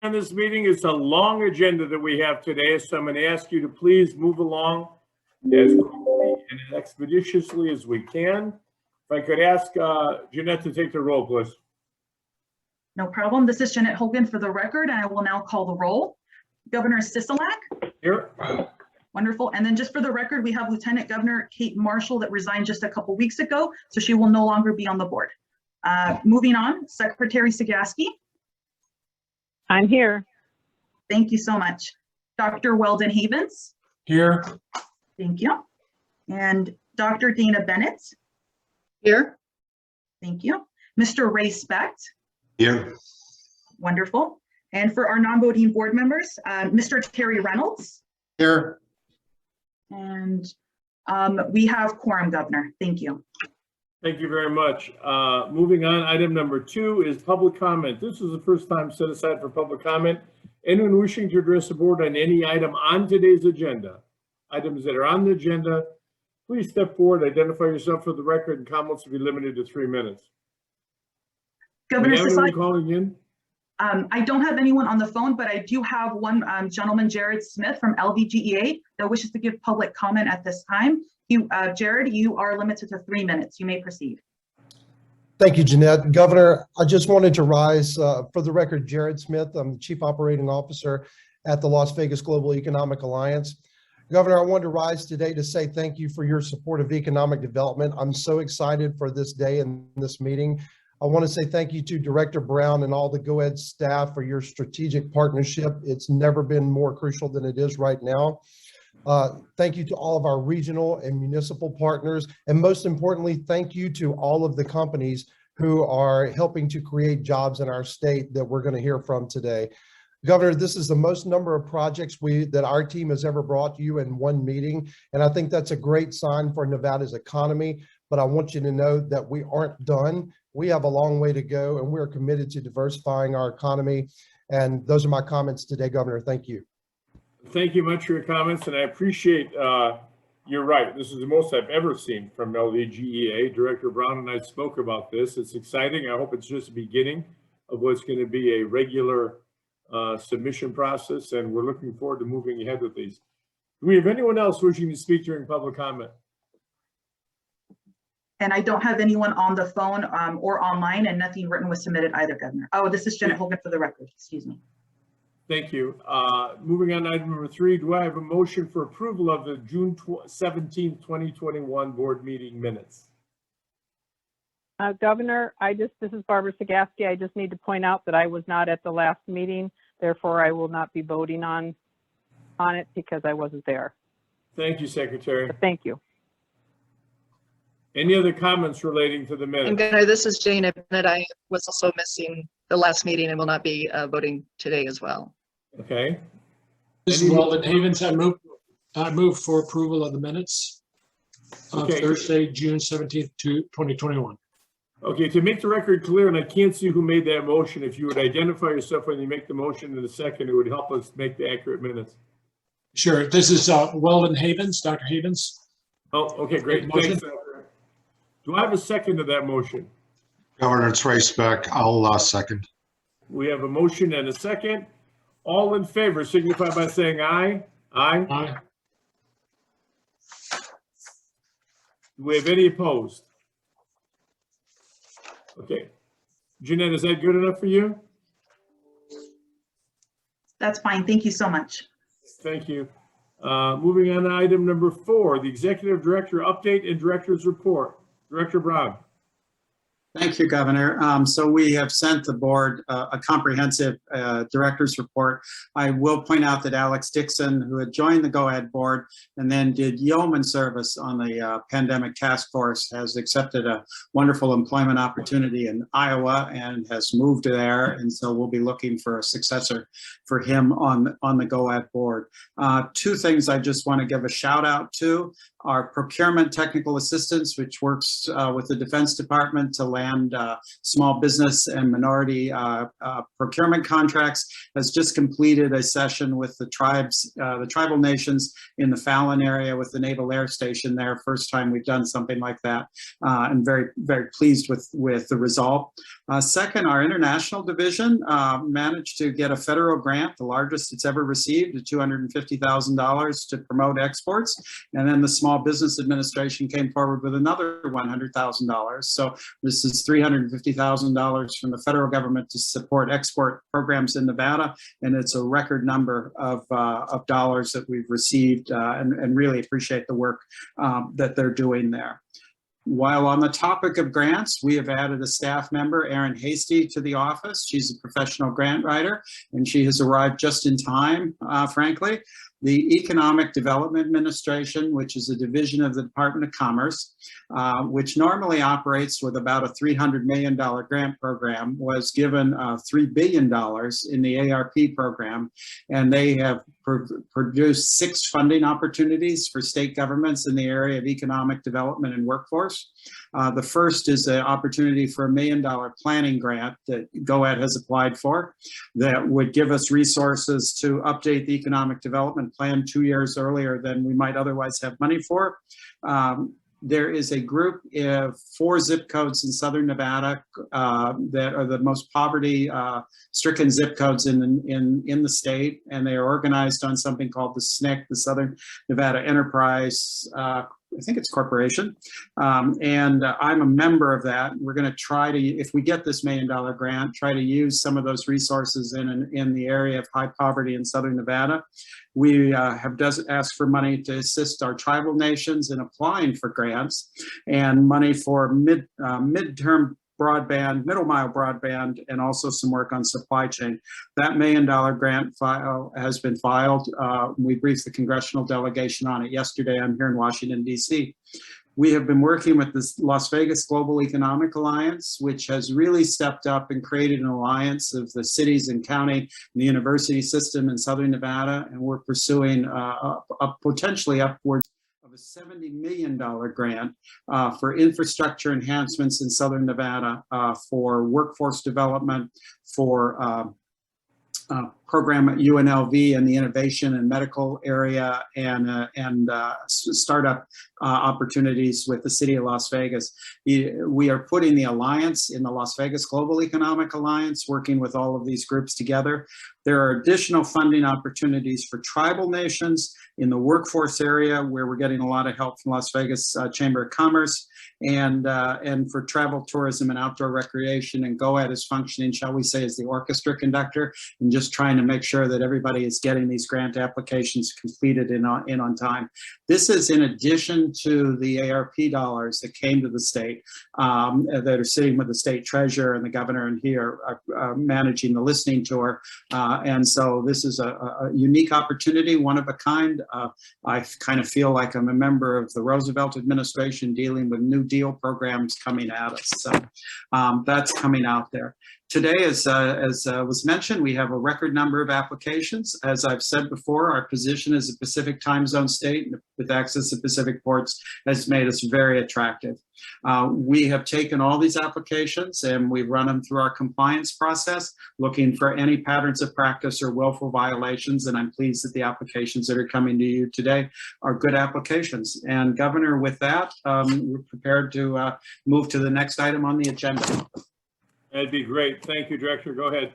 And this meeting is a long agenda that we have today, so I'm going to ask you to please move along as quickly and as expeditiously as we can. If I could ask Jeanette to take the roll, please. No problem. This is Jeanette Hogan for the record, and I will now call the roll. Governor Sisolak. Here. Wonderful. And then just for the record, we have Lieutenant Governor Kate Marshall that resigned just a couple weeks ago, so she will no longer be on the board. Moving on, Secretary Sagaski. I'm here. Thank you so much. Dr. Weldon Havens. Here. Thank you. And Dr. Dana Bennett. Here. Thank you. Mr. Ray Specht. Here. Wonderful. And for our non-voting board members, Mr. Terry Reynolds. Here. And we have quorum, Governor. Thank you. Thank you very much. Moving on, item number 2 is public comment. This is the first time set aside for public comment. Anyone wishing to address the board on any item on today's agenda, items that are on the agenda, please step forward, identify yourself for the record, and comments will be limited to 3 minutes. Governor Sisolak, calling in? I don't have anyone on the phone, but I do have one gentleman, Jared Smith from LVGEA, that wishes to give public comment at this time. Jared, you are limited to 3 minutes. You may proceed. Thank you, Jeanette. Governor, I just wanted to rise for the record, Jared Smith. I'm the Chief Operating Officer at the Las Vegas Global Economic Alliance. Governor, I wanted to rise today to say thank you for your support of economic development. I'm so excited for this day and this meeting. I want to say thank you to Director Brown and all the GOED staff for your strategic partnership. It's never been more crucial than it is right now. Thank you to all of our regional and municipal partners. And most importantly, thank you to all of the companies who are helping to create jobs in our state that we're going to hear from today. Governor, this is the most number of projects that our team has ever brought to you in one meeting. And I think that's a great sign for Nevada's economy. But I want you to know that we aren't done. We have a long way to go, and we're committed to diversifying our economy. And those are my comments today, Governor. Thank you. Thank you much for your comments, and I appreciate, you're right, this is the most I've ever seen from LVGEA. Director Brown and I spoke about this. It's exciting. I hope it's just the beginning of what's going to be a regular submission process, and we're looking forward to moving ahead with these. Do we have anyone else wishing to speak during public comment? And I don't have anyone on the phone or online, and nothing written was submitted either, Governor. Oh, this is Janet Hogan for the record. Excuse me. Thank you. Moving on to item number 3, do I have a motion for approval of the June 17th, 2021 board meeting minutes? Governor, this is Barbara Sagaski. I just need to point out that I was not at the last meeting. Therefore, I will not be voting on it because I wasn't there. Thank you, Secretary. But thank you. Any other comments relating to the minutes? And Governor, this is Jane Bennett. I was also missing the last meeting and will not be voting today as well. Okay. This is Weldon Havens. I move for approval of the minutes of Thursday, June 17th, 2021. Okay, to make the record clear, and I can't see who made that motion, if you would identify yourself when you make the motion in a second, it would help us make the accurate minutes. Sure. This is Weldon Havens, Dr. Havens. Oh, okay, great. Thanks. Do I have a second to that motion? Governor, it's Ray Specht. I'll second. We have a motion and a second. All in favor signify by saying aye. Aye. Aye. Do we have any opposed? Okay. Jeanette, is that good enough for you? That's fine. Thank you so much. Thank you. Moving on to item number 4, the Executive Director update and Director's report. Director Brown. Thank you, Governor. So we have sent the board a comprehensive director's report. I will point out that Alex Dixon, who had joined the GOED board and then did yeoman service on the pandemic task force, has accepted a wonderful employment opportunity in Iowa and has moved there. And so we'll be looking for a successor for him on the GOED board. 2 things I just want to give a shout out to. our procurement technical assistance, which works with the Defense Department to land small business and minority procurement contracts, has just completed a session with the tribal nations in the Fallon area with the Naval Air Station there. First time we've done something like that, and very, very pleased with the result. Second, our international division managed to get a federal grant, the largest it's ever received, at $250,000 to promote exports. And then the Small Business Administration came forward with another $100,000. So this is $350,000 from the federal government to support export programs in Nevada. And it's a record number of dollars that we've received, and really appreciate the work that they're doing there. While on the topic of grants, we have added a staff member, Erin Hasty, to the office. She's a professional grant writer, and she has arrived just in time, frankly. The Economic Development Administration, which is a division of the Department of Commerce, which normally operates with about a $300 million grant program, was given $3 billion in the ARP program, and they have produced 6 funding opportunities for state governments in the area of economic development and workforce. The first is an opportunity for a $1 million planning grant that GOED has applied for that would give us resources to update the economic development plan 2 years earlier than we might otherwise have money for. There is a group of 4 zip codes in Southern Nevada that are the most poverty-stricken zip codes in the state, and they are organized on something called the SNCC, the Southern Nevada Enterprise, I think it's corporation, and I'm a member of that. We're going to try to, if we get this $1 million grant, try to use some of those resources in the area of high poverty in Southern Nevada. We have asked for money to assist our tribal nations in applying for grants and money for midterm broadband, middle mile broadband, and also some work on supply chain. That $1 million grant file has been filed. We briefed the congressional delegation on it yesterday. I'm here in Washington, D.C. We have been working with the Las Vegas Global Economic Alliance, which has really stepped up and created an alliance of the cities and county and the university system in Southern Nevada, and we're pursuing potentially upwards of a $70 million grant for infrastructure enhancements in Southern Nevada, for workforce development, for program at UNLV and the innovation and medical area, and startup opportunities with the city of Las Vegas. We are putting the alliance in the Las Vegas Global Economic Alliance, working with all of these groups together. There are additional funding opportunities for tribal nations in the workforce area, where we're getting a lot of help from Las Vegas Chamber of Commerce, and for travel, tourism, and outdoor recreation. And GOED is functioning, shall we say, as the orchestra conductor, and just trying to make sure that everybody is getting these grant applications completed in on time. This is in addition to the ARP dollars that came to the state, that are sitting with the state treasurer and the governor, and here are managing the listening tour. And so this is a unique opportunity, one of a kind. I kind of feel like I'm a member of the Roosevelt administration dealing with New Deal programs coming at us. So that's coming out there. Today, as was mentioned, we have a record number of applications. As I've said before, our position as a Pacific time zone state with access to Pacific ports has made us very attractive. We have taken all these applications and we've run them through our compliance process, looking for any patterns of practice or willful violations. And I'm pleased that the applications that are coming to you today are good applications. And Governor, with that, we're prepared to move to the next item on the agenda. That'd be great. Thank you, Director. Go ahead.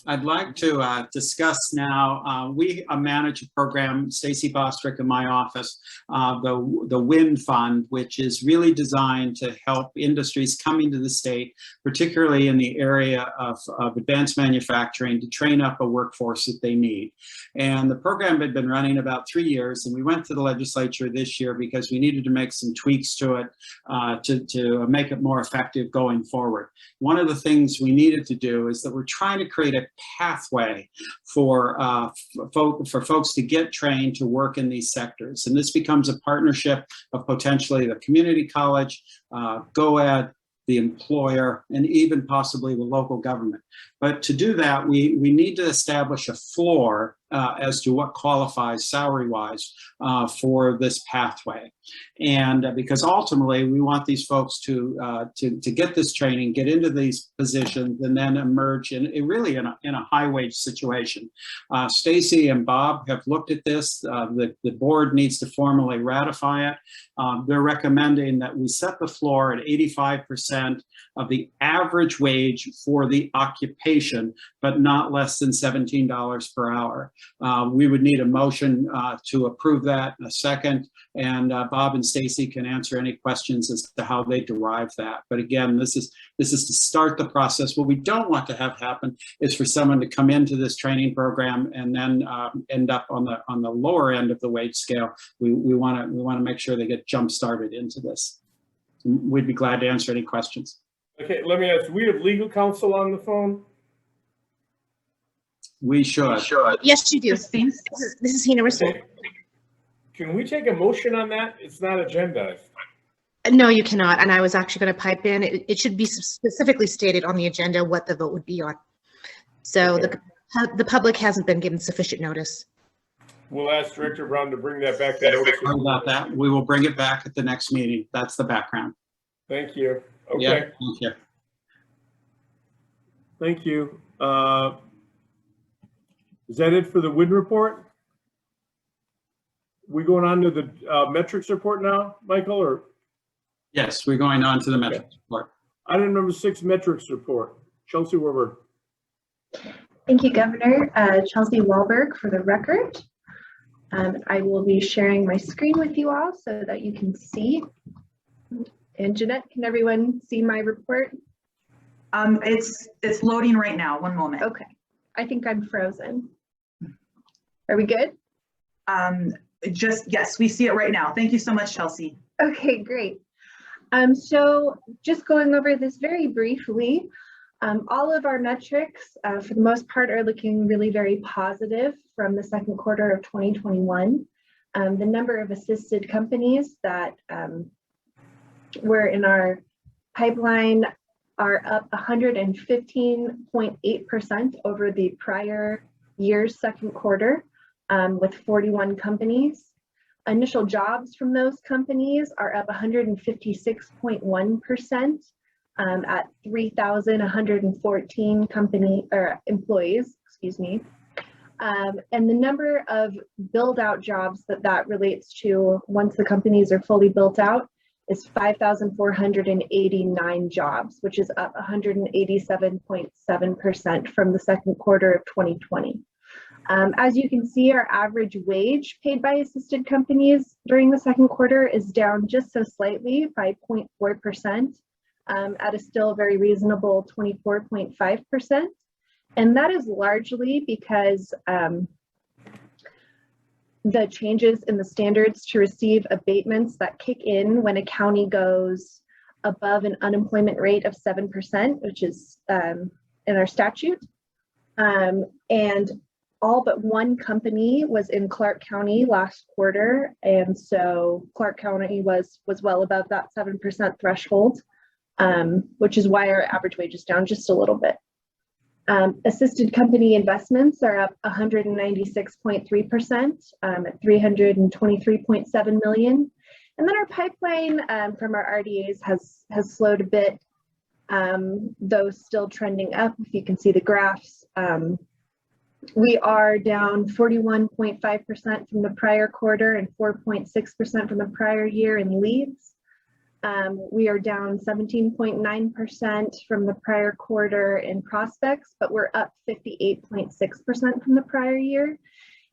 I'd like to discuss now, we manage a program, Stacey Bostwick in my office, the WIN Fund, which is really designed to help industries coming to the state, particularly in the area of advanced manufacturing, to train up a workforce that they need. And the program had been running about 3 years, and we went to the legislature this year because we needed to make some tweaks to it to make it more effective going forward. One of the things we needed to do is that we're trying to create a pathway for folks to get trained to work in these sectors. And this becomes a partnership of potentially the community college, GOED, the employer, and even possibly the local government. But to do that, we need to establish a floor as to what qualifies salary-wise for this pathway. And because ultimately we want these folks to get this training, get into these positions, and then emerge in a high wage situation. Stacey and Bob have looked at this. The board needs to formally ratify it. They're recommending that we set the floor at 85% of the average wage for the occupation, but not less than $17 per hour. We would need a motion to approve that in a second, and Bob and Stacey can answer any questions as to how they derive that. But again, this is to start the process. What we don't want to have happen is for someone to come into this training program and then end up on the lower end of the wage scale. We want to make sure they get jump started into this. We'd be glad to answer any questions. Okay, let me ask, do we have legal counsel on the phone? We should. Yes, you do. Christine? This is Hina Rasul. Okay. Can we take a motion on that? It's not agendized. No, you cannot. And I was actually going to pipe in. It should be specifically stated on the agenda what the vote would be on. So Okay. the public hasn't been given sufficient notice. We'll ask Director Brown to bring that back. That notice. Sorry about that. We will bring it back at the next meeting. That's the background. Thank you. Yeah, Okay, thank you. thank you. Is that it for the WID report? We going on to the metrics report now, Michael, or Yes, we're going on to the metrics report. item number 6, metrics report? Chelsea Warburg. Thank you, Governor. Chelsea Warburg for the record. I will be sharing my screen with you all so that you can see. And Jeanette, can everyone see my report? It's loading right now. One moment. Okay, I think I'm frozen. Are we good? Yes, we see it right now. Thank you so much, Chelsea. Okay, great. So just going over this very briefly, all of our metrics, for the most part, are looking really very positive from the second quarter of 2021. The number of assisted companies that were in our pipeline are up 115.8% over the prior year's second quarter, with 41 companies. Initial jobs from those companies are up 156.1% at 3,114 employees, excuse me. And the number of build out jobs that relates to once the companies are fully built out is 5,489 jobs, which is up 187.7% from the second quarter of 2020. As you can see, our average wage paid by assisted companies during the second quarter is down just so slightly by 0.4%, at a still very reasonable 24.5%. And that is largely because the changes in the standards to receive abatements that kick in when a county goes above an unemployment rate of 7%, which is in our statute. And all but one company was in Clark County last quarter. And so Clark County was well above that 7% threshold, which is why our average wage is down just a little bit. Assisted company investments are up 196.3% at $323.7 million. And then our pipeline from our RDAs has slowed a bit, though still trending up. If you can see the graphs, we are down 41.5% from the prior quarter and 4.6% from the prior year in leads. We are down 17.9% from the prior quarter in prospects, but we're up 58.6% from the prior year.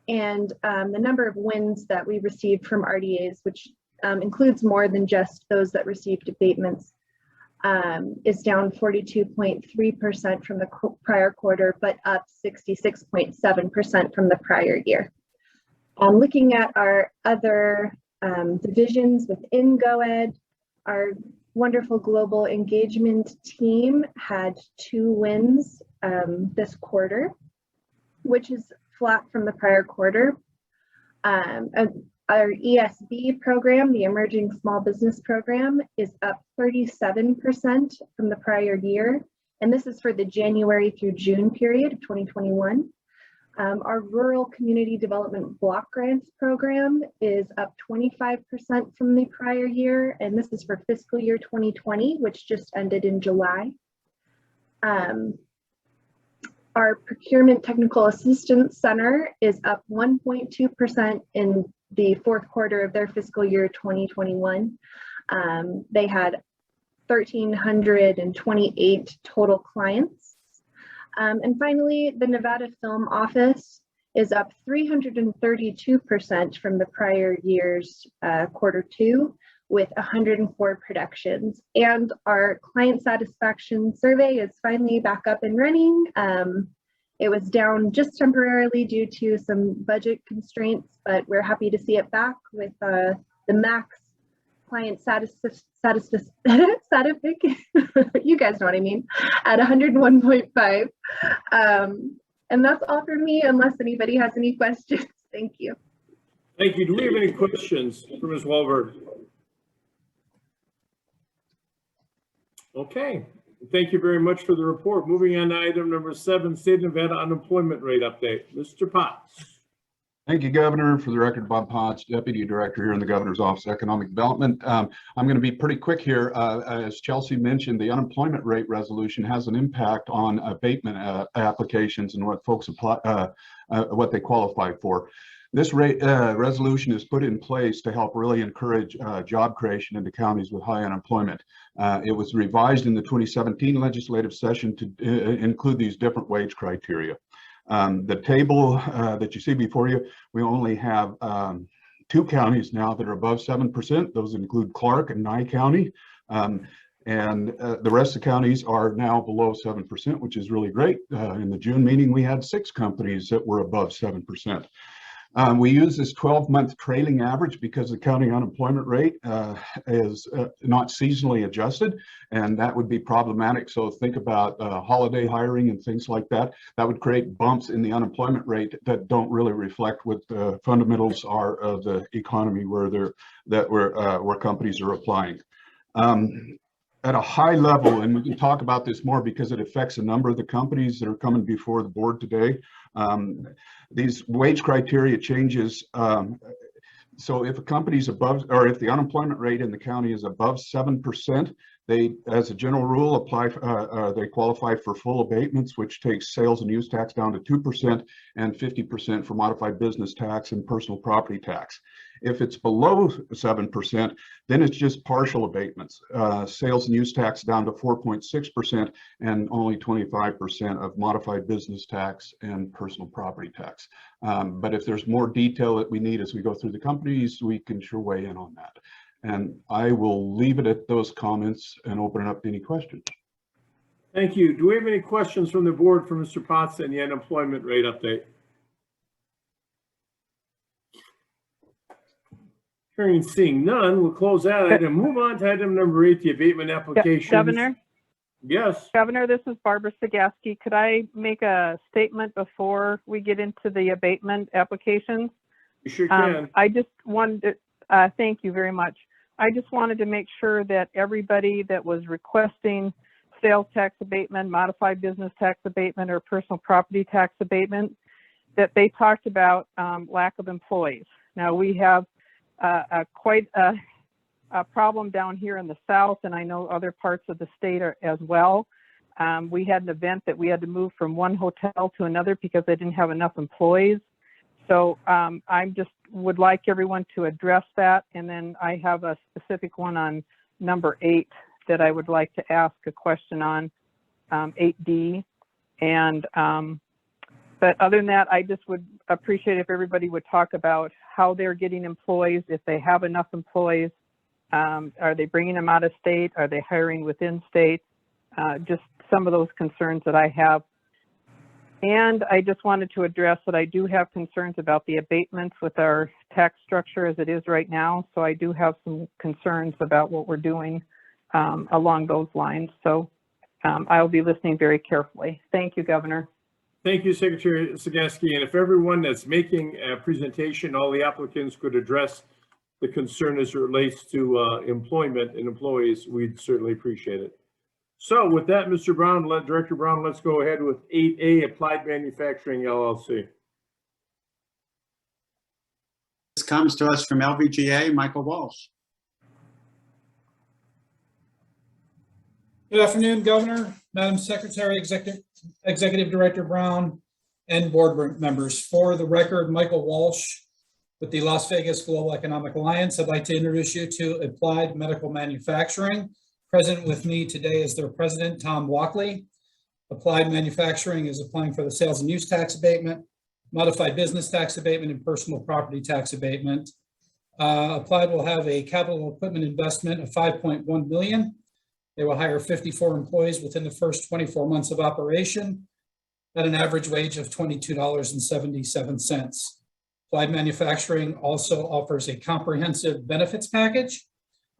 And the number of wins that we received from RDAs, which includes more than just those that received abatements, is down 42.3% from the prior quarter, but up 66.7% from the prior year. Looking at our other divisions within GOED, our wonderful global engagement team had 2 wins this quarter, which is flat from the prior quarter. Our ESB program, the Emerging Small Business Program, is up 37% from the prior year. And this is for the January through June period of 2021. Our Rural Community Development Block Grants program is up 25% from the prior year, and this is for fiscal year 2020, which just ended in July. Our Procurement Technical Assistance Center is up 1.2% in the fourth quarter of their fiscal year 2021. They had 1,328 total clients. And finally, the Nevada Film Office is up 332% from the prior year's quarter two, with 104 productions. And our client satisfaction survey is finally back up and running. It was down just temporarily due to some budget constraints, but we're happy to see it back with the max client satisfaction, you guys know what I mean, at 101.5. And that's all for me, unless anybody has any questions. Thank you. Thank you. Do we have any questions for Ms. Warburg? Okay. Thank you very much for the report. Moving on to item number 7, State of Nevada unemployment rate update. Mr. Potts. Thank you, Governor. For the record, Bob Potts, Deputy Director here in the Governor's Office of Economic Development. I'm going to be pretty quick here. As Chelsea mentioned, the unemployment rate resolution has an impact on abatement applications and what folks apply, what they qualify for. This rate resolution is put in place to help really encourage job creation in the counties with high unemployment. It was revised in the 2017 legislative session to include these different wage criteria. The table that you see before you, we only have 2 counties now that are above 7%. Those include Clark and Nye County. And the rest of the counties are now below 7%, which is really great. In the June meeting, we had 6 companies that were above 7%. We use this 12-month trailing average because the county unemployment rate is not seasonally adjusted, and that would be problematic. So think about holiday hiring and things like that. That would create bumps in the unemployment rate that don't really reflect what the fundamentals are of the economy where companies are applying. At a high level, and we can talk about this more because it affects a number of the companies that are coming before the board today. These wage criteria changes. So if a company's above, or if the unemployment rate in the county is above 7%, they, as a general rule, they qualify for full abatements, which takes sales and use tax down to 2% and 50% for modified business tax and personal property tax. If it's below 7%, then it's just partial abatements. Sales and use tax down to 4.6% and only 25% of modified business tax and personal property tax. But if there's more detail that we need as we go through the companies, we can sure weigh in on that. And I will leave it at those comments and open it up to any questions. Thank you. Do we have any questions from the board for Mr. Potts and the unemployment rate update? Hearing and seeing none, we'll close that item. Move on to item number 8, the abatement application. Governor? Yes. Governor, this is Barbara Sagaski. Could I make a statement before we get into the abatement applications? You sure can. I just wanted to, thank you very much. I just wanted to make sure that everybody that was requesting sales tax abatement, modified business tax abatement, or personal property tax abatement, that they talked about lack of employees. Now we have quite a problem down here in the south, and I know other parts of the state are as well. We had an event that we had to move from one hotel to another because they didn't have enough employees. So I just would like everyone to address that. And then I have a specific one on number 8 that I would like to ask a question on, 8D. And but other than that, I just would appreciate if everybody would talk about how they're getting employees, if they have enough employees. Are they bringing them out of state? Are they hiring within state? Just some of those concerns that I have. And I just wanted to address that I do have concerns about the abatements with our tax structure as it is right now. So I do have some concerns about what we're doing along those lines. So I'll be listening very carefully. Thank you, Governor. Thank you, Secretary Sagaski. And if everyone that's making a presentation, all the applicants could address the concern as it relates to employment and employees, we'd certainly appreciate it. So with that, Mr. Brown, Director Brown, let's go ahead with 8A, Applied Manufacturing LLC. comes to us from LVGA, Michael Walsh. Good afternoon, Governor, Madam Secretary, Executive Director Brown, and board members. For the record, Michael Walsh with the Las Vegas Global Economic Alliance. I'd like to introduce you to Applied Medical Manufacturing. Present with me today is their president, Tom Walkley. Applied Manufacturing is applying for the sales and use tax abatement, modified business tax abatement, and personal property tax abatement. Applied will have a capital equipment investment of $5.1 million. They will hire 54 employees within the first 24 months of operation at an average wage of $22.77. Applied Manufacturing also offers a comprehensive benefits package.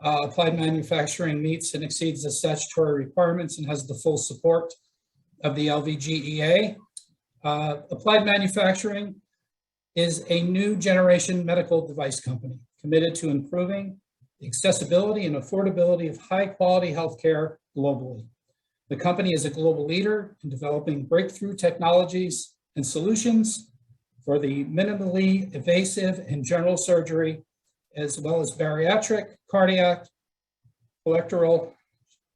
Applied Manufacturing meets and exceeds the statutory requirements and has the full support of the LVGEA. Applied Manufacturing is a new generation medical device company committed to improving the accessibility and affordability of high quality healthcare globally. The company is a global leader in developing breakthrough technologies and solutions for the minimally invasive and general surgery, as well as bariatric, cardiac, colorectal,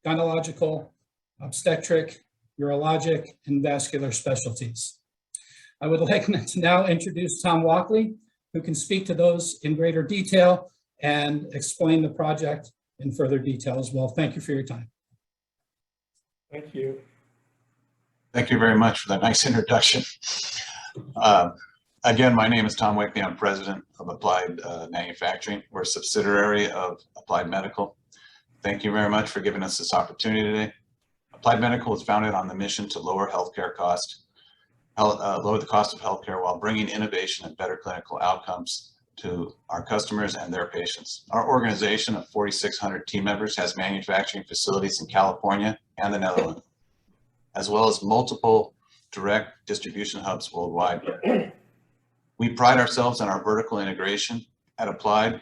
gynecological, obstetric, urologic, and vascular specialties. I would like to now introduce Tom Walkley, who can speak to those in greater detail and explain the project in further detail as well. Thank you for your time. Thank you. Thank you very much for that nice introduction. Again, my name is Tom Wakely. I'm president of Applied Manufacturing. We're a subsidiary of Applied Medical. Thank you very much for giving us this opportunity today. Applied Medical was founded on the mission to lower healthcare costs, lower the cost of healthcare while bringing innovation and better clinical outcomes to our customers and their patients. Our organization of 4,600 team members has manufacturing facilities in California and the Netherlands, as well as multiple direct distribution hubs worldwide. We pride ourselves on our vertical integration. At Applied,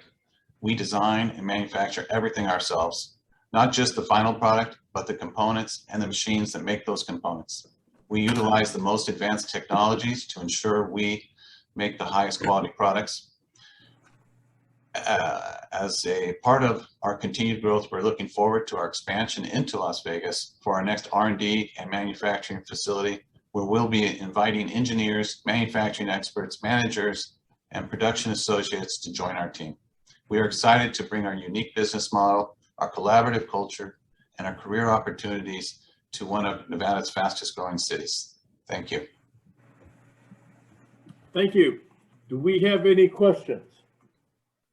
we design and manufacture everything ourselves, not just the final product, but the components and the machines that make those components. We utilize the most advanced technologies to ensure we make the highest quality products. As a part of our continued growth, we're looking forward to our expansion into Las Vegas for our next R&D and manufacturing facility, where we'll be inviting engineers, manufacturing experts, managers, and production associates to join our team. We are excited to bring our unique business model, our collaborative culture, and our career opportunities to one of Nevada's fastest growing cities. Thank you. Thank you. Do we have any questions?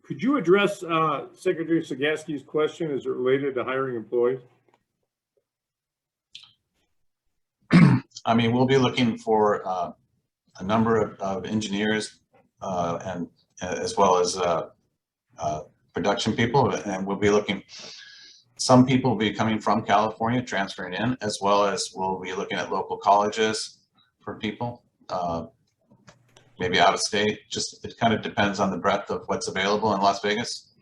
Could you address Secretary Sagaski's question as it related to hiring employees? I mean, we'll be looking for a number of engineers and as well as production people, and we'll be looking, some people will be coming from California, transferring in, as well as we'll be looking at local colleges for people, maybe out of state. Just, it kind of depends on the breadth of what's available in Las Vegas.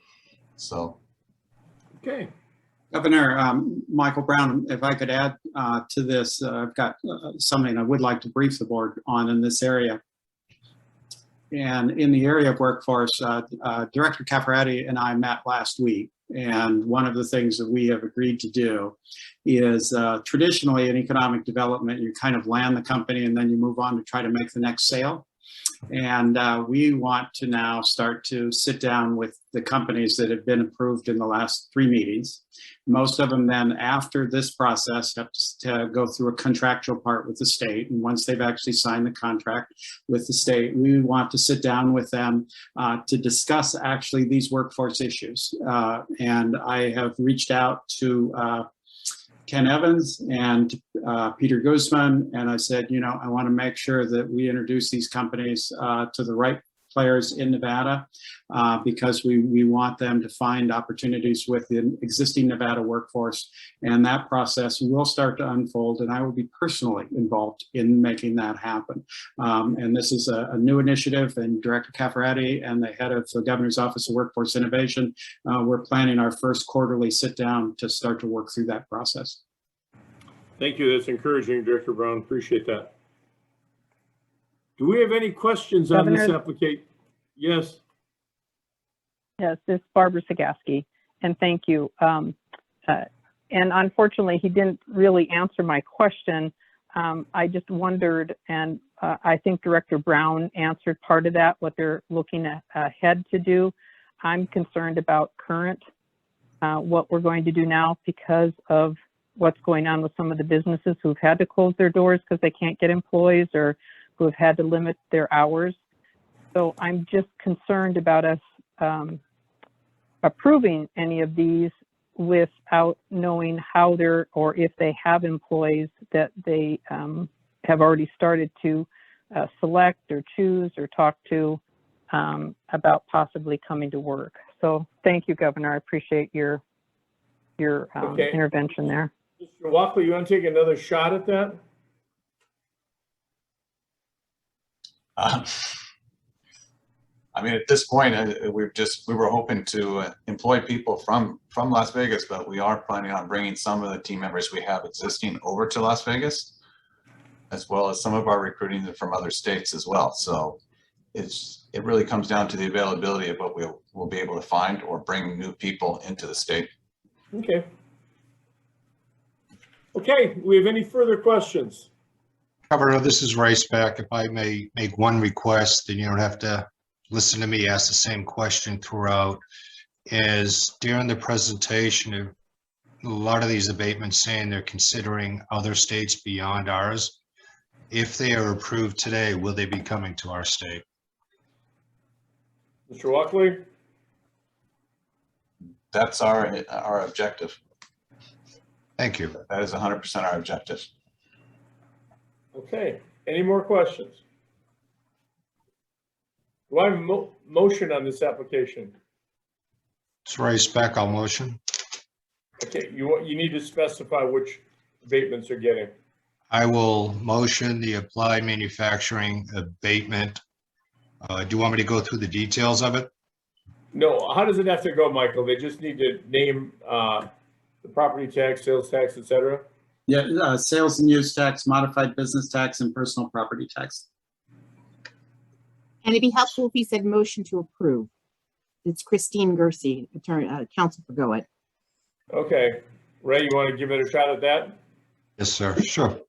So. Okay. Governor Michael Brown, if I could add to this, I've got something I would like to brief the board on in this area. And in the area of workforce, Director Cafferati and I met last week. And one of the things that we have agreed to do is traditionally in economic development, you kind of land the company and then you move on to try to make the next sale. And we want to now start to sit down with the companies that have been approved in the last 3 meetings. Most of them then, after this process, have to go through a contractual part with the state. And once they've actually signed the contract with the state, we want to sit down with them to discuss actually these workforce issues. And I have reached out to Ken Evans and Peter Guzman, and I said, you know, I want to make sure that we introduce these companies to the right players in Nevada because we want them to find opportunities with the existing Nevada workforce, and that process will start to unfold, and I will be personally involved in making that happen. And this is a new initiative, and Director Cafferati and the head of the Governor's Office of Workforce Innovation, we're planning our first quarterly sit down to start to work through that process. Thank you. That's encouraging, Director Brown. Appreciate that. Do we have any questions on this application? Yes. Yes, it's Barbara Sagaski, and thank you. And unfortunately, he didn't really answer my question. I just wondered, and I think Director Brown answered part of that, what they're looking ahead to do. I'm concerned about current, what we're going to do now because of what's going on with some of the businesses who've had to close their doors because they can't get employees or who have had to limit their hours. So I'm just concerned about us approving any of these without knowing how they're, or if they have employees that they have already started to select or choose or talk to about possibly coming to work. So thank you, Governor. I appreciate your intervention there. Mr. Walkley, you want to take another shot at that? I mean, at this point, we were hoping to employ people from Las Vegas, but we are planning on bringing some of the team members we have existing over to Las Vegas, as well as some of our recruiting from other states as well. So it really comes down to the availability of what we'll be able to find or bring new people into the state. Okay. Okay, we have any further questions? Governor, this is Rice back. If I may make one request, then you don't have to listen to me ask the same question throughout. Is during the presentation, a lot of these abatements saying they're considering other states beyond ours. If they are approved today, will they be coming to our state? Mr. Walkley? That's our objective. Thank you. That is 100% our objective. Okay, any more questions? Do I have a motion on this application? It's Rice back, I'll motion. Okay, you need to specify which abatements are getting. I will motion the applied manufacturing abatement. Do you want me to go through the details of it? No, how does it have to go, Michael? They just need to name the property tax, sales tax, etc. Yeah, sales and use tax, modified business tax, and personal property tax. And it'd be helpful if he said motion to approve. It's Christine Gersey, attorney, counsel for GOED. Okay, Ray, you want to give it a shot at that? Yes, sir. Sure.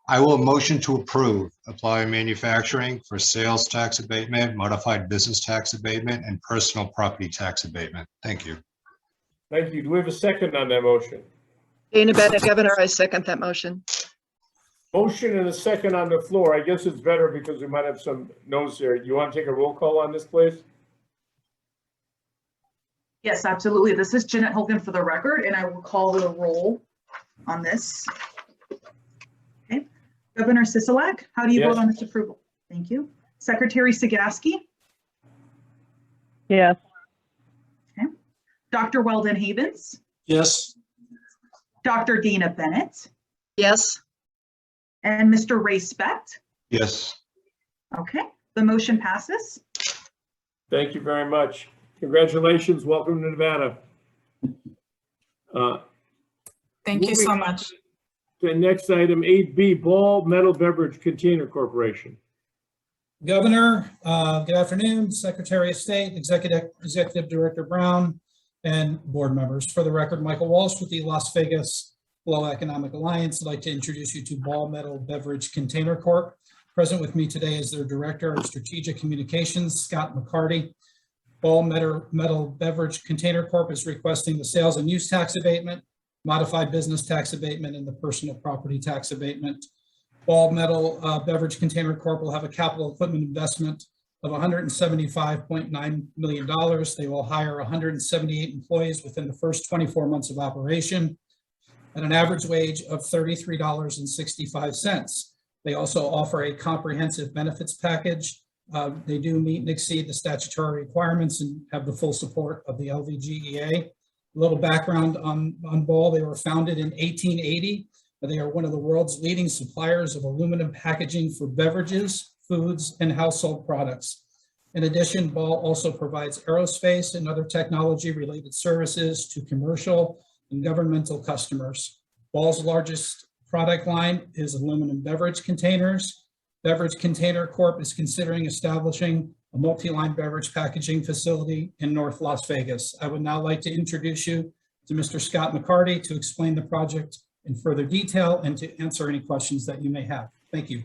I will motion to approve apply manufacturing for sales tax abatement, modified business tax abatement, and personal property tax abatement. Thank you. Thank you. Do we have a second on that motion? Dana Bennett, Governor, I second that motion. Motion and a second on the floor. I guess it's better because we might have some no's there. You want to take a roll call on this, please? Yes, absolutely. This is Jeanette Hogan for the record, and I will call the roll on this. Okay. Governor Sisolak, how do you vote on this approval? Thank you. Secretary Sagaski? Yes. Okay. Dr. Weldon Havens? Yes. Dr. Dana Bennett? Yes. And Mr. Ray Specht? Yes. Okay, the motion passes. Thank you very much. Congratulations. Welcome to Nevada. Thank you so much. The next item, 8B, Ball Metal Beverage Container Corporation. Governor, good afternoon, Secretary of State, Executive Director Brown, and board members. For the record, Michael Walsh with the Las Vegas Global Economic Alliance. I'd like to introduce you to Ball Metal Beverage Container Corp. Present with me today is their Director of Strategic Communications, Scott McCarty. Ball Metal Beverage Container Corp is requesting the sales and use tax abatement, modified business tax abatement, and the personal property tax abatement. Ball Metal Beverage Container Corp will have a capital equipment investment of $175.9 million. They will hire 178 employees within the first 24 months of operation at an average wage of $33.65. They also offer a comprehensive benefits package. They do meet and exceed the statutory requirements and have the full support of the LVGEA. A little background on Ball. They were founded in 1880. They are one of the world's leading suppliers of aluminum packaging for beverages, foods, and household products. In addition, Ball also provides aerospace and other technology-related services to commercial and governmental customers. Ball's largest product line is aluminum beverage containers. Beverage Container Corp is considering establishing a multi-line beverage packaging facility in North Las Vegas. I would now like to introduce you to Mr. Scott McCarty to explain the project in further detail and to answer any questions that you may have. Thank you.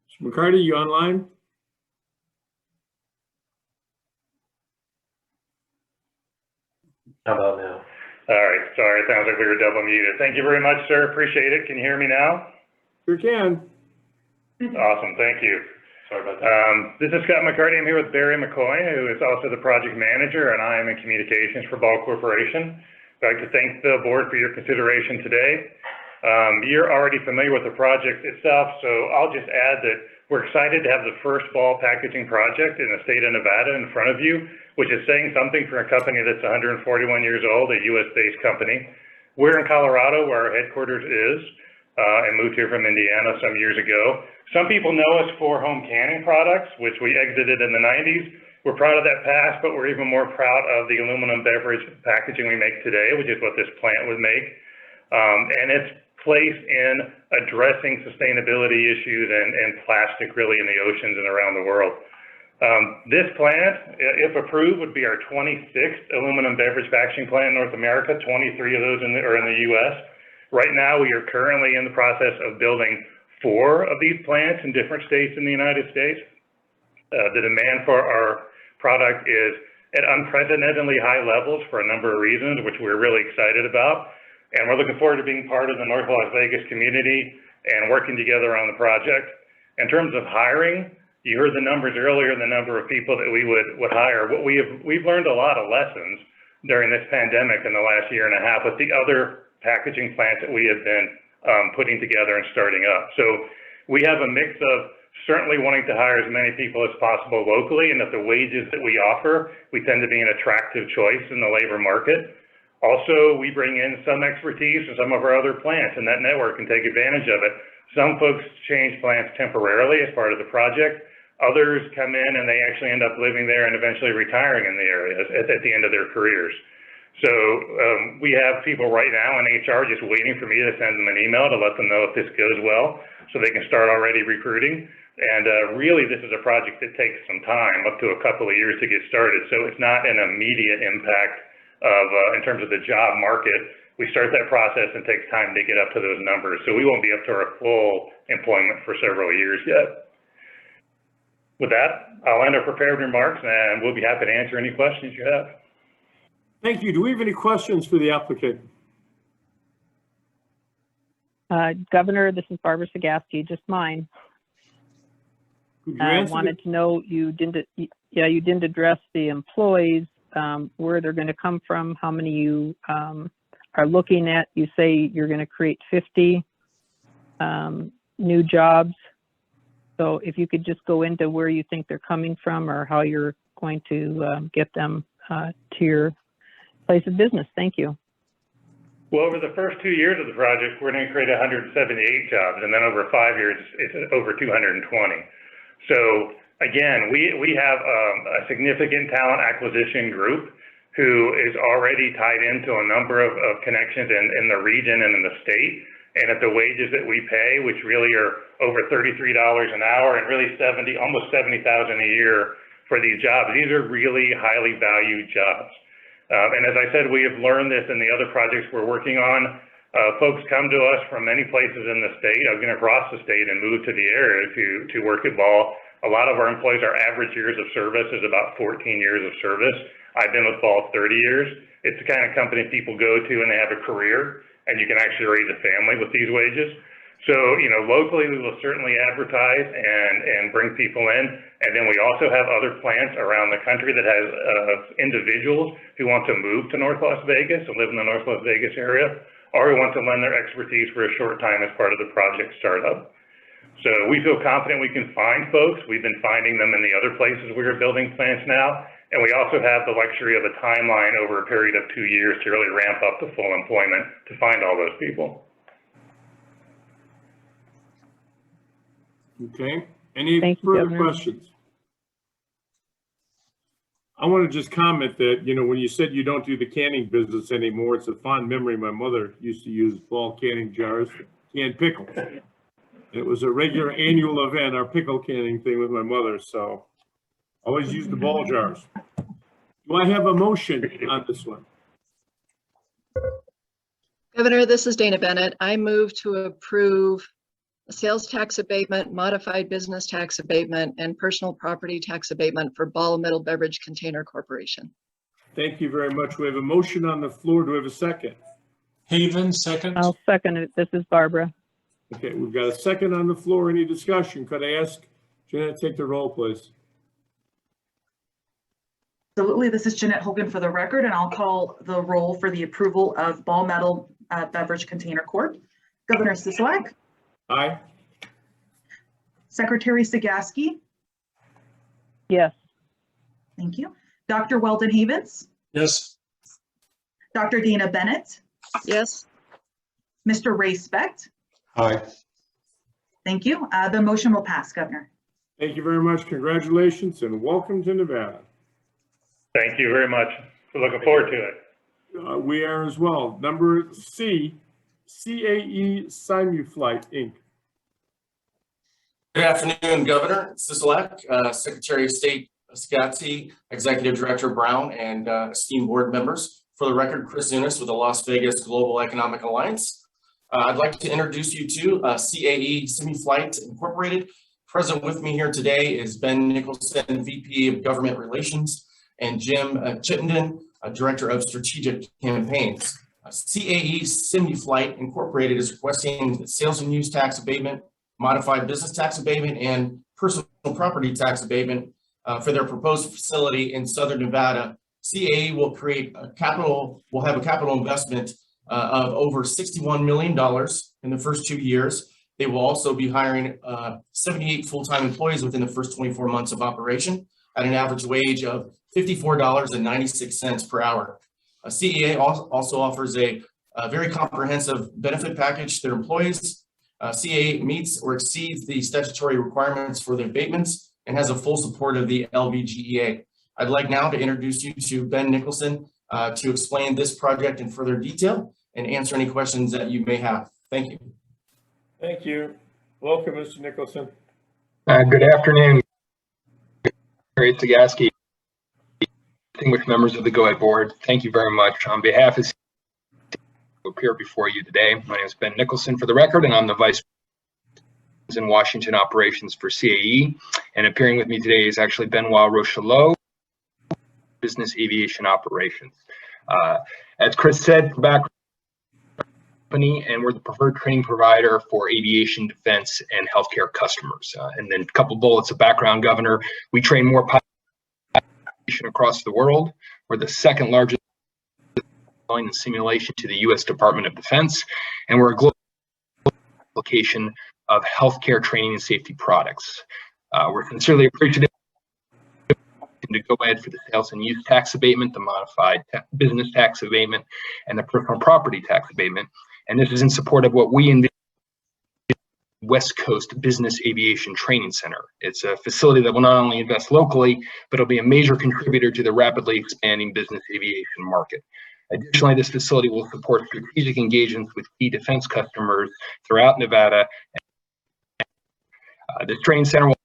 Mr. McCarty, you online? How about now? All right, sorry, it sounds like we were double muted. Thank you very much, sir. Appreciate it. Can you hear me now? Sure can. Awesome, thank you. Sorry about that. This is Scott McCarty. I'm here with Barry McCoy, who is also the project manager, and I am in communications for Ball Corporation. I'd like to thank the board for your consideration today. You're already familiar with the project itself, so I'll just add that we're excited to have the first ball packaging project in the state of Nevada in front of you, which is saying something for a company that's 141 years old, a US-based company. We're in Colorado, where our headquarters is, and moved here from Indiana some years ago. Some people know us for home canning products, which we exited in the 90s. We're proud of that past, but we're even more proud of the aluminum beverage packaging we make today, which is what this plant would make. And its place in addressing sustainability issues and plastic really in the oceans and around the world. This plant, if approved, would be our 26th aluminum beverage packaging plant in North America. 23 of those are in the US. Right now, we are currently in the process of building 4 of these plants in different states in the United States. The demand for our product is at unprecedentedly high levels for a number of reasons, which we're really excited about. And we're looking forward to being part of the North Las Vegas community and working together on the project. In terms of hiring, you heard the numbers earlier, the number of people that we would hire. We've learned a lot of lessons during this pandemic in the last year and a half with the other packaging plants that we have been putting together and starting up. So we have a mix of certainly wanting to hire as many people as possible locally, and that the wages that we offer, we tend to be an attractive choice in the labor market. Also, we bring in some expertise from some of our other plants in that network and take advantage of it. Some folks change plants temporarily as part of the project. Others come in and they actually end up living there and eventually retiring in the area at the end of their careers. So we have people right now in HR just waiting for me to send them an email to let them know if this goes well so they can start already recruiting. And really, this is a project that takes some time, up to a couple of years to get started. So it's not an immediate impact in terms of the job market. We start that process and it takes time to get up to those numbers. So we won't be up to our full employment for several years yet. With that, I'll end our prepared remarks and we'll be happy to answer any questions you have. Thank you. Do we have any questions for the applicant? Governor, this is Barbara Sagasti, just mine. I wanted to know, you didn't address the employees, where they're going to come from, how many you are looking at. You say you're going to create 50 new jobs. So if you could just go into where you think they're coming from or how you're going to get them to your place of business. Thank you. Well, over the first 2 years of the project, we're going to create 178 jobs, and then over 5 years, it's over 220. So again, we have a significant talent acquisition group who is already tied into a number of connections in the region and in the state. And at the wages that we pay, which really are over $33 an hour and really almost $70,000 a year for these jobs, these are really highly valued jobs. And as I said, we have learned this in the other projects we're working on. Folks come to us from many places in the state, even across the state, and move to the area to work at Ball. A lot of our employees, our average years of service is about 14 years of service. I've been with Ball 30 years. It's the kind of company people go to and they have a career, and you can actually raise a family with these wages. So, locally, we will certainly advertise and bring people in. And then we also have other plants around the country that has individuals who want to move to North Las Vegas and live in the North Las Vegas area, or who want to lend their expertise for a short time as part of the project startup. So we feel confident we can find folks. We've been finding them in the other places we are building plants now. And we also have the luxury of a timeline over a period of 2 years to really ramp up to full employment to find all those people. Okay. Any further questions? I want to just comment that, you know, when you said you don't do the canning business anymore, it's a fond memory. My mother used to use fall canning jars to can pickles. It was a regular annual event, our pickle canning thing with my mother, so always use the ball jars. Do I have a motion on this one? Governor, this is Dana Bennett. I move to approve a sales tax abatement, modified business tax abatement, and personal property tax abatement for Ball Metal Beverage Container Corporation. Thank you very much. We have a motion on the floor. Do we have a second? Haven, second. I'll second it. This is Barbara. Okay, we've got a second on the floor. Any discussion? Could I ask Jeanette to take the roll, please? Absolutely. This is Jeanette Hogan for the record, and I'll call the roll for the approval of Ball Metal Beverage Container Corp. Governor Sisolak, Aye. Secretary Sagaski, Yes. thank you. Dr. Weldon Havens, Yes. Dr. Dana Bennett, Yes. Mr. Ray Specht. Aye. Thank you. The motion will pass, Governor. Thank you very much. Congratulations and welcome to Nevada. Thank you very much. We're looking forward to it. We are as well. Number C, CAE SimuFlite, Inc. Good afternoon, Governor Sisolak, Secretary of State Stacey, Executive Director Brown, and esteemed board members. For the record, Chris Zunis with the Las Vegas Global Economic Alliance. I'd like to introduce you to CAE SimuFlite Incorporated. Present with me here today is Ben Nicholson, VP of Government Relations, and Jim Chittenden, Director of Strategic Campaigns. CAE SimuFlite Incorporated is requesting sales and use tax abatement, modified business tax abatement, and personal property tax abatement for their proposed facility in Southern Nevada. CAE will have a capital investment of over $61 million in the first 2 years. They will also be hiring 78 full-time employees within the first 24 months of operation at an average wage of $54.96 per hour. CAE also offers a very comprehensive benefit package to their employees. CAE meets or exceeds the statutory requirements for the abatements and has a full support of the LVGEA. I'd like now to introduce you to Ben Nicholson to explain this project in further detail and answer any questions that you may have. Thank you. Thank you. Welcome, Mr. Nicholson. Good afternoon, Secretary Sagaski, distinguished members of the GOED board. Thank you very much. On behalf of to appear before you today, my name is Ben Nicholson for the record, and I'm the Vice President in Washington Operations for CAE. And appearing with me today is actually Benoit Rochelot, Business Aviation Operations. As Chris said, background company, and we're the preferred training provider for aviation, defense, and healthcare customers. And then a couple bullets of background, Governor. We train more pilots across the world. We're the second largest in simulation to the U.S. Department of Defense, and we're a global application of healthcare training and safety products. We're sincerely appreciative to GOED for the sales and use tax abatement, the modified business tax abatement, and the personal property tax abatement. And this is in support of what we envision West Coast Business Aviation Training Center. It's a facility that will not only invest locally, but it'll be a major contributor to the rapidly expanding business aviation market. Additionally, this facility will support strategic engagements with key defense customers throughout Nevada. This training center will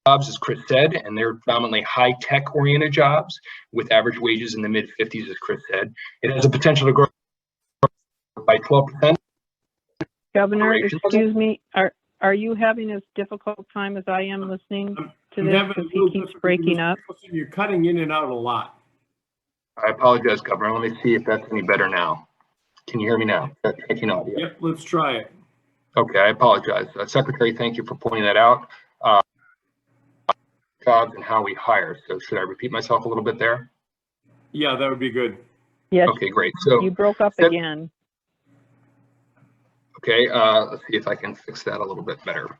jobs, as Chris said, and they're predominantly high-tech oriented jobs with average wages in the mid-50s, as Chris said. It has a potential to grow by 12%. Governor, excuse me, are you having as difficult time as I am listening to this because he keeps breaking up? You're cutting in and out a lot. I apologize, Governor. Let me see if that's any better now. Can you hear me now? Checking audio. Yep, let's try it. Okay, I apologize. Secretary, thank you for pointing that out. Jobs and how we hire. So should I repeat myself a little bit there? Yeah, that would be good. Yes. Okay, great. So you broke up again. Okay, let's see if I can fix that a little bit better.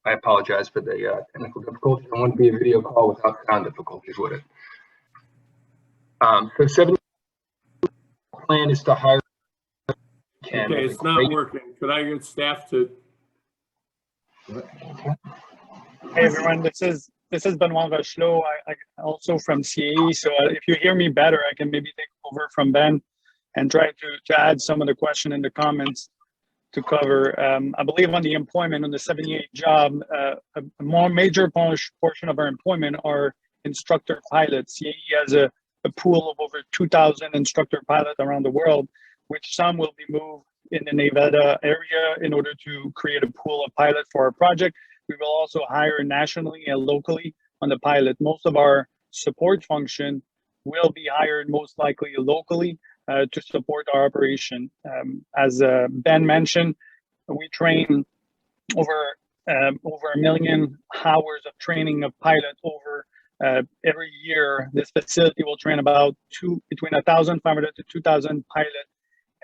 I apologize for the technical difficulties. It wouldn't be a video call without sound difficulties, would it? So 70 plan is to hire. Okay, it's not working. Could I get staff to? Hey everyone, this is This is Benoit Rochelot, I also from CAE. So if you hear me better, I can maybe take over from Ben and try to add some of the question in the comments to cover. I believe on the employment, on the 78 job, a more major portion of our employment are instructor pilots. CAE has a pool of over 2,000 instructor pilots around the world, which some will be moved in the Nevada area in order to create a pool of pilots for our project. We will also hire nationally and locally on the pilot. Most of our support function will be hired most likely locally to support our operation. As Ben mentioned, we train over 1 million hours of training of pilots over every year. This facility will train about between 1,500 to 2,000 pilots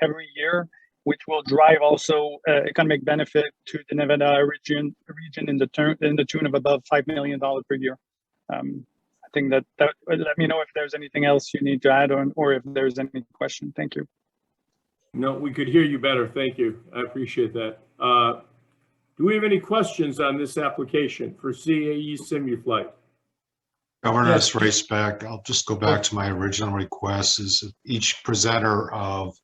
every year, which will drive also economic benefit to the Nevada region in the tune of about $5 million per year. I think that let me know if there's anything else you need to add on, or if there's any question. Thank you. No, we could hear you better. Thank you. I appreciate that. Do we have any questions on this application for CAE SimuFlite? Governor, that's race back. I'll just go back to my original request is each presenter of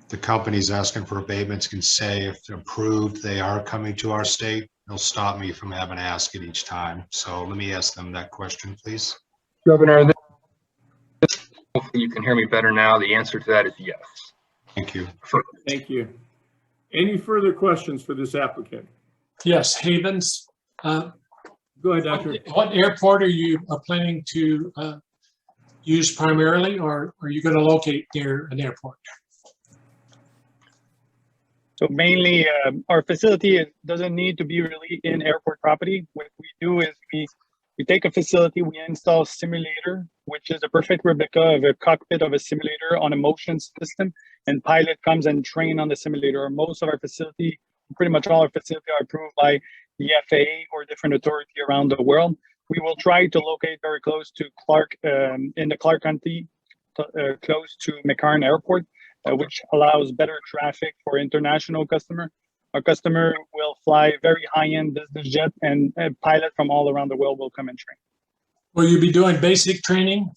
the companies asking for abatements can say if they're approved, they are coming to our state. They'll stop me from having to ask it each time. So let me ask them that question, please. Governor, hopefully you can hear me better now. The answer to that is yes. Thank you. Thank you. Any further questions for this applicant? Yes, Havens. Go ahead, Doctor. What airport are you planning to use primarily, or are you going to locate near an airport? So mainly our facility doesn't need to be really in airport property. What we do is we take a facility, we install a simulator, which is a perfect replica of a cockpit of a simulator on a motion system, and pilot comes and train on the simulator. Most of our facility, pretty much all our facility are approved by the FAA or different authority around the world. We will try to locate very close to Clark, in the Clark County, close to McCarran Airport, which allows better traffic for international customer. Our customer will fly very high-end business jet, and pilots from all around the world will come and train. Will you be doing basic training,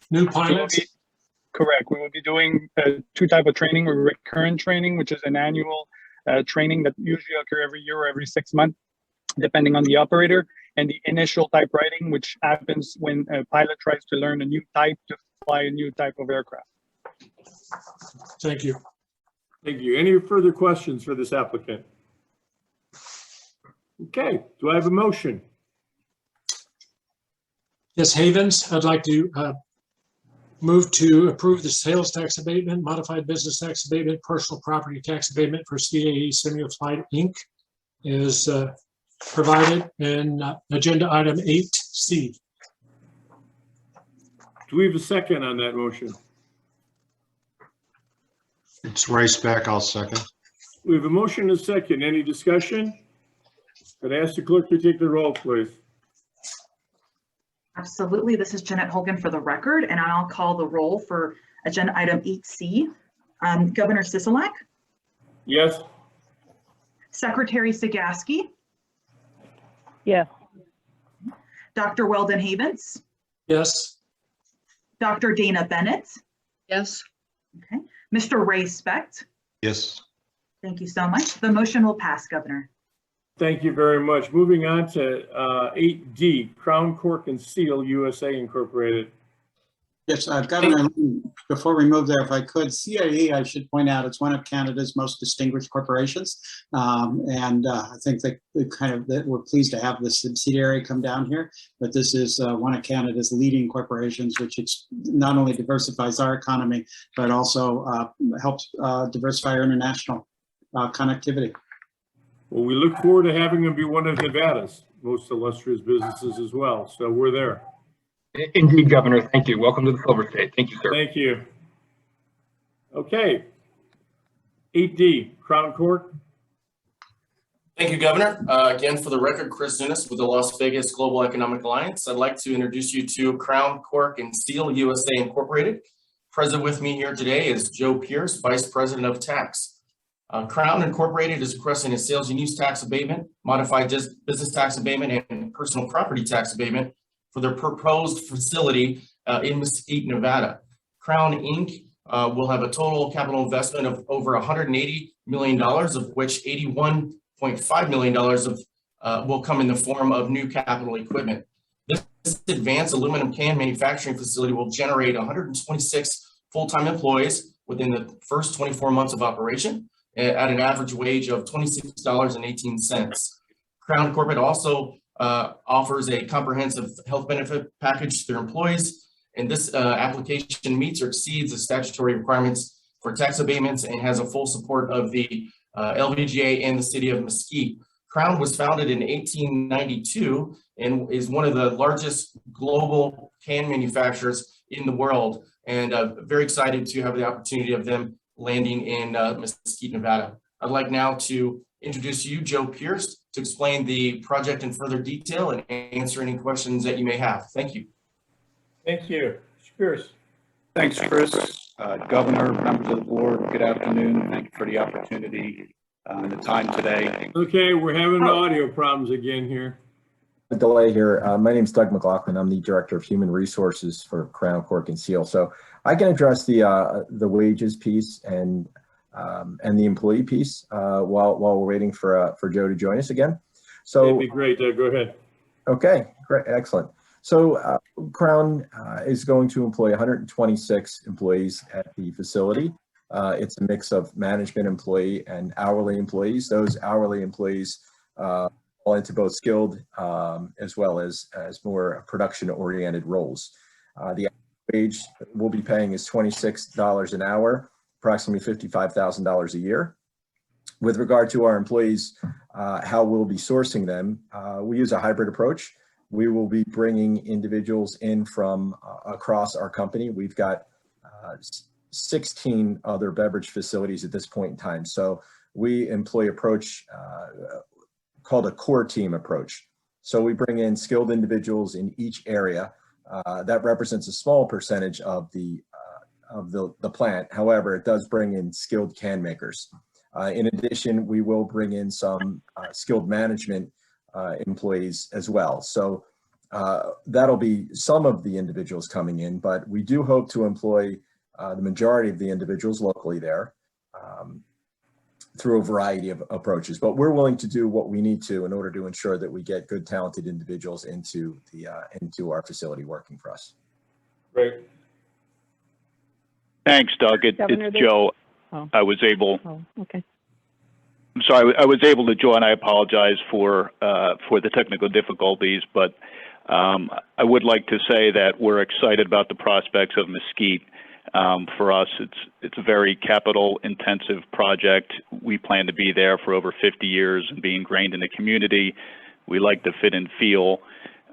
new pilots? Correct. We will be doing two types of training: recurrent training, which is an annual training that usually occur every year or every 6 months, depending on the operator, and the initial type writing, which happens when a pilot tries to learn a new type to fly a new type of aircraft. Thank you. Thank you. Any further questions for this applicant? Okay, do I have a motion? Yes, Havens, I'd like to move to approve the sales tax abatement, modified business tax abatement, personal property tax abatement for CAE SimuFlite Inc. is provided in agenda item 8C. Do we have a second on that motion? It's race back. I'll second. We have a motion and a second. Any discussion? Could I ask the clerk to take the roll, please? Absolutely. This is Jeanette Hogan for the record, and I'll call the roll for agenda item 8C. Governor Sisolak? Yes. Secretary Sagaski? Yes. Dr. Weldon Havens? Yes. Dr. Dana Bennett? Yes. Okay. Mr. Ray Specht? Yes. Thank you so much. The motion will pass, Governor. Thank you very much. Moving on to 8D, Crown Cork and Seal USA Incorporated. Yes, Governor, before we move there, if I could, CAE, I should point out, it's one of Canada's most distinguished corporations. And I think that we're pleased to have this subsidiary come down here, but this is one of Canada's leading corporations, which not only diversifies our economy, but also helps diversify our international connectivity. Well, we look forward to having them be one of Nevada's most illustrious businesses as well. So we're there. Indeed, Governor. Thank you. Welcome to the Silver State. Thank you, sir. Thank you. Okay. 8D, Crown Cork. Thank you, Governor. Again, for the record, Chris Zunis with the Las Vegas Global Economic Alliance. I'd like to introduce you to Crown Cork and Seal USA Incorporated. Present with me here today is Joe Pierce, Vice President of Tax. Crown Incorporated is requesting a sales and use tax abatement, modified business tax abatement, and personal property tax abatement for their proposed facility in Mesquite, Nevada. Crown Inc. Will have a total capital investment of over $180 million, of which $81.5 million will come in the form of new capital equipment. This advanced aluminum can manufacturing facility will generate 126 full-time employees within the first 24 months of operation at an average wage of $26.18. Crown Corporate also offers a comprehensive health benefit package to their employees, and this application meets or exceeds the statutory requirements for tax abatements and has a full support of the LVGA and the city of Mesquite. Crown was founded in 1892 and is one of the largest global can manufacturers in the world, and very excited to have the opportunity of them landing in Mesquite, Nevada. I'd like now to introduce you, Joe Pierce, to explain the project in further detail and answer any questions that you may have. Thank you. Thank you. Pierce. Thanks, Chris. Governor, members of the board, good afternoon. Thank you for the opportunity and the time today. Okay, we're having audio problems again here. A delay here. My name is Doug McLaughlin. I'm the Director of Human Resources for Crown, Cork, and Seal. So I can address the wages piece and the employee piece while we're waiting for Joe to join us again. So that'd be great. Go ahead. Okay, great, excellent. So Crown is going to employ 126 employees at the facility. It's a mix of management employee and hourly employees. Those hourly employees fall into both skilled as well as more production-oriented roles. The wage we'll be paying is $26 an hour, approximately $55,000 a year. With regard to our employees, how we'll be sourcing them, we use a hybrid approach. We will be bringing individuals in from across our company. We've got 16 other beverage facilities at this point in time. So we employ approach called a core team approach. So we bring in skilled individuals in each area. That represents a small percentage of the plant. However, it does bring in skilled can makers. In addition, we will bring in some skilled management employees as well. So that'll be some of the individuals coming in, but we do hope to employ the majority of the individuals locally there through a variety of approaches. But we're willing to do what we need to in order to ensure that we get good, talented individuals into our facility working for us. Great. Thanks, Doug. It's Joe. Oh. I was able. Oh, okay. I'm sorry, I was able to join. I apologize for the technical difficulties, but I would like to say that we're excited about the prospects of Mesquite. For us, it's a very capital-intensive project. We plan to be there for over 50 years and be ingrained in the community. We like to fit and feel,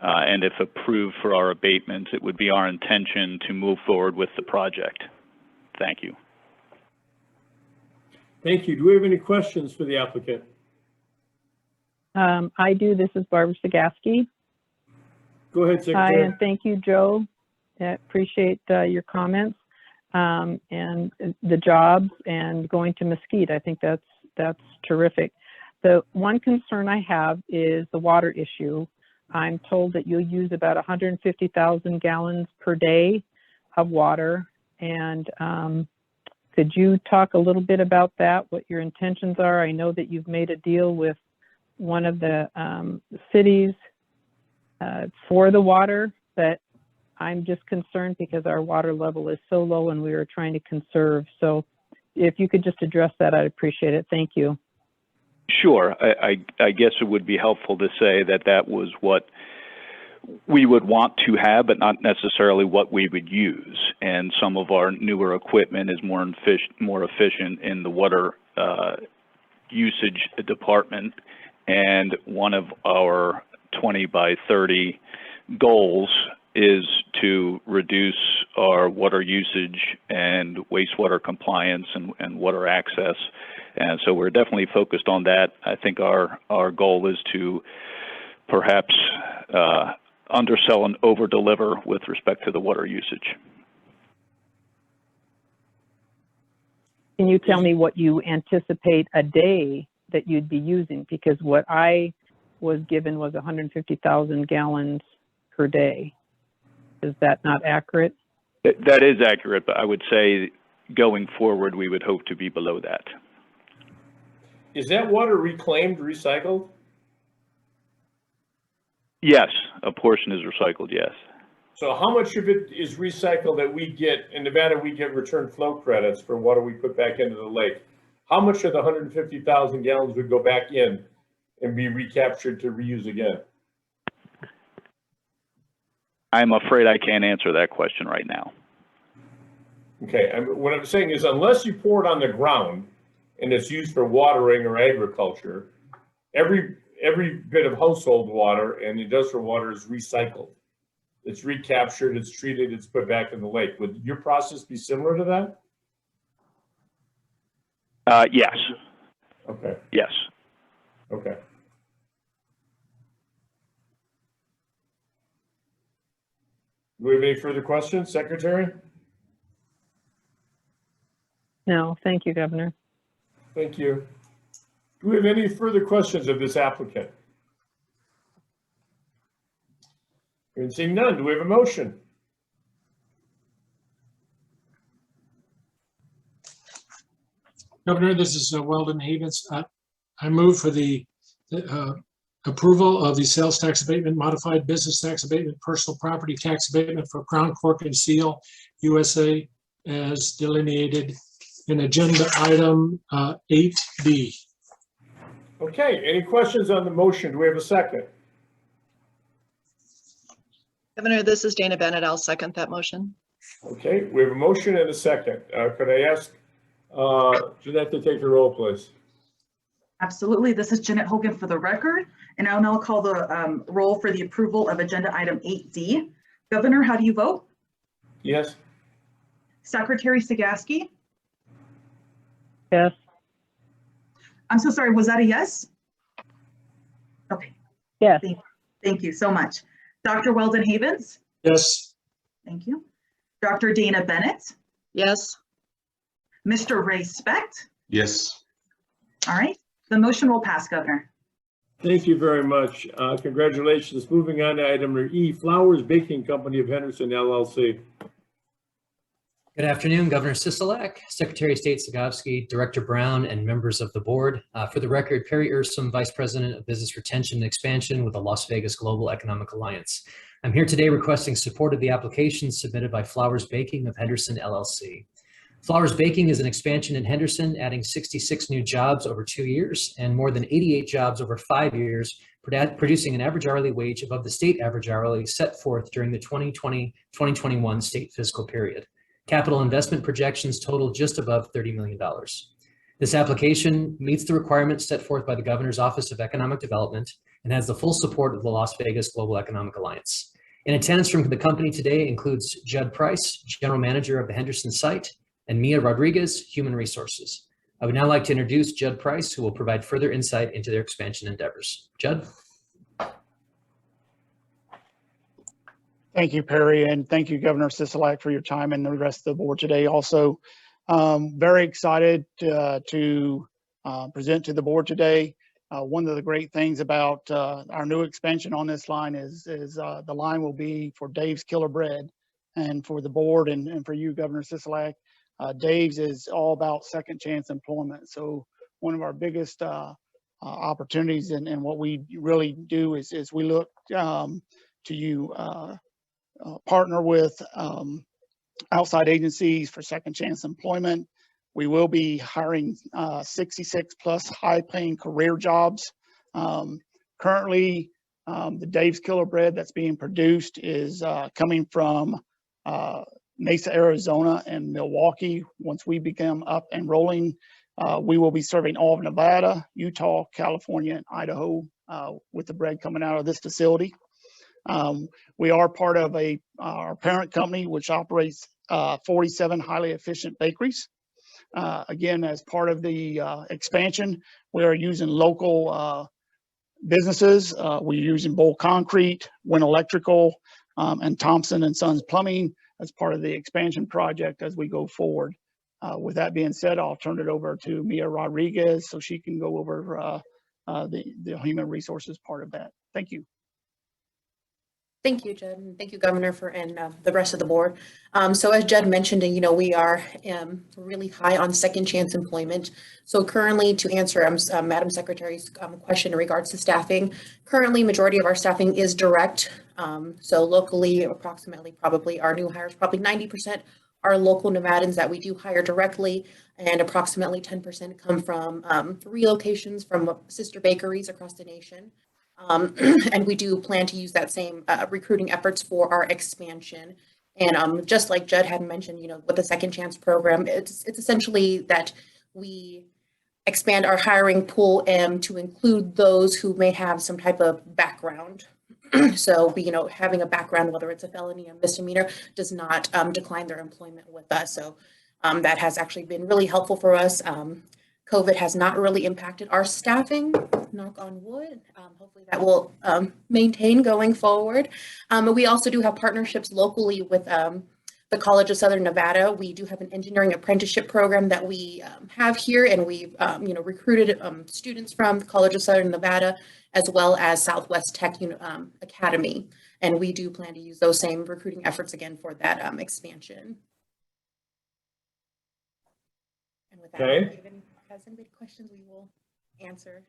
and if approved for our abatements, it would be our intention to move forward with the project. Thank you. Thank you. Do we have any questions for the applicant? I do. This is Barbara Sagaski. Go ahead, Secretary. Hi, and thank you, Joe. I appreciate your comments and the jobs and going to Mesquite. I think that's terrific. The one concern I have is the water issue. I'm told that you'll use about 150,000 gallons per day of water, and could you talk a little bit about that, what your intentions are? I know that you've made a deal with one of the cities for the water, but I'm just concerned because our water level is so low and we are trying to conserve. So if you could just address that, I'd appreciate it. Thank you. Sure. I guess it would be helpful to say that that was what we would want to have, but not necessarily what we would use. And some of our newer equipment is more efficient in the water usage department. And one of our 20 by 30 goals is to reduce our water usage and wastewater compliance and water access. And so we're definitely focused on that. I think our goal is to perhaps undersell and over-deliver with respect to the water usage. Can you tell me what you anticipate a day that you'd be using? Because what I was given was 150,000 gallons per day. Is that not accurate? That is accurate, but I would say going forward, we would hope to be below that. Is that water reclaimed, recycled? Yes, a portion is recycled, yes. So how much of it is recycled that we get, in Nevada, we get return flow credits for water we put back into the lake? How much of the 150,000 gallons would go back in and be recaptured to reuse again? I'm afraid I can't answer that question right now. Okay, what I'm saying is unless you pour it on the ground and it's used for watering or agriculture, every bit of household water and industrial water is recycled. It's recaptured, it's treated, it's put back in the lake. Would your process be similar to that? Yes. Okay. Yes. Okay. Do we have any further questions, Secretary? No, thank you, Governor. Thank you. Do we have any further questions of this applicant? Hearing seeing none, do we have a motion? Governor, this is Weldon Havens. I move for the approval of the sales tax abatement, modified business tax abatement, personal property tax abatement for Crown, Cork, and Seal USA as delineated in agenda item 8B. Okay, any questions on the motion? Do we have a second? Governor, this is Dana Bennett. I'll second that motion. Okay, we have a motion and a second. Could I ask Jeanette to take the roll, please? Absolutely. This is Jeanette Hogan for the record, and I'll now call the roll for the approval of agenda item 8D. Governor, how do you vote? Yes. Secretary Sagaski? Yes. I'm so sorry, was that a yes? Okay. Yes. Thank you so much. Dr. Weldon Havens? Yes. Thank you. Dr. Dana Bennett? Yes. Mr. Ray Specht? Yes. All right, the motion will pass, Governor. Thank you very much. Congratulations. Moving on to item E, Flowers Baking Company of Henderson, LLC. Good afternoon, Governor Sisolak, Secretary of State Sagowski, Director Brown, and members of the board. For the record, Perry Ursum, Vice President of Business Retention and Expansion with the Las Vegas Global Economic Alliance. I'm here today requesting support of the application submitted by Flowers Baking of Henderson, LLC. Flowers Baking is an expansion in Henderson, adding 66 new jobs over 2 years and more than 88 jobs over 5 years, producing an average hourly wage above the state average hourly set forth during the 2020-2021 state fiscal period. Capital investment projections total just above $30 million. This application meets the requirements set forth by the Governor's Office of Economic Development and has the full support of the Las Vegas Global Economic Alliance. In attendance from the company today includes Judd Price, General Manager of the Henderson site, and Mia Rodriguez, Human Resources. I would now like to introduce Judd Price, who will provide further insight into their expansion endeavors. Judd? Thank you, Perry, and thank you, Governor Sisolak, for your time and the rest of the board today. Also, very excited to present to the board today. One of the great things about our new expansion on this line is the line will be for Dave's Killer Bread. And for the board and for you, Governor Sisolak, Dave's is all about second chance employment. So one of our biggest opportunities and what we really do is we look to you partner with outside agencies for second chance employment. We will be hiring 66 plus high paying career jobs. Currently, the Dave's Killer Bread that's being produced is coming from Mesa, Arizona and Milwaukee. Once we become up and rolling, we will be serving all of Nevada, Utah, California, and Idaho with the bread coming out of this facility. We are part of our parent company, which operates 47 highly efficient bakeries. Again, as part of the expansion, we are using local businesses. We're using Bowl Concrete, Win Electrical, and Thompson and Sons Plumbing as part of the expansion project as we go forward. With that being said, I'll turn it over to Mia Rodriguez so she can go over the human resources part of that. Thank you. Thank you, Jed, and thank you, Governor, and the rest of the board. So as Jed mentioned, we are really high on second chance employment. So currently, to answer Madam Secretary's question in regards to staffing, currently majority of our staffing is direct. So locally, approximately probably our new hires, probably 90% are local Nevadans that we do hire directly, and approximately 10% come from relocations from sister bakeries across the nation. And we do plan to use that same recruiting efforts for our expansion. And just like Judd had mentioned, with the Second Chance program, it's essentially that we expand our hiring pool to include those who may have some type of background. So, having a background, whether it's a felony or misdemeanor, does not decline their employment with us. So that has actually been really helpful for us. COVID has not really impacted our staffing, knock on wood. Hopefully that will maintain going forward. We also do have partnerships locally with the College of Southern Nevada. We do have an engineering apprenticeship program that we have here, and we've recruited students from the College of Southern Nevada as well as Southwest Tech Academy. And we do plan to use those same recruiting efforts again for that expansion. And with that, Okay. has anybody questions, we will answer.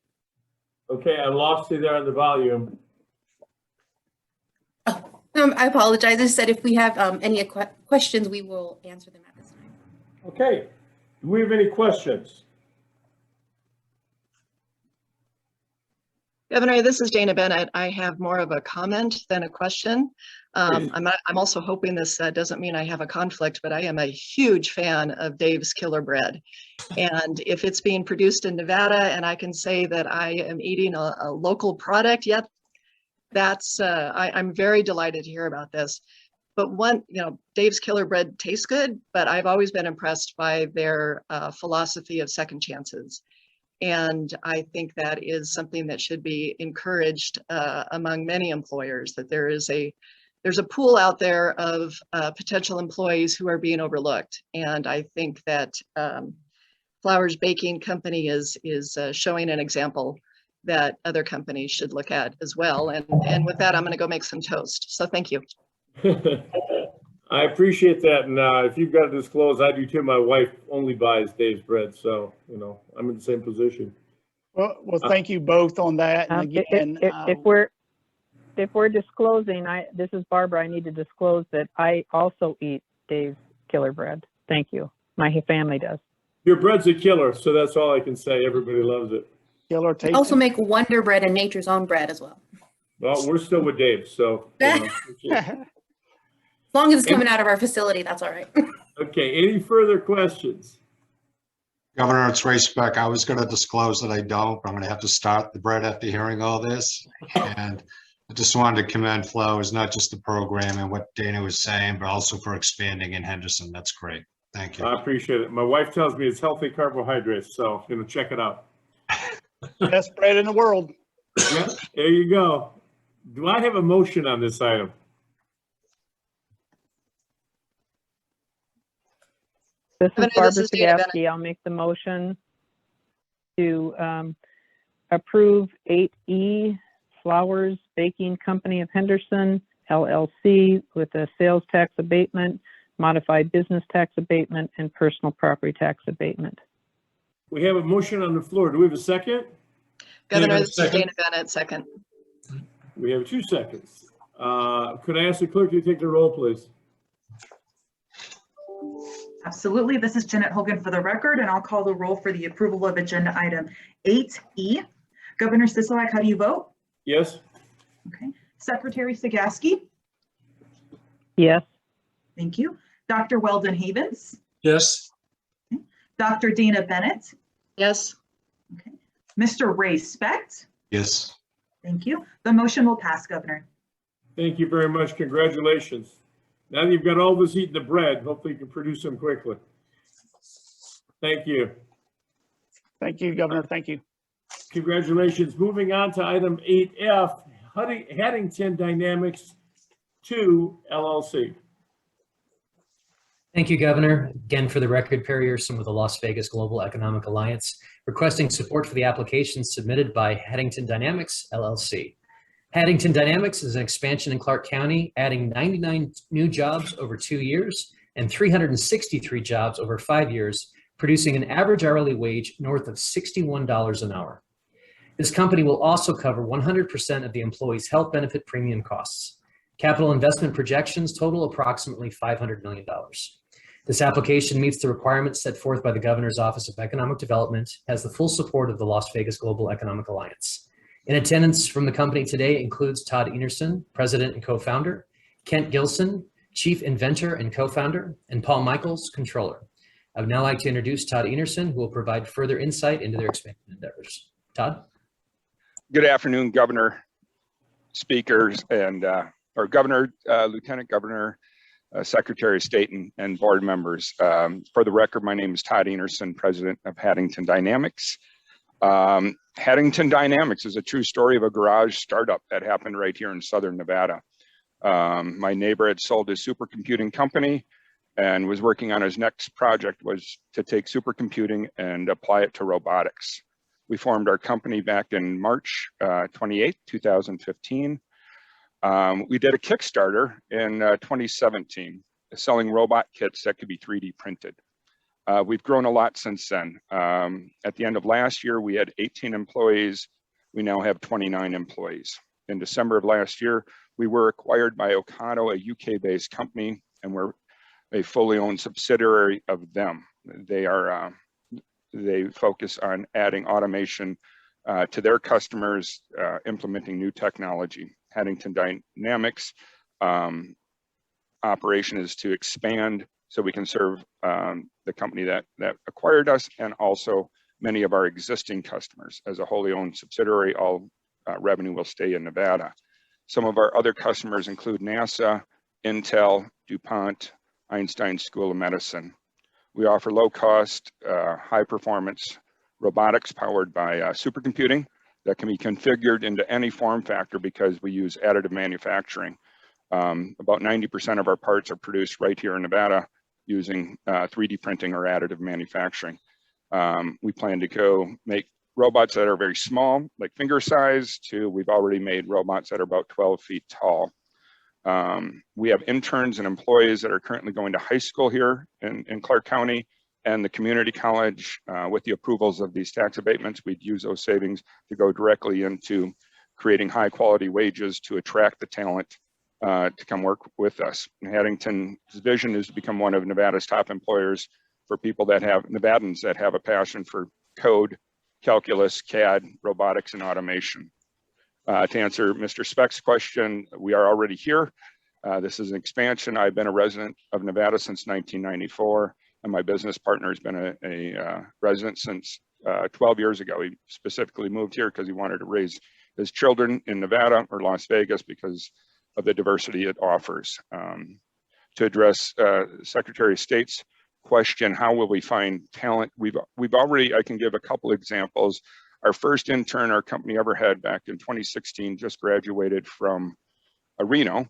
Okay, I lost you there on the volume. I apologize. I said if we have any questions, we will answer them at this time. Okay, do we have any questions? Governor, this is Dana Bennett. I have more of a comment than a question. I'm also hoping this doesn't mean I have a conflict, but I am a huge fan of Dave's Killer Bread. And if it's being produced in Nevada and I can say that I am eating a local product, yet that's, I'm very delighted to hear about this. But Dave's Killer Bread tastes good, but I've always been impressed by their philosophy of second chances. And I think that is something that should be encouraged among many employers, that there's a pool out there of potential employees who are being overlooked. And I think that Flowers Baking Company is showing an example that other companies should look at as well. And with that, I'm going to go make some toast. So thank you. I appreciate that. And if you've got to disclose, I do too. My wife only buys Dave's bread. So, I'm in the same position. Well, thank you both on that. And again, if we're disclosing, this is Barbara, I need to disclose that I also eat Dave's Killer Bread. Thank you. My family does. Your bread's a killer, so that's all I can say. Everybody loves it. Killer We also make Wonder Bread and Nature's Own bread as well. Well, we're still with Dave, so. As long as it's coming out of our facility, that's all right. Okay, any further questions? Governor, it's Ray Speck. I was going to disclose that I don't, but I'm going to have to start the bread after hearing all this. And I just wanted to commend Flowers, not just the program and what Dana was saying, but also for expanding in Henderson. That's great. Thank you. I appreciate it. My wife tells me it's healthy carbohydrates, so check it out. Best bread in the world. Yeah, there you go. Do I have a motion on this item? This is Governor, Barbara this is Dana Bennett. Sagowski. I'll make the motion to approve 8E Flowers Baking Company of Henderson, LLC, with a sales tax abatement, modified business tax abatement, and personal property tax abatement. We have a motion on the floor. Do we have a second? Governor, this is Dana Bennett, second. We have 2 seconds. Could I ask the clerk to take the roll, please? Absolutely. This is Jeanette Hogan for the record, and I'll call the roll for the approval of agenda item 8E. Governor Sisolak, how do you vote? Yes. Okay. Secretary Sagowski? Yes. Thank you. Dr. Weldon Havens? Yes. Okay. Dr. Dana Bennett? Yes. Okay. Mr. Ray Specht? Yes. Thank you. The motion will pass, Governor. Thank you very much. Congratulations. Now that you've got all this eating the bread, hopefully you can produce them quickly. Thank you. Thank you, Governor. Thank you. Congratulations. Moving on to item 8F, Haddington Dynamics II, LLC. Thank you, Governor. Again, for the record, Perry Urson with the Las Vegas Global Economic Alliance, requesting support for the application submitted by Haddington Dynamics LLC. Haddington Dynamics is an expansion in Clark County, adding 99 new jobs over 2 years and 363 jobs over 5 years, producing an average hourly wage north of $61 an hour. This company will also cover 100% of the employee's health benefit premium costs. Capital investment projections total approximately $500 million. This application meets the requirements set forth by the Governor's Office of Economic Development, has the full support of the Las Vegas Global Economic Alliance. In attendance from the company today includes Todd Enerson, President and Co-founder, Kent Gilson, Chief Inventor and Co-founder, and Paul Michaels, Controller. I would now like to introduce Todd Enerson, who will provide further insight into their expansion endeavors. Todd? Good afternoon, Governor, speakers, and or Governor, Lieutenant Governor, Secretary of State, and board members. For the record, my name is Todd Enerson, President of Haddington Dynamics. Haddington Dynamics is a true story of a garage startup that happened right here in Southern Nevada. My neighbor had sold his supercomputing company and was working on his next project was to take supercomputing and apply it to robotics. We formed our company back in March 28, 2015. We did a Kickstarter in 2017, selling robot kits that could be 3D printed. We've grown a lot since then. At the end of last year, we had 18 employees. We now have 29 employees. In December of last year, we were acquired by Ocado, a UK-based company, and we're a fully owned subsidiary of them. They focus on adding automation to their customers, implementing new technology. Haddington Dynamics operation is to expand so we can serve the company that acquired us and also many of our existing customers. As a wholly owned subsidiary, all revenue will stay in Nevada. Some of our other customers include NASA, Intel, DuPont, Einstein School of Medicine. We offer low cost, high performance robotics powered by supercomputing that can be configured into any form factor because we use additive manufacturing. About 90% of our parts are produced right here in Nevada using 3D printing or additive manufacturing. We plan to go make robots that are very small, like finger size, to we've already made robots that are about 12 feet tall. We have interns and employees that are currently going to high school here in Clark County and the community college. With the approvals of these tax abatements, we'd use those savings to go directly into creating high quality wages to attract the talent to come work with us. Haddington's vision is to become one of Nevada's top employers for people that have, Nevadans that have a passion for code, calculus, CAD, robotics, and automation. To answer Mr. Speck's question, we are already here. This is an expansion. I've been a resident of Nevada since 1994, and my business partner has been a resident since 12 years ago. He specifically moved here because he wanted to raise his children in Nevada or Las Vegas because of the diversity it offers. To address Secretary of State's question, how will we find talent? We've already, I can give a couple examples. Our first intern our company ever had back in 2016 just graduated from Reno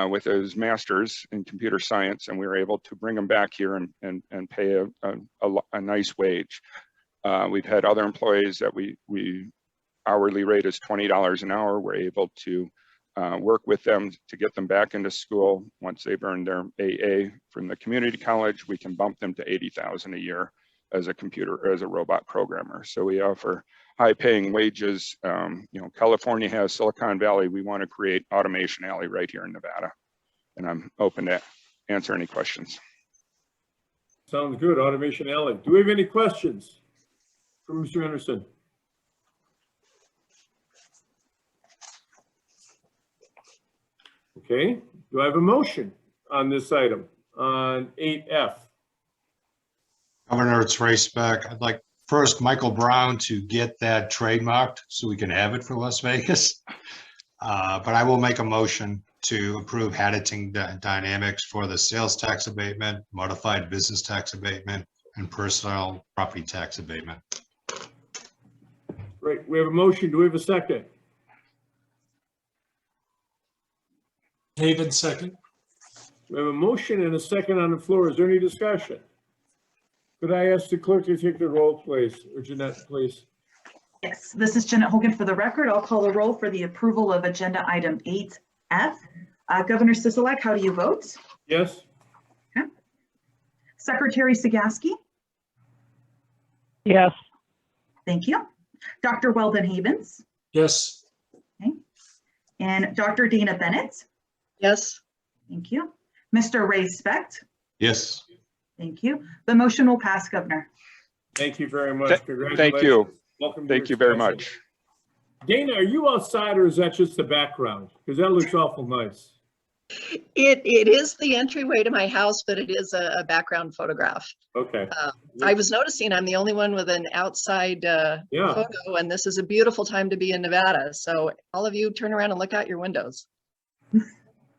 with his master's in computer science, and we were able to bring him back here and pay a nice wage. We've had other employees that we hourly rate is $20 an hour. We're able to work with them to get them back into school. Once they've earned their AA from the community college, we can bump them to $80,000 a year as a robot programmer. So we offer high-paying wages. California has Silicon Valley. We want to create Automation Alley right here in Nevada, and I'm open to answer any questions. Sounds good, Automation Alley. Do we have any questions from Mr. Henderson? Okay, do I have a motion on this item on 8F? Governor, it's Ray Speck. I'd like first Michael Brown to get that trademarked so we can have it for Las Vegas. But I will make a motion to approve Haddington Dynamics for the sales tax abatement, modified business tax abatement, and personal property tax abatement. Great, we have a motion. Do we have a second? David, second. We have a motion and a second on the floor. Is there any discussion? Could I ask the clerk to take the roll, please? Or Jeanette, please? Yes, this is Jeanette Hogan for the record. I'll call the roll for the approval of agenda item 8F. Governor Sisolak, how do you vote? Yes. Okay. Secretary Sagaski? Yes. Thank you. Dr. Weldon Havens? Yes. Okay. And Dr. Dana Bennett? Yes. Thank you. Mr. Ray Specht? Yes. Thank you. The motion will pass, Governor. Thank you very much. Thank Congratulations. you. Welcome. Thank you very much. Dana, are you outside or is that just the background? Because that looks awful nice. It is the entryway to my house, but it is a background photograph. Okay. I was noticing I'm the only one with an outside photo, and this is a beautiful time to be in Nevada. So all of you turn around and look out your windows.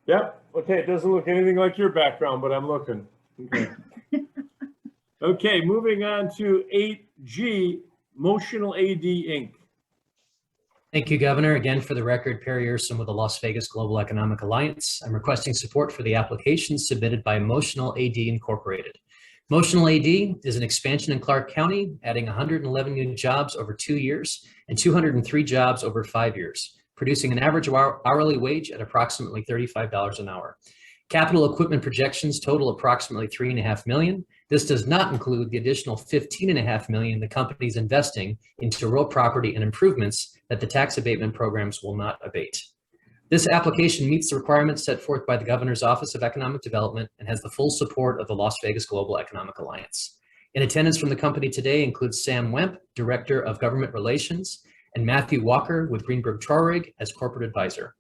Yep. Okay. It doesn't look anything like your background, but I'm looking. Okay. Okay. Moving on to 8G, Motional AD Inc. Thank you, Governor. Again, for the record, Perry Urson with the Las Vegas Global Economic Alliance. I'm requesting support for the application submitted by Motional AD Incorporated. Motional AD is an expansion in Clark County, adding 111 new jobs over 2 years and 203 jobs over 5 years, producing an average hourly wage at approximately $35 an hour. Capital equipment projections total approximately $3.5 million. This does not include the additional $15.5 million the company is investing into real property and improvements that the tax abatement programs will not abate. This application meets the requirements set forth by the Governor's Office of Economic Development and has the full support of the Las Vegas Global Economic Alliance. In attendance from the company today includes Sam Wemp, Director of Government Relations, and Matthew Walker with Greenberg Traurig as Corporate Advisor.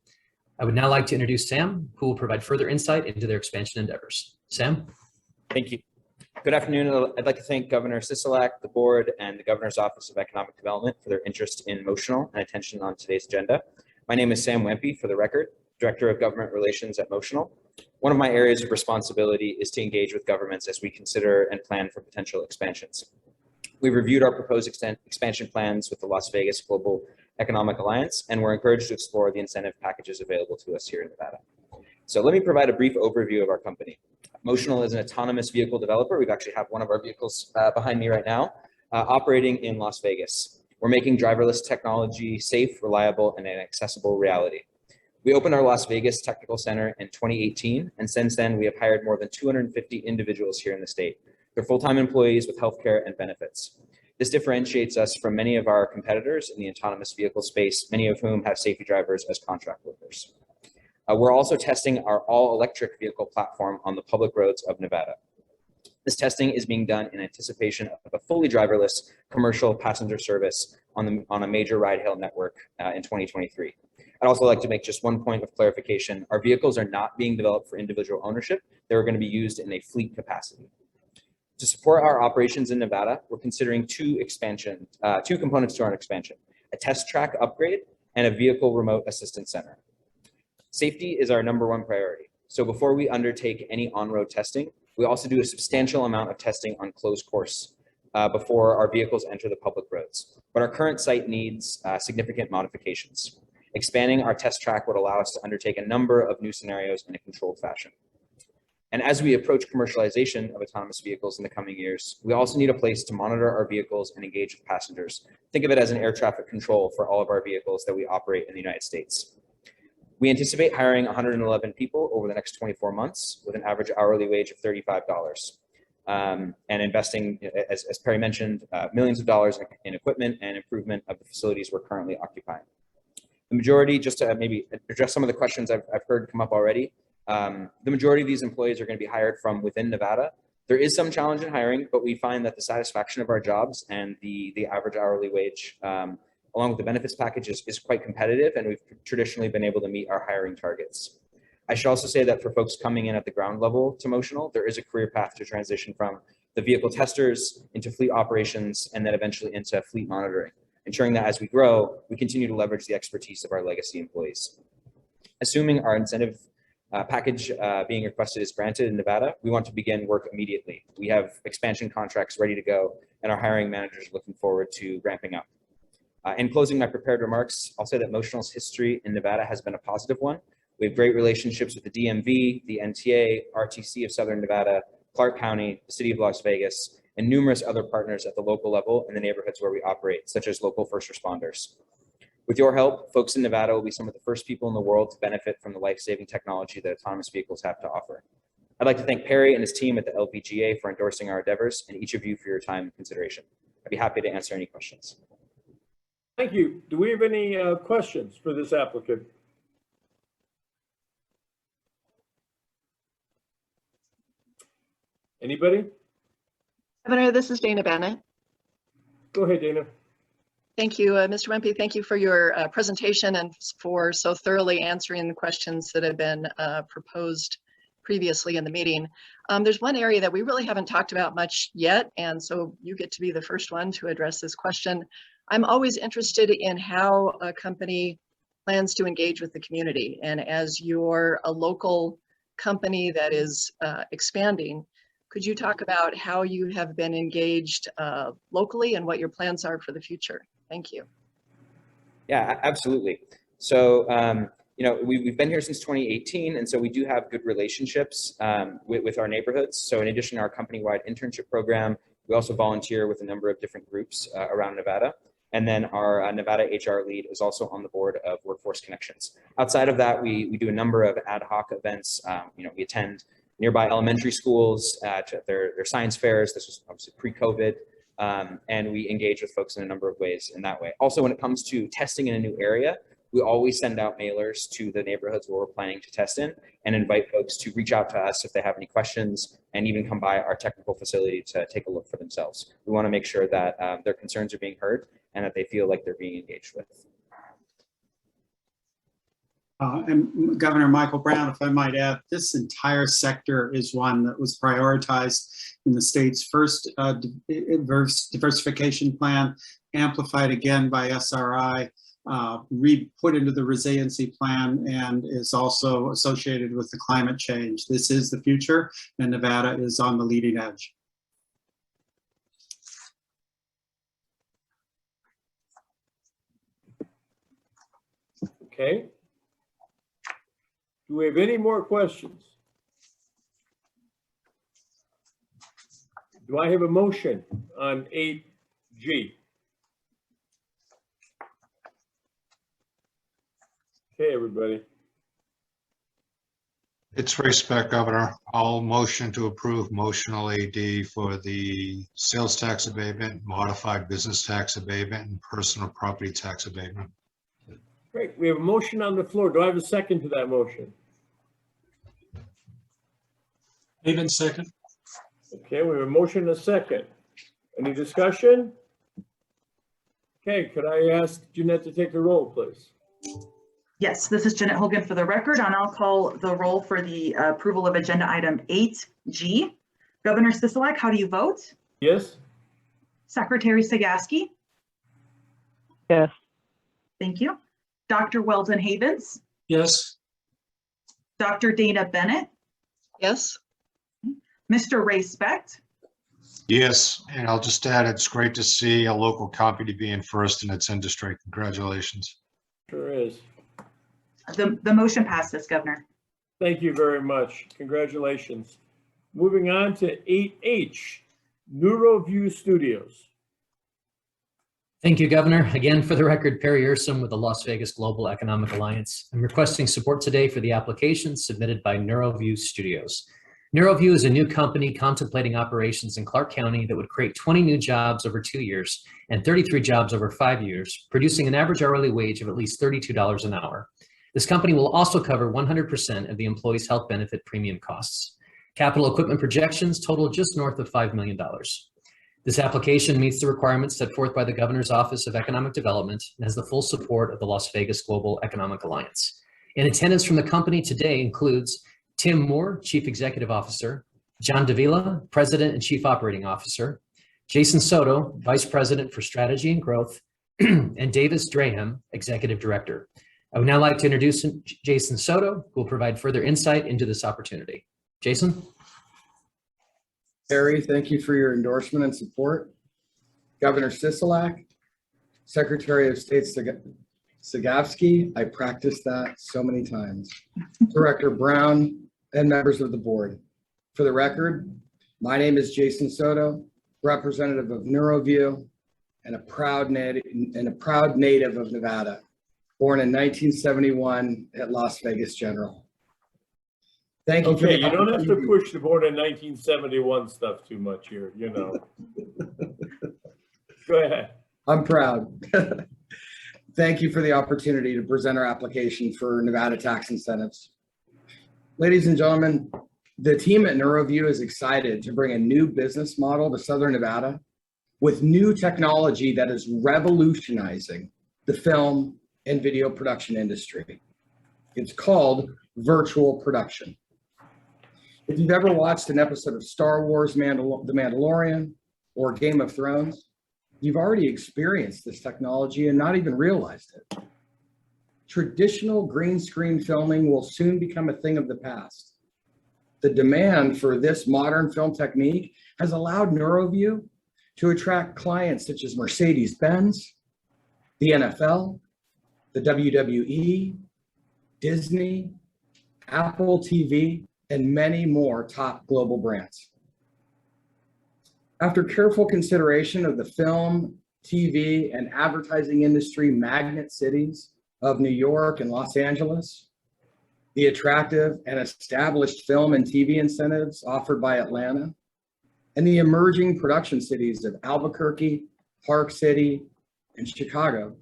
I would now like to introduce Sam, who will provide further insight into their expansion endeavors. Sam? Thank you. Good afternoon. I'd like to thank Governor Sisolak, the board, and the Governor's Office of Economic Development for their interest in Motional and attention on today's agenda. My name is Sam Wempe, for the record, Director of Government Relations at Motional. One of my areas of responsibility is to engage with governments as we consider and plan for potential expansions. We've reviewed our proposed expansion plans with the Las Vegas Global Economic Alliance, and we're encouraged to explore the incentive packages available to us here in Nevada. So let me provide a brief overview of our company. Motional is an autonomous vehicle developer. We've actually have one of our vehicles behind me right now, operating in Las Vegas. We're making driverless technology safe, reliable, and an accessible reality. We opened our Las Vegas Technical Center in 2018, and since then we have hired more than 250 individuals here in the state. They're full-time employees with healthcare and benefits. This differentiates us from many of our competitors in the autonomous vehicle space, many of whom have safety drivers as contract workers. We're also testing our all-electric vehicle platform on the public roads of Nevada. This testing is being done in anticipation of a fully driverless commercial passenger service on a major ride-hail network in 2023. I'd also like to make just one point of clarification. Our vehicles are not being developed for individual ownership. They're going to be used in a fleet capacity. To support our operations in Nevada, we're considering two components to our expansion: a test track upgrade and a vehicle remote assistance center. Safety is our #1 priority. So before we undertake any on-road testing, we also do a substantial amount of testing on closed course before our vehicles enter the public roads. But our current site needs significant modifications. Expanding our test track would allow us to undertake a number of new scenarios in a controlled fashion. And as we approach commercialization of autonomous vehicles in the coming years, we also need a place to monitor our vehicles and engage with passengers. Think of it as an air traffic control for all of our vehicles that we operate in the United States. We anticipate hiring 111 people over the next 24 months with an average hourly wage of $35 and investing, as Perry mentioned, millions of dollars in equipment and improvement of the facilities we're currently occupying. The majority, just to maybe address some of the questions I've heard come up already, the majority of these employees are going to be hired from within Nevada. There is some challenge in hiring, but we find that the satisfaction of our jobs and the average hourly wage, along with the benefits package, is quite competitive, and we've traditionally been able to meet our hiring targets. I should also say that for folks coming in at the ground level to Motional, there is a career path to transition from the vehicle testers into fleet operations and then eventually into fleet monitoring, ensuring that as we grow, we continue to leverage the expertise of our legacy employees. Assuming our incentive package being requested is granted in Nevada, we want to begin work immediately. We have expansion contracts ready to go, and our hiring managers are looking forward to ramping up. In closing my prepared remarks, I'll say that Motional's history in Nevada has been a positive one. We have great relationships with the DMV, the NTA, RTC of Southern Nevada, Clark County, the City of Las Vegas, and numerous other partners at the local level in the neighborhoods where we operate, such as local first responders. With your help, folks in Nevada will be some of the first people in the world to benefit from the life-saving technology that autonomous vehicles have to offer. I'd like to thank Perry and his team at the LVGA for endorsing our endeavors, and each of you for your time and consideration. I'd be happy to answer any questions. Thank you. Do we have any questions for this applicant? Anybody? Governor, this is Dana Bennett. Go ahead, Dana. Thank you, Mr. Wempe. Thank you for your presentation and for so thoroughly answering the questions that have been proposed previously in the meeting. There's one area that we really haven't talked about much yet, and so you get to be the first one to address this question. I'm always interested in how a company plans to engage with the community, and as you're a local company that is expanding, could you talk about how you have been engaged locally and what your plans are for the future? Thank you. Yeah, absolutely. So, you know, we've been here since 2018, and so we do have good relationships with our neighborhoods. So in addition to our company-wide internship program, we also volunteer with a number of different groups around Nevada. And then our Nevada HR lead is also on the board of Workforce Connections. Outside of that, we do a number of ad hoc events. You know, we attend nearby elementary schools to their science fairs. This was obviously pre-COVID. And we engage with folks in a number of ways in that way. Also, when it comes to testing in a new area, we always send out mailers to the neighborhoods where we're planning to test in and invite folks to reach out to us if they have any questions and even come by our technical facility to take a look for themselves. We want to make sure that their concerns are being heard and that they feel like they're being engaged with. And Governor Michael Brown, if I might add, this entire sector is one that was prioritized in the state's first diversification plan, amplified again by SRI, put into the resiliency plan, and is also associated with the climate change. This is the future, and Nevada is on the leading edge. Okay. Do we have any more questions? Do I have a motion on 8G? Okay, everybody. It's race back, Governor. I'll motion to approve Motional AD for the sales tax abatement, modified business tax abatement, and personal property tax abatement. Great. We have a motion on the floor. Do I have a second to that motion? David, second. Okay, we have a motion and a second. Any discussion? Okay, could I ask Jeanette to take the roll, please? Yes, this is Jeanette Hogan for the record, and I'll call the roll for the approval of agenda item 8G. Governor Sisolak, how do you vote? Yes. Secretary Sagaski? Yes. Thank you. Dr. Weldon Havens? Yes. Dr. Dana Bennett? Yes. Mr. Ray Specht? Yes, and I'll just add, it's great to see a local company being first in its industry. Congratulations. Sure is. The motion passes, Governor. Thank you very much. Congratulations. Moving on to 8H, NeuroView Studios. Thank you, Governor. Again, for the record, Perry Ursum with the Las Vegas Global Economic Alliance. I'm requesting support today for the application submitted by NeuroView Studios. NeuroView is a new company contemplating operations in Clark County that would create 20 new jobs over 2 years and 33 jobs over 5 years, producing an average hourly wage of at least $32 an hour. This company will also cover 100% of the employee's health benefit premium costs. Capital equipment projections total just north of $5 million. This application meets the requirements set forth by the Governor's Office of Economic Development and has the full support of the Las Vegas Global Economic Alliance. In attendance from the company today includes Tim Moore, Chief Executive Officer, John Davila, President and Chief Operating Officer, Jason Soto, Vice President for Strategy and Growth, and Davis Draham, Executive Director. I would now like to introduce Jason Soto, who will provide further insight into this opportunity. Jason? Harry, thank you for your endorsement and support. Governor Sisolak, Secretary of State Sagowski, I practiced that so many times. Director Brown and members of the board. For the record, my name is Jason Soto, representative of NeuroVu and a proud native of Nevada, born in 1971 at Las Vegas General. Thank you. Okay, you don't have to push the born in 1971 stuff too much here, you know. Go ahead. I'm proud. Thank you for the opportunity to present our application for Nevada tax incentives. Ladies and gentlemen, the team at NeuroVu is excited to bring a new business model to Southern Nevada with new technology that is revolutionizing the film and video production industry. It's called virtual production. If you've ever watched an episode of Star Wars, The Mandalorian, or Game of Thrones, you've already experienced this technology and not even realized it. Traditional green screen filming will soon become a thing of the past. The demand for this modern film technique has allowed NeuroVu to attract clients such as Mercedes-Benz, the NFL, the WWE, Disney, Apple TV, and many more top global brands. After careful consideration of the film, TV, and advertising industry magnet cities of New York and Los Angeles, the attractive and established film and TV incentives offered by Atlanta, and the emerging production cities of Albuquerque, Park City, and Chicago,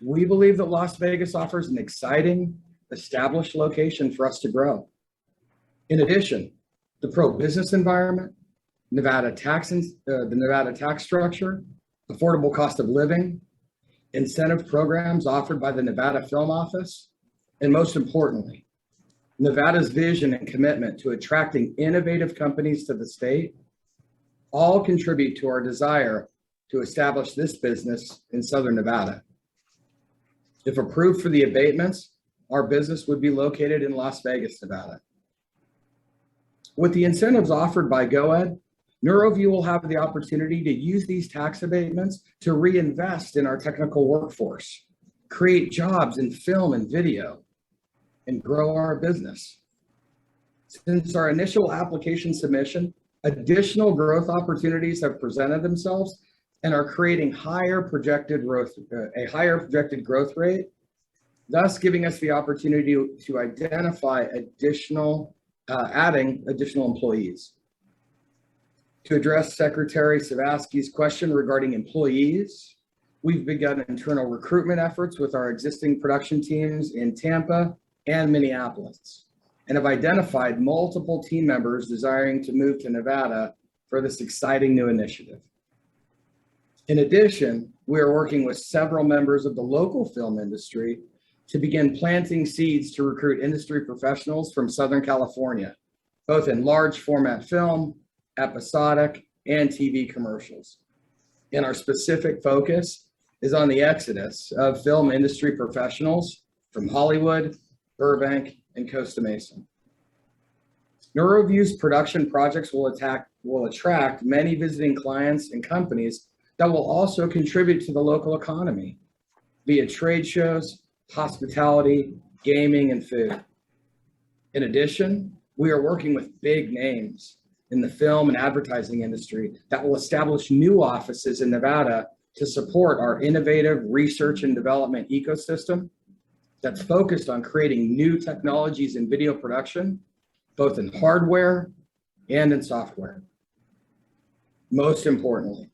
we believe that Las Vegas offers an exciting, established location for us to grow. In addition, the pro-business environment, the Nevada tax structure, affordable cost of living, incentive programs offered by the Nevada Film Office, and most importantly, Nevada's vision and commitment to attracting innovative companies to the state all contribute to our desire to establish this business in Southern Nevada. If approved for the abatements, our business would be located in Las Vegas, Nevada. With the incentives offered by GOED, NeuroVu will have the opportunity to use these tax abatements to reinvest in our technical workforce, create jobs in film and video, and grow our business. Since our initial application submission, additional growth opportunities have presented themselves and are creating a higher projected growth rate, thus giving us the opportunity to identify adding additional employees. To address Secretary Savasky's question regarding employees, we've begun internal recruitment efforts with our existing production teams in Tampa and Minneapolis, and have identified multiple team members desiring to move to Nevada for this exciting new initiative. In addition, we are working with several members of the local film industry to begin planting seeds to recruit industry professionals from Southern California, both in large format film, episodic, and TV commercials. And our specific focus is on the exodus of film industry professionals from Hollywood, Burbank, and Costa Mesa. NeuroVu's production projects will attract many visiting clients and companies that will also contribute to the local economy via trade shows, hospitality, gaming, and food. In addition, we are working with big names in the film and advertising industry that will establish new offices in Nevada to support our innovative research and development ecosystem that's focused on creating new technologies in video production, both in hardware and in software. Most importantly,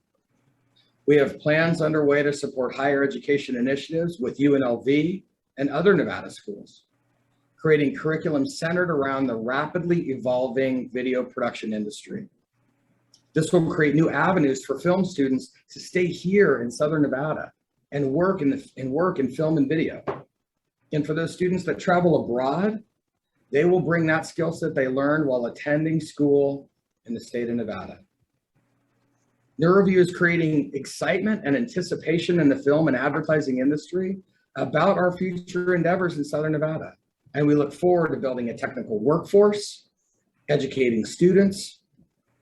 we have plans underway to support higher education initiatives with UNLV and other Nevada schools, creating curriculum centered around the rapidly evolving video production industry. This will create new avenues for film students to stay here in Southern Nevada and work in film and video. And for those students that travel abroad, they will bring that skill set they learned while attending school in the state of Nevada. NeuroVu is creating excitement and anticipation in the film and advertising industry about our future endeavors in Southern Nevada. And we look forward to building a technical workforce, educating students,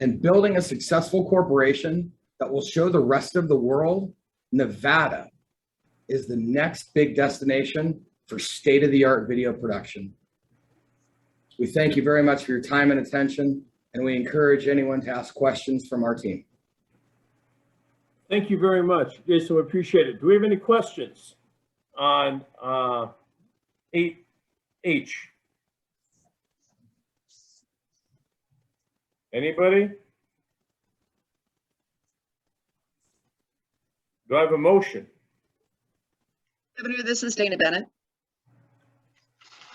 and building a successful corporation that will show the rest of the world Nevada is the next big destination for state-of-the-art video production. We thank you very much for your time and attention, and we encourage anyone to ask questions from our team. Thank you very much, Jason. We appreciate it. Do we have any questions on 8H? Anybody? Do I have a motion? Governor, this is Dana Bennett.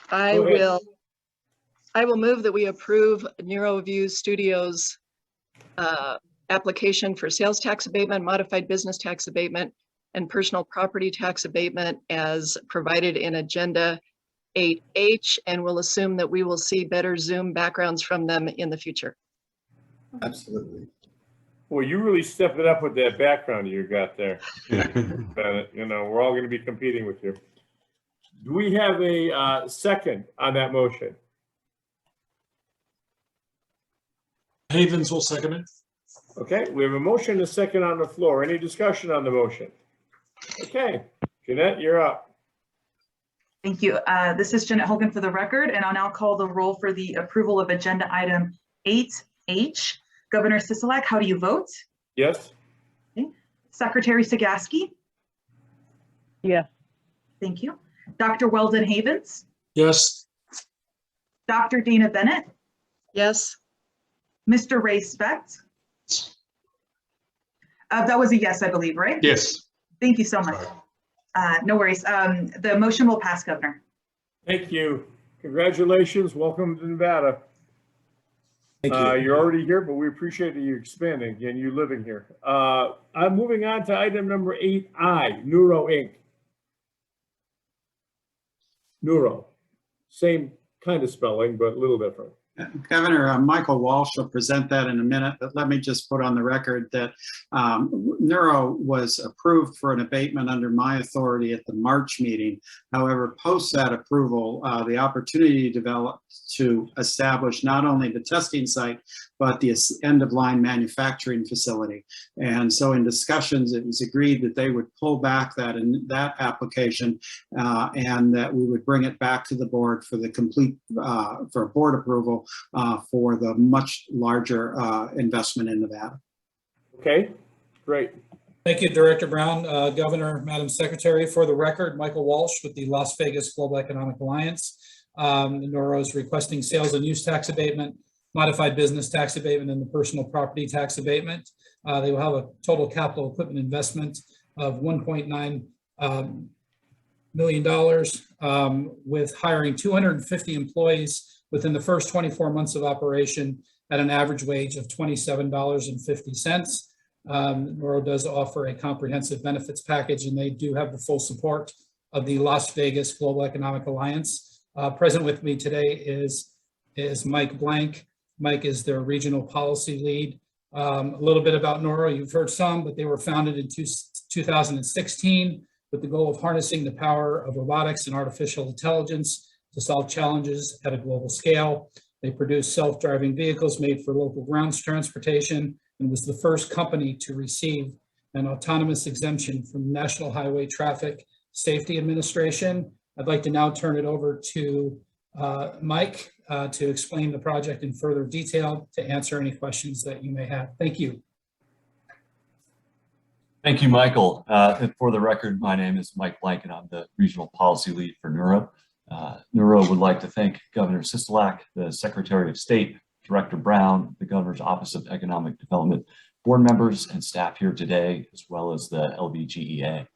Go ahead. I will move that we approve NeuroVu Studios application for sales tax abatement, modified business tax abatement, and personal property tax abatement as provided in Agenda 8H, and we'll assume that we will see better Zoom backgrounds from them in the future. Absolutely. Well, you really stepped it up with that background you got there. Bennett. You know, we're all going to be competing with you. Do we have a second on that motion? Havens will second it. Okay, we have a motion and a second on the floor. Any discussion on the motion? Okay, Jeanette, you're up. Thank you. This is Jeanette Hogan for the record, and I'll now call the roll for the approval of agenda item 8H. Governor Sisolak, how do you vote? Yes. Okay. Secretary Sagaski? Yes. Thank you. Dr. Weldon Havens? Yes. Dr. Dana Bennett? Yes. Mr. Ray Specht? That was a yes, I believe, right? Yes. Thank you so much. No worries. The motion will pass, Governor. Thank you. Congratulations. Welcome to Nevada. Thank you. You're already here, but we appreciate you expanding and you living here. I'm moving on to item number 8I, Nuro Inc. Nuro, same kind of spelling, but a little different. Governor Michael Walsh will present that in a minute, but let me just put on the record that Neuro was approved for an abatement under my authority at the March meeting. However, post that approval, the opportunity developed to establish not only the testing site, but the end-of-line manufacturing facility. And so in discussions, it was agreed that they would pull back that application and that we would bring it back to the board for the complete, for board approval for the much larger investment in Nevada. Okay, great. Thank you, Director Brown. Governor, Madam Secretary, for the record, Michael Walsh with the Las Vegas Global Economic Alliance. Nuro is requesting sales and use tax abatement, modified business tax abatement, and the personal property tax abatement. They will have a total capital equipment investment of $1.9 million with hiring 250 employees within the first 24 months of operation at an average wage of $27.50. Nuro does offer a comprehensive benefits package, and they do have the full support of the Las Vegas Global Economic Alliance. Present with me today is Mike Blank. Mike is their regional policy lead. A little bit about Nuro, you've heard some, but they were founded in 2016 with the goal of harnessing the power of robotics and artificial intelligence to solve challenges at a global scale. They produce self-driving vehicles made for local ground transportation and was the first company to receive an autonomous exemption from National Highway Traffic Safety Administration. I'd like to now turn it over to Mike to explain the project in further detail, to answer any questions that you may have. Thank you. Thank you, Michael. For the record, my name is Mike Blank, and I'm the regional policy lead for Nuro. Nuro would like to thank Governor Sisolak, the Secretary of State, Director Brown, the Governor's Office of Economic Development, board members and staff here today, as well as the LVGEA.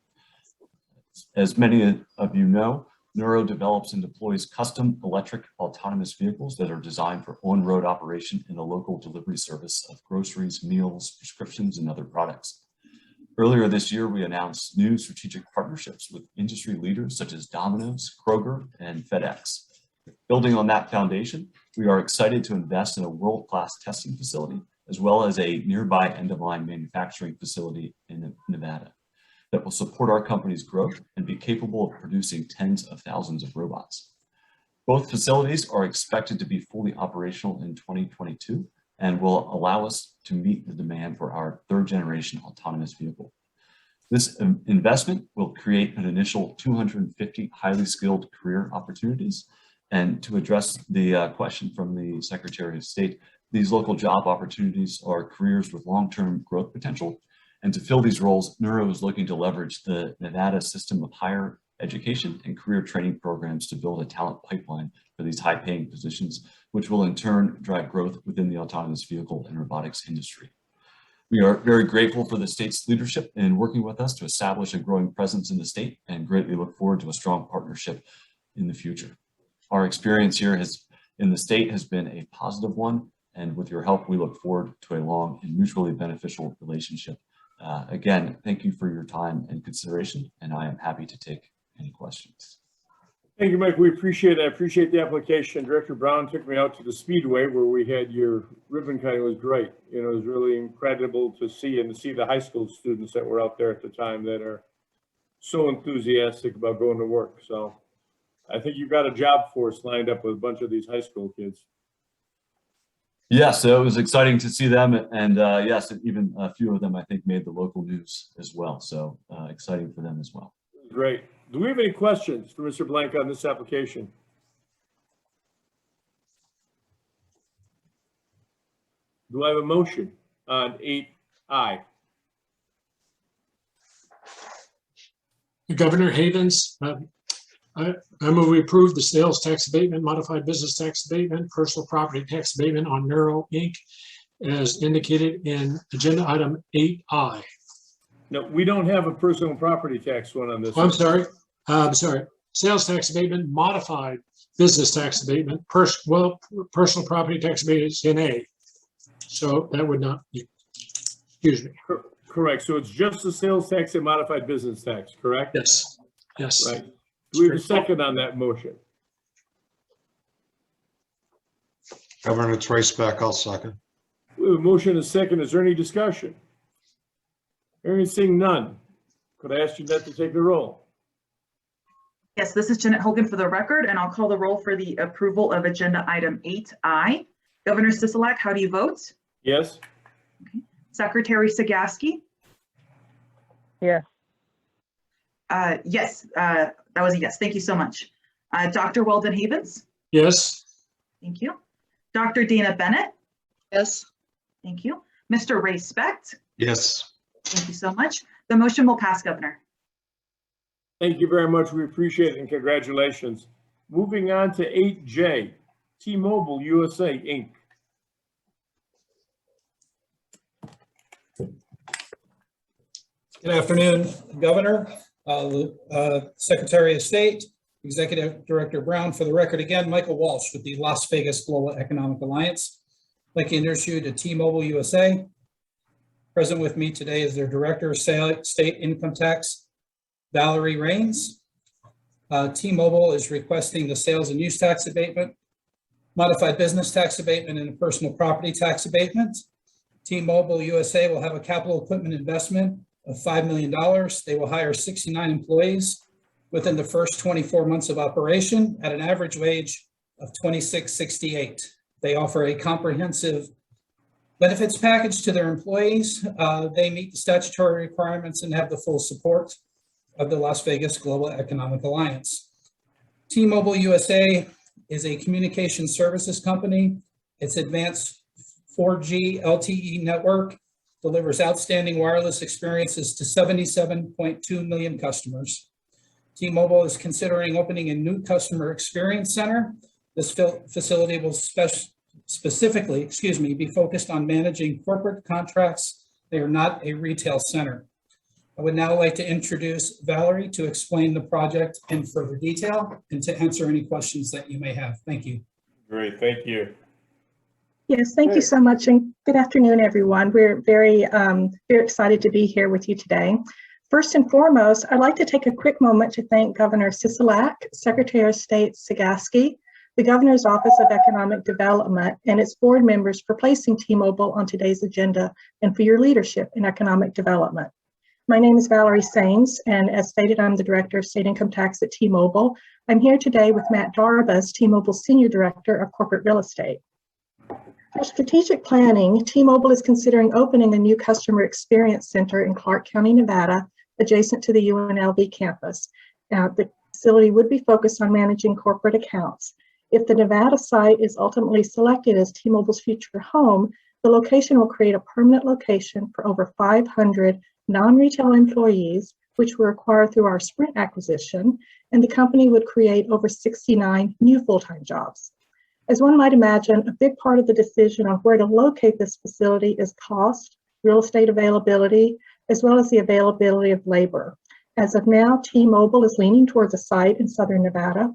As many of you know, Nuro develops and deploys custom electric autonomous vehicles that are designed for on-road operation in the local delivery service of groceries, meals, prescriptions, and other products. Earlier this year, we announced new strategic partnerships with industry leaders such as Domino's, Kroger, and FedEx. Building on that foundation, we are excited to invest in a world-class testing facility, as well as a nearby end-of-line manufacturing facility in Nevada that will support our company's growth and be capable of producing tens of thousands of robots. Both facilities are expected to be fully operational in 2022 and will allow us to meet the demand for our third-generation autonomous vehicle. This investment will create an initial 250 highly skilled career opportunities. And to address the question from the Secretary of State, these local job opportunities are careers with long-term growth potential. And to fill these roles, Neuro is looking to leverage the Nevada system of higher education and career training programs to build a talent pipeline for these high-paying positions, which will in turn drive growth within the autonomous vehicle and robotics industry. We are very grateful for the state's leadership in working with us to establish a growing presence in the state and greatly look forward to a strong partnership in the future. Our experience here in the state has been a positive one, and with your help, we look forward to a long and mutually beneficial relationship. Again, thank you for your time and consideration, and I am happy to take any questions. Thank you, Mike. We appreciate it. I appreciate the application. Director Brown took me out to the Speedway where we had your ribbon cutting. It was great. You know, it was really incredible to see, and to see the high school students that were out there at the time that are so enthusiastic about going to work. So I think you've got a job force lined up with a bunch of these high school kids. Yes, so it was exciting to see them, and yes, even a few of them I think made the local news as well. So exciting for them as well. Great. Do we have any questions for Mr. Blank on this application? Do I have a motion on 8I? Governor Havens, I move we approve the sales tax abatement, modified business tax abatement, personal property tax abatement on Neuro Inc. as indicated in agenda item 8I. No, we don't have a personal property tax one on this. Oh, I'm sorry. Sales tax abatement, modified business tax abatement, personal property tax abatement is in A. So that would not be, excuse me. Correct. So it's just the sales tax and modified business tax, correct? Yes. Yes. Right. Do we have a second on that motion? Governor, it's Riceback. I'll second. We have a motion and a second. Is there any discussion? Hearing and seeing none. Could I ask Jeanette to take the roll? Yes, this is Jeanette Hogan for the record, and I'll call the roll for the approval of agenda item 8I. Governor Sisolak, how do you vote? Yes. Okay. Secretary Sagaski? Yes. Yes, that was a yes. Thank you so much. Dr. Weldon Havens? Yes. Thank you. Dr. Dana Bennett? Yes. Thank you. Mr. Ray Specht? Yes. Thank you so much. The motion will pass, Governor. Thank you very much. We appreciate it and congratulations. Moving on to 8J, T-Mobile USA, Inc. Good afternoon, Governor, Secretary of State, Executive Director Brown. For the record again, Michael Walsh with the Las Vegas Global Economic Alliance. I'd like to introduce you to T-Mobile USA. Present with me today is their Director of State Income Tax, Valerie Rains. T-Mobile is requesting the sales and use tax abatement, modified business tax abatement, and a personal property tax abatement. T-Mobile USA will have a capital equipment investment of $5 million. They will hire 69 employees within the first 24 months of operation at an average wage of $26.68. They offer a comprehensive benefits package to their employees. They meet the statutory requirements and have the full support of the Las Vegas Global Economic Alliance. T-Mobile USA is a communication services company. Its advanced 4G LTE network delivers outstanding wireless experiences to 77.2 million customers. T-Mobile is considering opening a new customer experience center. This facility will specifically, be focused on managing corporate contracts. They are not a retail center. I would now like to introduce Valerie to explain the project in further detail and to answer any questions that you may have. Thank you. Great, thank you. Yes, thank you so much, and good afternoon, everyone. We're very excited to be here with you today. First and foremost, I'd like to take a quick moment to thank Governor Sisolak, Secretary of State Sagaski, the Governor's Office of Economic Development, and its board members for placing T-Mobile on today's agenda and for your leadership in economic development. My name is Valerie Sains, and as stated, I'm the Director of State Income Tax at T-Mobile. I'm here today with Matt Darbus, T-Mobile's Senior Director of Corporate Real Estate. For strategic planning, T-Mobile is considering opening a new customer experience center in Clark County, Nevada, adjacent to the UNLV campus. The facility would be focused on managing corporate accounts. If the Nevada site is ultimately selected as T-Mobile's future home, the location will create a permanent location for over 500 non-retail employees, which were acquired through our Sprint acquisition, and the company would create over 69 new full-time jobs. As one might imagine, a big part of the decision on where to locate this facility is cost, real estate availability, as well as the availability of labor. As of now, T-Mobile is leaning towards a site in Southern Nevada.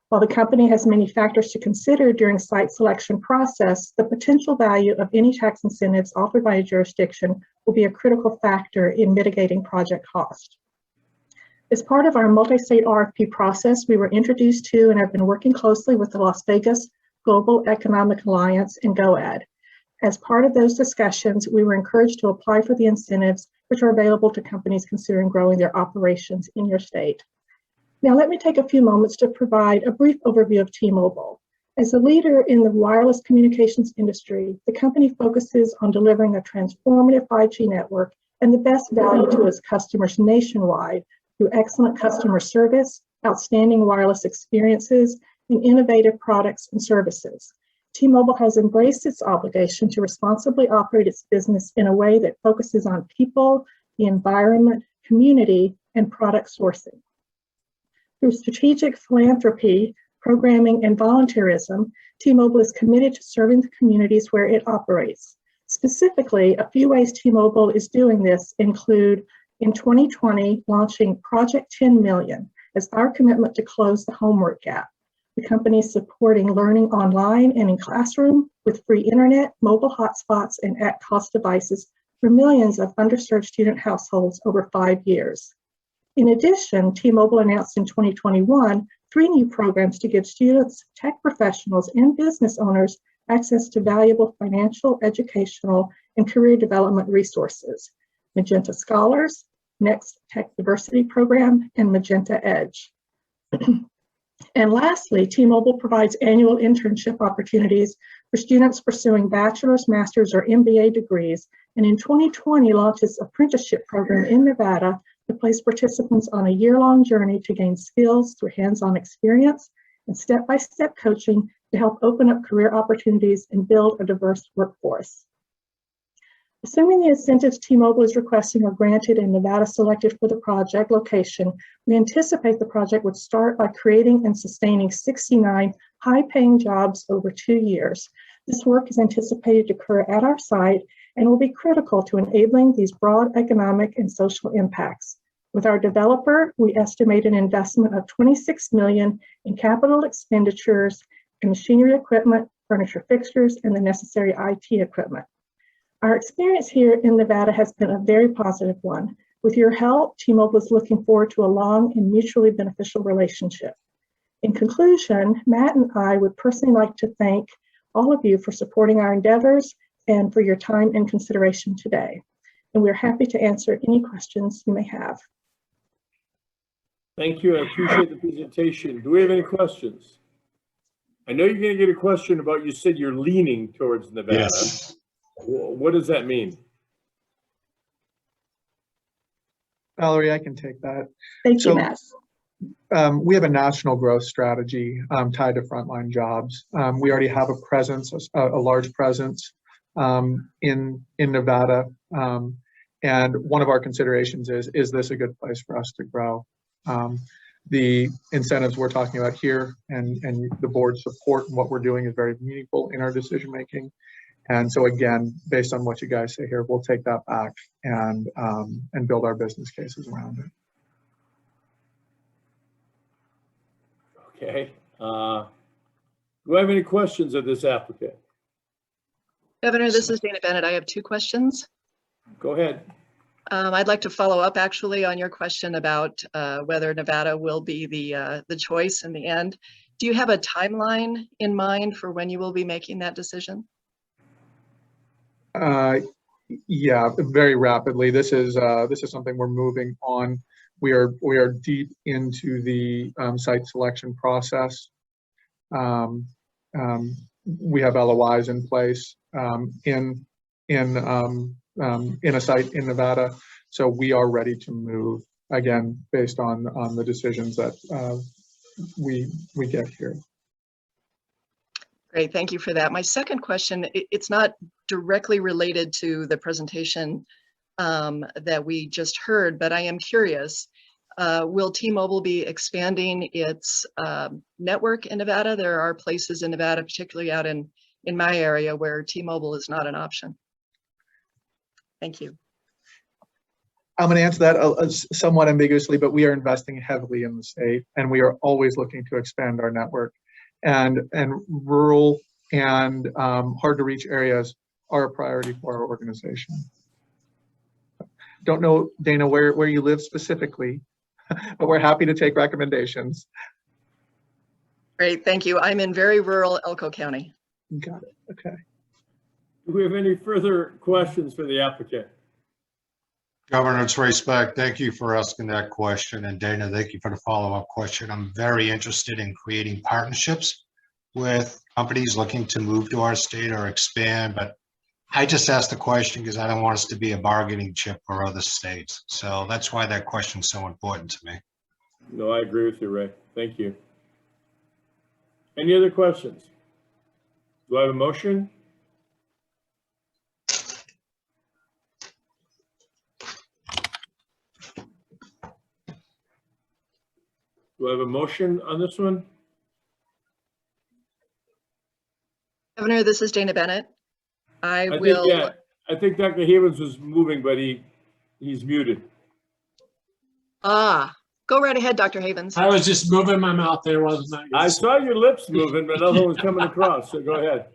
While the company has many factors to consider during site selection process, the potential value of any tax incentives offered by a jurisdiction will be a critical factor in mitigating project cost. As part of our multi-state RFP process, we were introduced to and have been working closely with the Las Vegas Global Economic Alliance and GOED. As part of those discussions, we were encouraged to apply for the incentives which are available to companies considering growing their operations in your state. Now, let me take a few moments to provide a brief overview of T-Mobile. As a leader in the wireless communications industry, the company focuses on delivering a transformative 5G network and the best value to its customers nationwide through excellent customer service, outstanding wireless experiences, and innovative products and services. T-Mobile has embraced its obligation to responsibly operate its business in a way that focuses on people, the environment, community, and product sourcing. Through strategic philanthropy, programming, and volunteerism, T-Mobile is committed to serving the communities where it operates. Specifically, a few ways T-Mobile is doing this include, in 2020, launching Project 10 Million as our commitment to close the homework gap. The company is supporting learning online and in classroom with free internet, mobile hotspots, and at-cost devices for millions of underserved student households over 5 years. In addition, T-Mobile announced in 2021 3 new programs to give students, tech professionals, and business owners access to valuable financial, educational, and career development resources: Magenta Scholars, Next Tech Diversity Program, and Magenta Edge. And lastly, T-Mobile provides annual internship opportunities for students pursuing bachelor's, master's, or MBA degrees, and in 2020 launches an apprenticeship program in Nevada to place participants on a year-long journey to gain skills through hands-on experience and step-by-step coaching to help open up career opportunities and build a diverse workforce. Assuming the incentives T-Mobile is requesting are granted and Nevada selected for the project location, we anticipate the project would start by creating and sustaining 69 high-paying jobs over 2 years. This work is anticipated to occur at our site and will be critical to enabling these broad economic and social impacts. With our developer, we estimate an investment of $26 million in capital expenditures and machinery equipment, furniture fixtures, and the necessary IT equipment. Our experience here in Nevada has been a very positive one. With your help, T-Mobile is looking forward to a long and mutually beneficial relationship. In conclusion, Matt and I would personally like to thank all of you for supporting our endeavors and for your time and consideration today. And we're happy to answer any questions you may have. Thank you. I appreciate the presentation. Do we have any questions? I know you're going to get a question about, you said you're leaning towards Nevada. Yes. What does that mean? Valerie, I can take that. Thank you, Matt. We have a national growth strategy tied to frontline jobs. We already have a presence, a large presence in Nevada. And one of our considerations is this a good place for us to grow? The incentives we're talking about here and the board's support and what we're doing is very meaningful in our decision making. And so again, based on what you guys say here, we'll take that back and build our business cases around it. Okay. Do I have any questions of this applicant? Governor, this is Dana Bennett. I have 2 questions. Go ahead. I'd like to follow up actually on your question about whether Nevada will be the choice in the end. Do you have a timeline in mind for when you will be making that decision? Yeah, very rapidly. This is something we're moving on. We are deep into the site selection process. We have LOIs in place in a site in Nevada. So we are ready to move, again, based on the decisions that we get here. Great, thank you for that. My second question, it's not directly related to the presentation that we just heard, but I am curious. Will T-Mobile be expanding its network in Nevada? There are places in Nevada, particularly out in my area, where T-Mobile is not an option. Thank you. I'm going to answer that somewhat ambiguously, but we are investing heavily in the state, and we are always looking to expand our network. And rural and hard to reach areas are a priority for our organization. Don't know, Dana, where you live specifically, but we're happy to take recommendations. Great, thank you. I'm in very rural Elko County. Got it, okay. Do we have any further questions for the applicant? Governor, it's Ray Speck. Thank you for asking that question. And Dana, thank you for the follow-up question. I'm very interested in creating partnerships with companies looking to move to our state or expand, but I just asked the question because I don't want us to be a bargaining chip for other states. So that's why that question is so important to me. No, I agree with you, Ray. Thank you. Any other questions? Do I have a motion? Do I have a motion on this one? Governor, this is Dana Bennett. I think Dr. Havens was moving, but he's muted. Go right ahead, Dr. Havens. I was just moving my mouth there, wasn't I? I saw your lips moving, but nothing was coming across, so go ahead.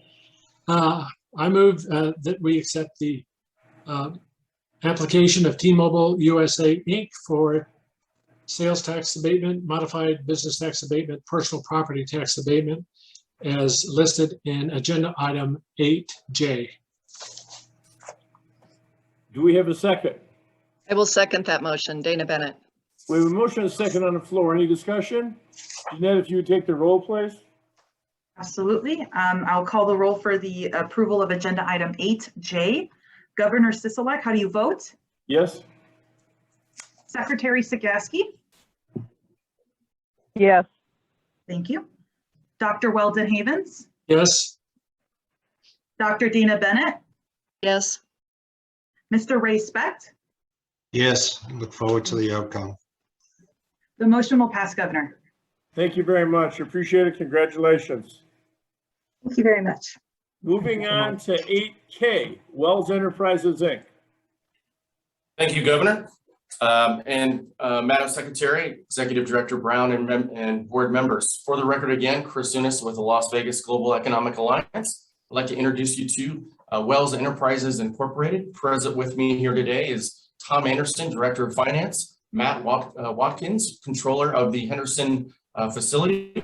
I move that we accept the application of T-Mobile USA Inc. for sales tax abatement, modified business tax abatement, personal property tax abatement, as listed in agenda item 8J. Do we have a second? I will second that motion. Dana Bennett. We have a motion and a second on the floor. Any discussion? Jeanette, if you would take the roll, please. Absolutely. I'll call the roll for the approval of agenda item 8J. Governor Sisolak, how do you vote? Yes. Secretary Sagaski? Yes. Thank you. Dr. Weldon Havens? Yes. Dr. Dana Bennett? Yes. Mr. Ray Specht? Yes, I look forward to the outcome. The motion will pass, Governor. Thank you very much. Appreciate it. Congratulations. Thank you very much. Moving on to 8K, Wells Enterprises, Inc. Thank you, Governor. Madam Secretary, Executive Director Brown, and board members. For the record again, Chris Unis with the Las Vegas Global Economic Alliance. I'd like to introduce you to Wells Enterprises Incorporated. Present with me here today is Tom Anderson, Director of Finance, Matt Watkins, Controller of the Henderson facility.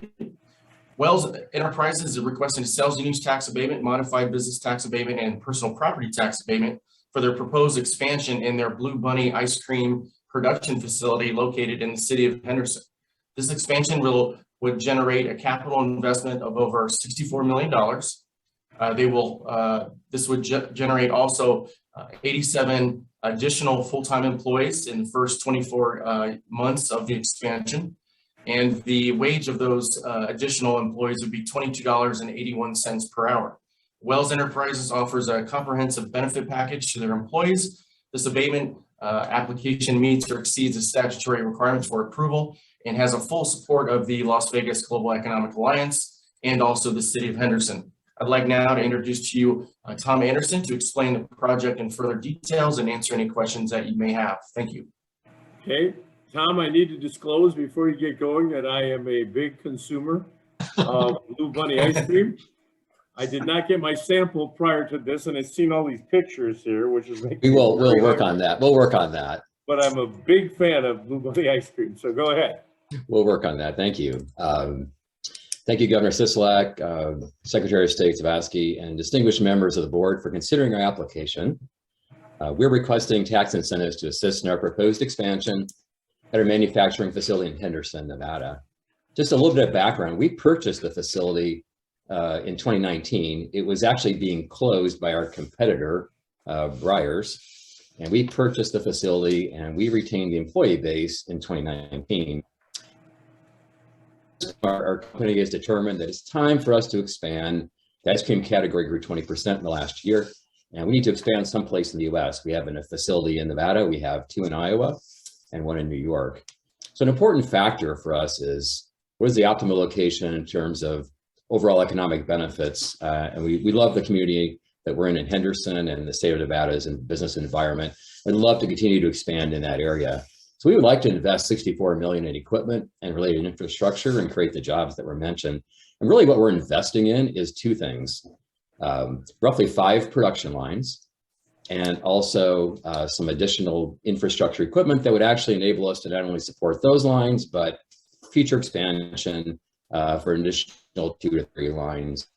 Wells Enterprises is requesting sales and use tax abatement, modified business tax abatement, and personal property tax abatement for their proposed expansion in their Blue Bunny ice cream production facility located in the city of Henderson. This expansion would generate a capital investment of over $64 million. This would generate also 87 additional full-time employees in the first 24 months of the expansion. And the wage of those additional employees would be $22.81 per hour. Wells Enterprises offers a comprehensive benefit package to their employees. This abatement application meets or exceeds the statutory requirements for approval and has a full support of the Las Vegas Global Economic Alliance and also the city of Henderson. I'd like now to introduce to you Tom Anderson to explain the project in further details and answer any questions that you may have. Thank you. Okay, Tom, I need to disclose before you get going that I am a big consumer of Blue Bunny ice cream. I did not get my sample prior to this, and I've seen all these pictures here, which is making we'll work on that. We'll work on that. But I'm a big fan of Blue Bunny ice cream, so go ahead. We'll work on that. Thank you. Thank you, Governor Sisolak, Secretary of State Savaski, and distinguished members of the board for considering our application. We're requesting tax incentives to assist in our proposed expansion at our manufacturing facility in Henderson, Nevada. Just a little bit of background. We purchased the facility in 2019. It was actually being closed by our competitor, Breyers. And we purchased the facility and we retained the employee base in 2019. Our company has determined that it's time for us to expand. The ice cream category grew 20% in the last year, and we need to expand someplace in the US. We have a facility in Nevada, we have 2 in Iowa, and 1 in New York. So an important factor for us is what is the optimal location in terms of overall economic benefits. And we love the community that we're in Henderson, and the state of Nevada's and business environment. I'd love to continue to expand in that area. So we would like to invest $64 million in equipment and related infrastructure and create the jobs that were mentioned. And really what we're investing in is 2 things, roughly 5 production lines, and also some additional infrastructure equipment that would actually enable us to not only support those lines, but future expansion for an additional 2 to 3 lines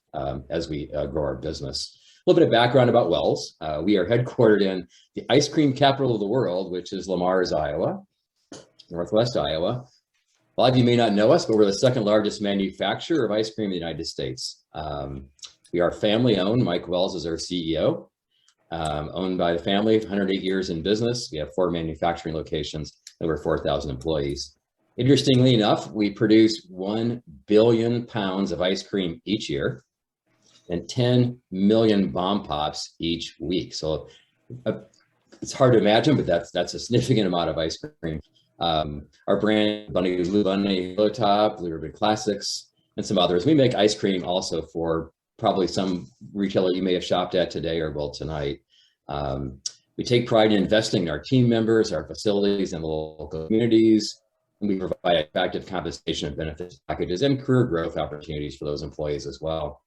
as we grow our business. A little bit of background about Wells. We are headquartered in the ice cream capital of the world, which is Lamar's, Iowa, Northwest Iowa. A lot of you may not know us, but we're the 2nd largest manufacturer of ice cream in the United States. We are family owned. Mike Wells is our CEO, owned by the family, 108 years in business. We have 4 manufacturing locations, over 4,000 employees. Interestingly enough, we produce 1 billion pounds of ice cream each year and 10 million bomb pops each week. So it's hard to imagine, but that's a significant amount of ice cream. Our brand, Bunny Blue Bunny, Yellow Top, Blue Ribbon Classics, and some others. We make ice cream also for probably some retailer you may have shopped at today or will tonight. We take pride in investing in our team members, our facilities, and the local communities. And we provide attractive compensation and benefits packages and career growth opportunities for those employees as well.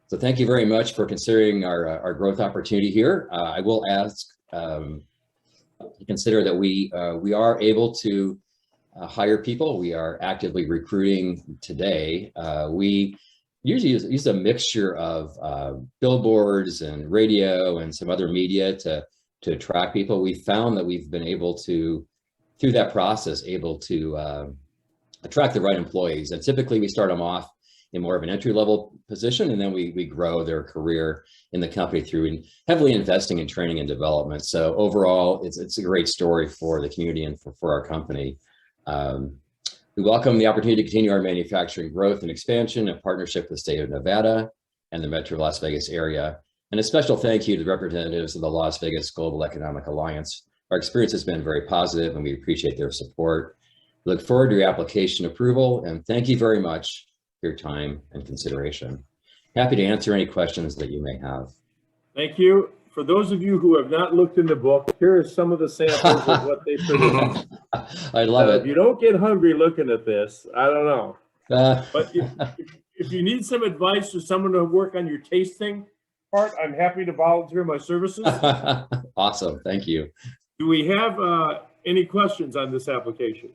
So thank you very much for considering our growth opportunity here. I will ask to consider that we are able to hire people. We are actively recruiting today. We usually use a mixture of billboards and radio and some other media to attract people. We found that we've been able to, through that process, able to attract the right employees. And typically we start them off in more of an entry-level position, and then we grow their career in the company through heavily investing in training and development. So overall, it's a great story for the community and for our company. We welcome the opportunity to continue our manufacturing growth and expansion in partnership with the state of Nevada and the Metro Las Vegas area. And a special thank you to the representatives of the Las Vegas Global Economic Alliance. Our experience has been very positive, and we appreciate their support. We look forward to your application approval, and thank you very much for your time and consideration. Happy to answer any questions that you may have. Thank you. For those of you who have not looked in the book, here are some of the samples of what they produce. I love it. If you don't get hungry looking at this, I don't know. But if you need some advice or someone to work on your tasting part, I'm happy to volunteer my services. Awesome. Thank you. Do we have any questions on this application?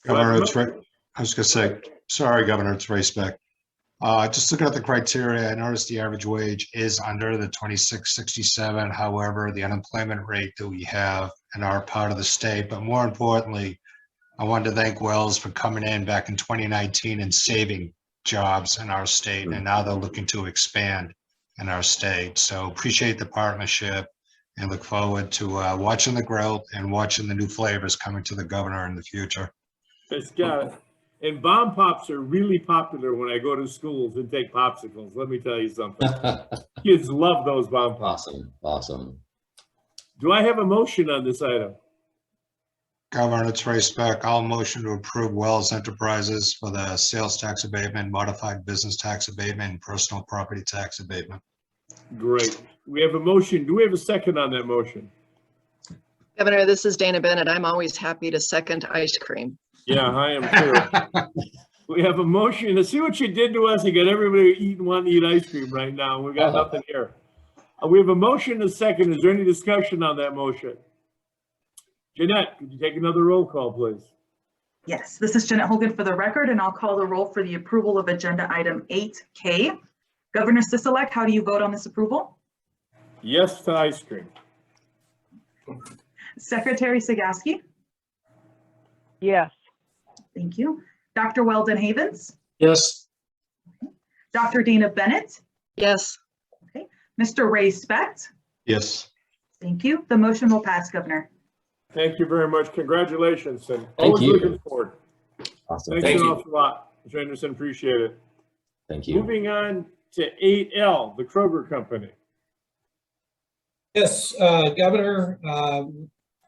Governor, it's right. I was going to say, sorry, Governor, it's Ray Speck. Just looking at the criteria, I noticed the average wage is under the 2667. However, the unemployment rate that we have in our part of the state, but more importantly, I wanted to thank Wells for coming in back in 2019 and saving jobs in our state, and now they're looking to expand in our state. So appreciate the partnership and look forward to watching the growth and watching the new flavors coming to the governor in the future. It's got it. And bomb pops are really popular when I go to schools and take popsicles. Let me tell you something. Kids love those bomb pops. Awesome. Awesome. Do I have a motion on this item? Governor, it's Ray Speck. I'll motion to approve Wells Enterprises for the sales tax abatement, modified business tax abatement, and personal property tax abatement. Great. We have a motion. Do we have a second on that motion? Governor, this is Dana Bennett. I'm always happy to second ice cream. Yeah, I am too. We have a motion. To see what you did to us. You got everybody eating, wanting to eat ice cream right now. We got nothing here. We have a motion and a second. Is there any discussion on that motion? Jeanette, could you take another roll call, please? Yes, this is Jeanette Hogan for the record, and I'll call the roll for the approval of agenda item 8K. Governor Sisolak, how do you vote on this approval? Yes to ice cream. Secretary Sagaski? Yes. Thank you. Dr. Weldon Havens? Yes. Dr. Dana Bennett? Yes. Mr. Ray Specht. Yes. Thank you. The motion will pass, Governor. Thank you very much. Congratulations, and Thank always you. looking forward. Awesome. Thanks Thank an you. awful lot, Mr. Henderson. Appreciate it. Thank you. Moving on to 8L, the Kroger Company. Yes, Governor,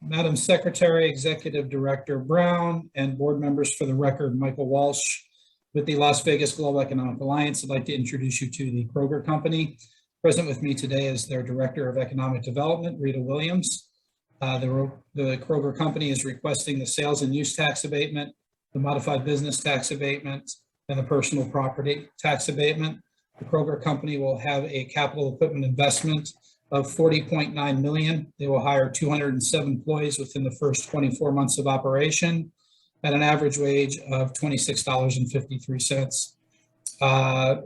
Madam Secretary, Executive Director Brown, and board members, for the record, Michael Walsh with the Las Vegas Global Economic Alliance. I'd like to introduce you to the Kroger Company. Present with me today is their Director of Economic Development, Rita Williams. The Kroger Company is requesting the sales and use tax abatement, the modified business tax abatement, and the personal property tax abatement. The Kroger Company will have a capital equipment investment of $40.9 million. They will hire 207 employees within the first 24 months of operation at an average wage of $26.53.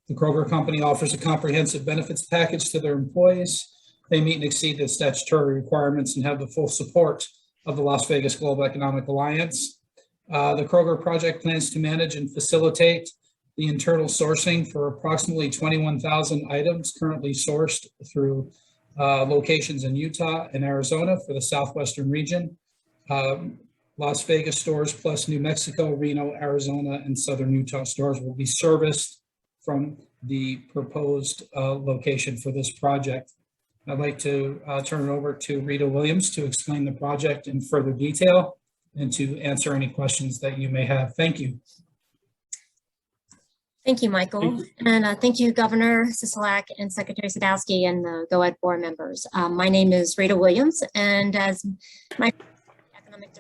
The Kroger Company offers a comprehensive benefits package to their employees. They meet and exceed the statutory requirements and have the full support of the Las Vegas Global Economic Alliance. The Kroger project plans to manage and facilitate the internal sourcing for approximately 21,000 items currently sourced through locations in Utah and Arizona for the Southwestern region. Las Vegas stores plus New Mexico, Reno, Arizona, and Southern Utah stores will be serviced from the proposed location for this project. I'd like to turn it over to Rita Williams to explain the project in further detail and to answer any questions that you may have. Thank you. Thank you, Michael. And thank you, Governor Sisolak and Secretary Sadowski and the GOED board members. My name is Rita Williams, and as my Economic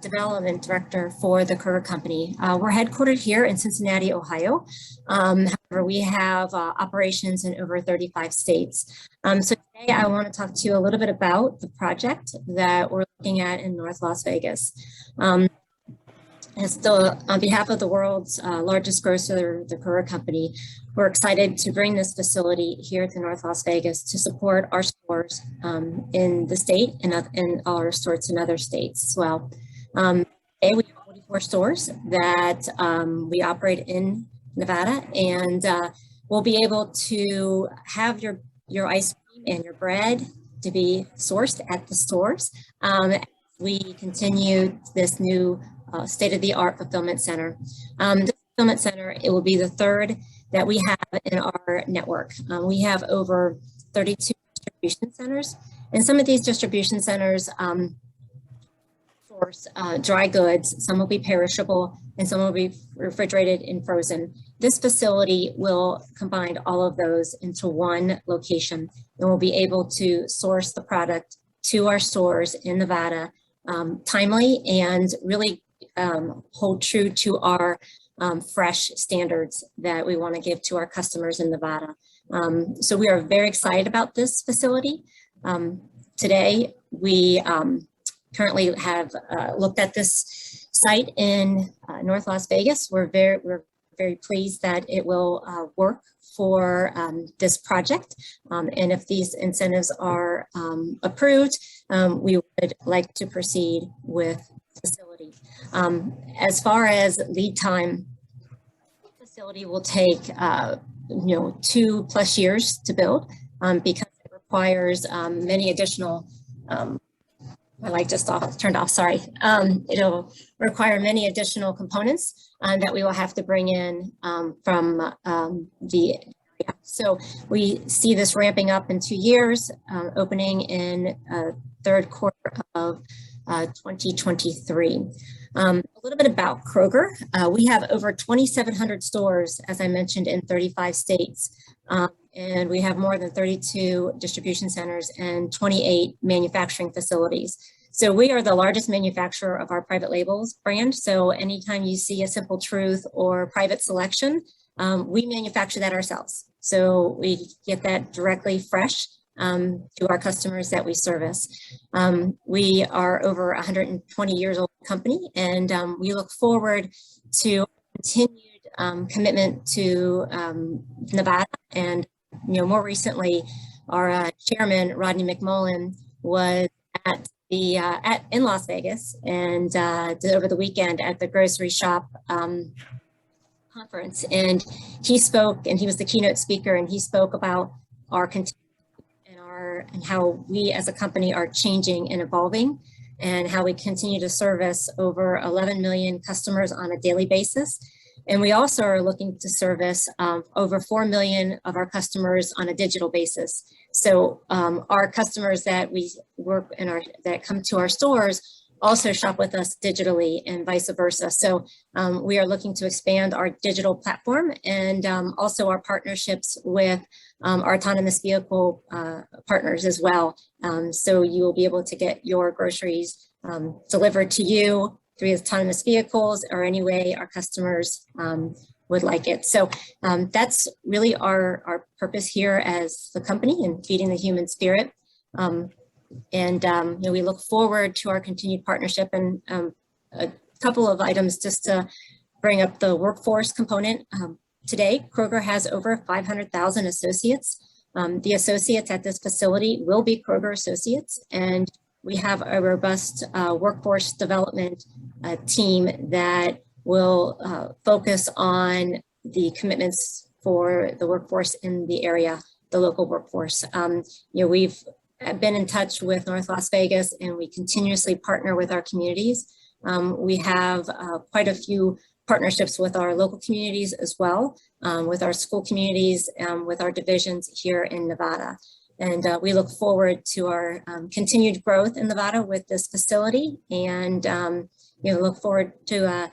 Development Director for the Kroger Company. We're headquartered here in Cincinnati, Ohio. However, we have operations in over 35 states. So today I want to talk to you a little bit about the project that we're looking at in North Las Vegas. On behalf of the world's largest grocer, the Kroger Company, we're excited to bring this facility here to North Las Vegas to support our stores in the state and our stores in other states as well. Today we have 44 stores that we operate in Nevada, and we'll be able to have your ice cream and your bread to be sourced at the stores. We continue this new state-of-the-art fulfillment center. This fulfillment center, it will be the third that we have in our network. We have over 32 distribution centers, and some of these distribution centers source dry goods. Some will be perishable, and some will be refrigerated and frozen. This facility will combine all of those into one location, and we'll be able to source the product to our stores in Nevada timely and really hold true to our fresh standards that we want to give to our customers in Nevada. So we are very excited about this facility. Today, we currently have looked at this site in North Las Vegas. We're very pleased that it will work for this project. And if these incentives are approved, we would like to proceed with facility. As far as lead time, the facility will take 2+ years to build because it requires many additional my light just turned off, sorry. It'll require many additional components that we will have to bring in from the area. So we see this ramping up in 2 years, opening in third quarter of 2023. A little bit about Kroger. We have over 2,700 stores, as I mentioned, in 35 states. And we have more than 32 distribution centers and 28 manufacturing facilities. So we are the largest manufacturer of our private labels brand. So anytime you see a Simple Truth or Private Selection, we manufacture that ourselves. So we get that directly fresh to our customers that we service. We are over 120 years old company, and we look forward to continued commitment to Nevada. And more recently, our chairman Rodney McMullen was at the in Las Vegas and did over the weekend at the grocery shop conference, and he spoke, and he was the keynote speaker, and he spoke about our continued and how we as a company are changing and evolving, and how we continue to service over 11 million customers on a daily basis. And we also are looking to service over 4 million of our customers on a digital basis. So our customers that we work in that come to our stores also shop with us digitally and vice versa. So we are looking to expand our digital platform and also our partnerships with our autonomous vehicle partners as well. So you will be able to get your groceries delivered to you through autonomous vehicles or any way our customers would like it. So that's really our purpose here as the company and feeding the human spirit. You know, we look forward to our continued partnership, and a couple of items just to bring up the workforce component. Today, Kroger has over 500,000 associates. The associates at this facility will be Kroger associates, and we have a robust workforce development team that will focus on the commitments for the workforce in the area, the local workforce. You know, we've been in touch with North Las Vegas, and we continuously partner with our communities. We have quite a few partnerships with our local communities as well, with our school communities, with our divisions here in Nevada. And we look forward to our continued growth in Nevada with this facility, and you know, look forward to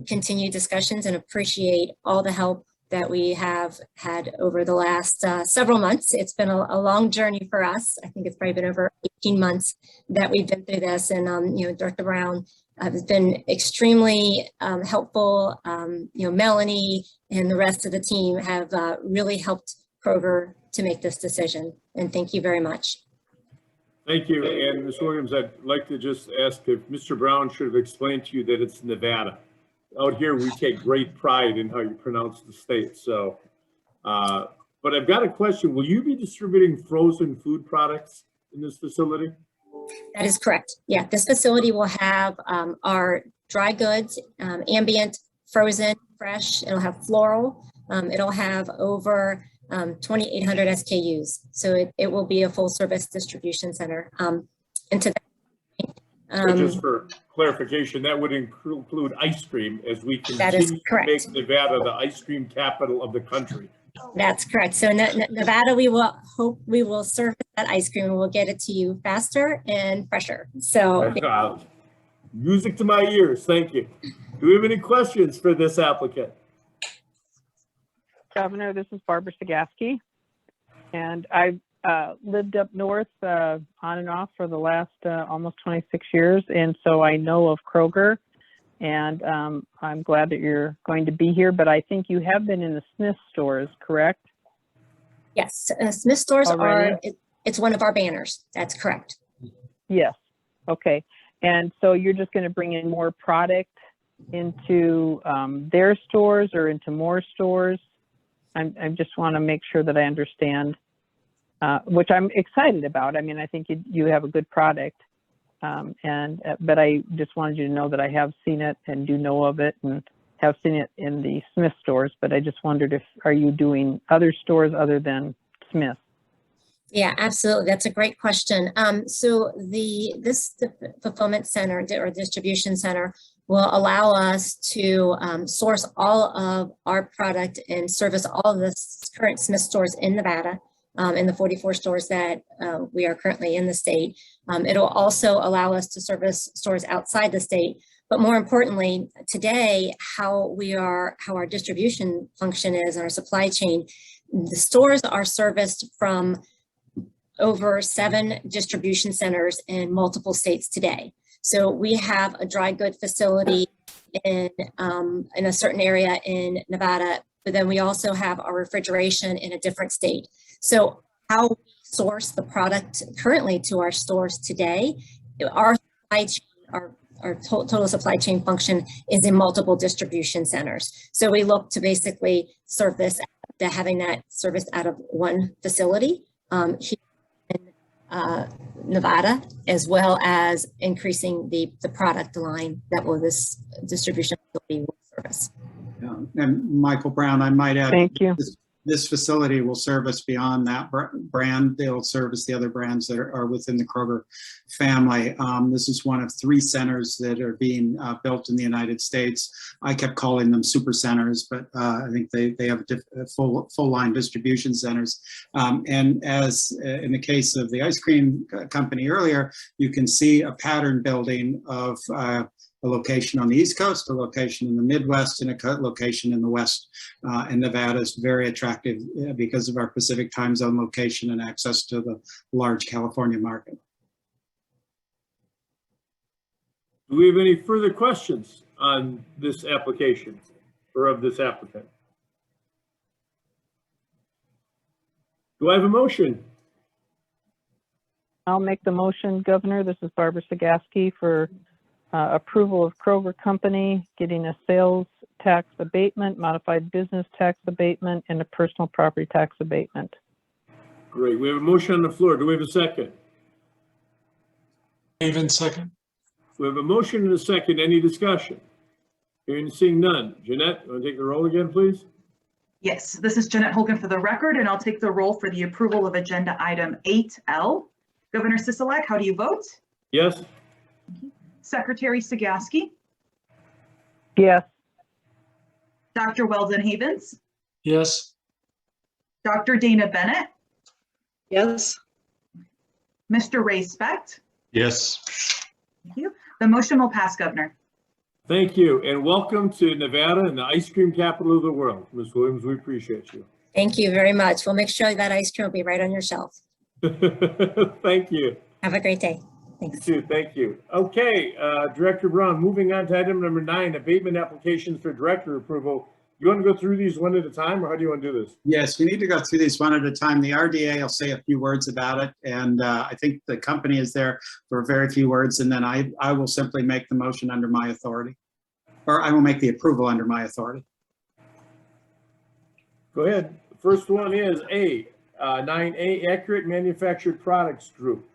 continued discussions and appreciate all the help that we have had over the last several months. It's been a long journey for us. I think it's probably been over 18 months that we've been through this. And, you know, Director Brown has been extremely helpful. You know, Melanie and the rest of the team have really helped Kroger to make this decision. And thank you very much. Thank you. And Ms. Williams, I'd like to just ask if Mr. Brown should have explained to you that it's Nevada. Out here, we take great pride in how you pronounce the state. So, but I've got a question. Will you be distributing frozen food products in this facility? That is correct. Yeah, this facility will have our dry goods, ambient, frozen, fresh. It'll have floral. It'll have over 2,800 SKUs. So it will be a full service distribution center. And to that, just for clarification, that would include ice cream, as we that is continue to correct. make Nevada the ice cream capital of the country. That's correct. So Nevada, we will hope we will serve that ice cream and we'll get it to you faster and fresher. So music to my ears. Thank you. Do we have any questions for this applicant? Governor, this is Barbara Sagaski, and I've lived up north on and off for the last almost 26 years, and so I know of Kroger, and I'm glad that you're going to be here, but I think you have been in the Smith stores, correct? Yes, Smith stores Already? it's one of our banners. That's correct. Yes. Okay. And so you're just going to bring in more product into their stores or into more stores? I just want to make sure that I understand, which I'm excited about. I mean, I think you have a good product, but I just wanted you to know that I have seen it and do know of it and have seen it in the Smith stores, but I just wondered are you doing other stores other than Smith? Yeah, absolutely. That's a great question. So this fulfillment center or distribution center will allow us to source all of our product and service all of the current Smith stores in Nevada, in the 44 stores that we are currently in the state. It'll also allow us to service stores outside the state. But more importantly, today, how our distribution function is and our supply chain, the stores are serviced from over 7 distribution centers in multiple states today. So we have a dry good facility in a certain area in Nevada, but then we also have our refrigeration in a different state. So how we source the product currently to our stores today, our supply chain, our total supply chain function is in multiple distribution centers. So we look to basically service, having that service out of one facility here in Nevada, as well as increasing the product line that this distribution facility will service. Yeah. And Michael Brown, I might add, Thank you. this facility will service beyond that brand. They'll service the other brands that are within the Kroger family. This is one of 3 centers that are being built in the United States. I kept calling them super centers, but I think they have full line distribution centers. And as in the case of the ice cream company earlier, you can see a pattern building of a location on the East Coast, a location in the Midwest, and a location in the West. And Nevada is very attractive because of our Pacific time zone location and access to the large California market. Do we have any further questions on this application or of this applicant? Do I have a motion? I'll make the motion, Governor. This is Barbara Sagaski for approval of Kroger Company getting a sales tax abatement, modified business tax abatement, and a personal property tax abatement. Great. We have a motion on the floor. Do we have a second? Haven, second. We have a motion and a second. Any discussion? Hearing and seeing none. Jeanette, you want to take the roll again, please? Yes, this is Jeanette Hogan for the record, and I'll take the roll for the approval of agenda item 8L. Governor Sisolak, how do you vote? Yes. Secretary Sagaski, Yes. Dr. Weldon Havens, Yes. Dr. Dana Bennett, Yes. Mr. Ray Specht. Yes. Thank you. The motion will pass, Governor. Thank you, and welcome to Nevada and the ice cream capital of the world. Ms. Williams, we appreciate you. Thank you very much. We'll make sure that ice cream will be right on your shelf. Thank you. Have a great day. Thanks. You too, thank you. Okay, Director Brown, moving on to item number 9, abatement applications for director approval. You want to go through these one at a time, or how do you want to do this? Yes, we need to go through these one at a time. The RDA will say a few words about it, and I think the company is there for very few words, and then I will simply make the motion under my authority, or I will make the approval under my authority. Go ahead. The first one is 9A, Accurate Manufactured Products Group.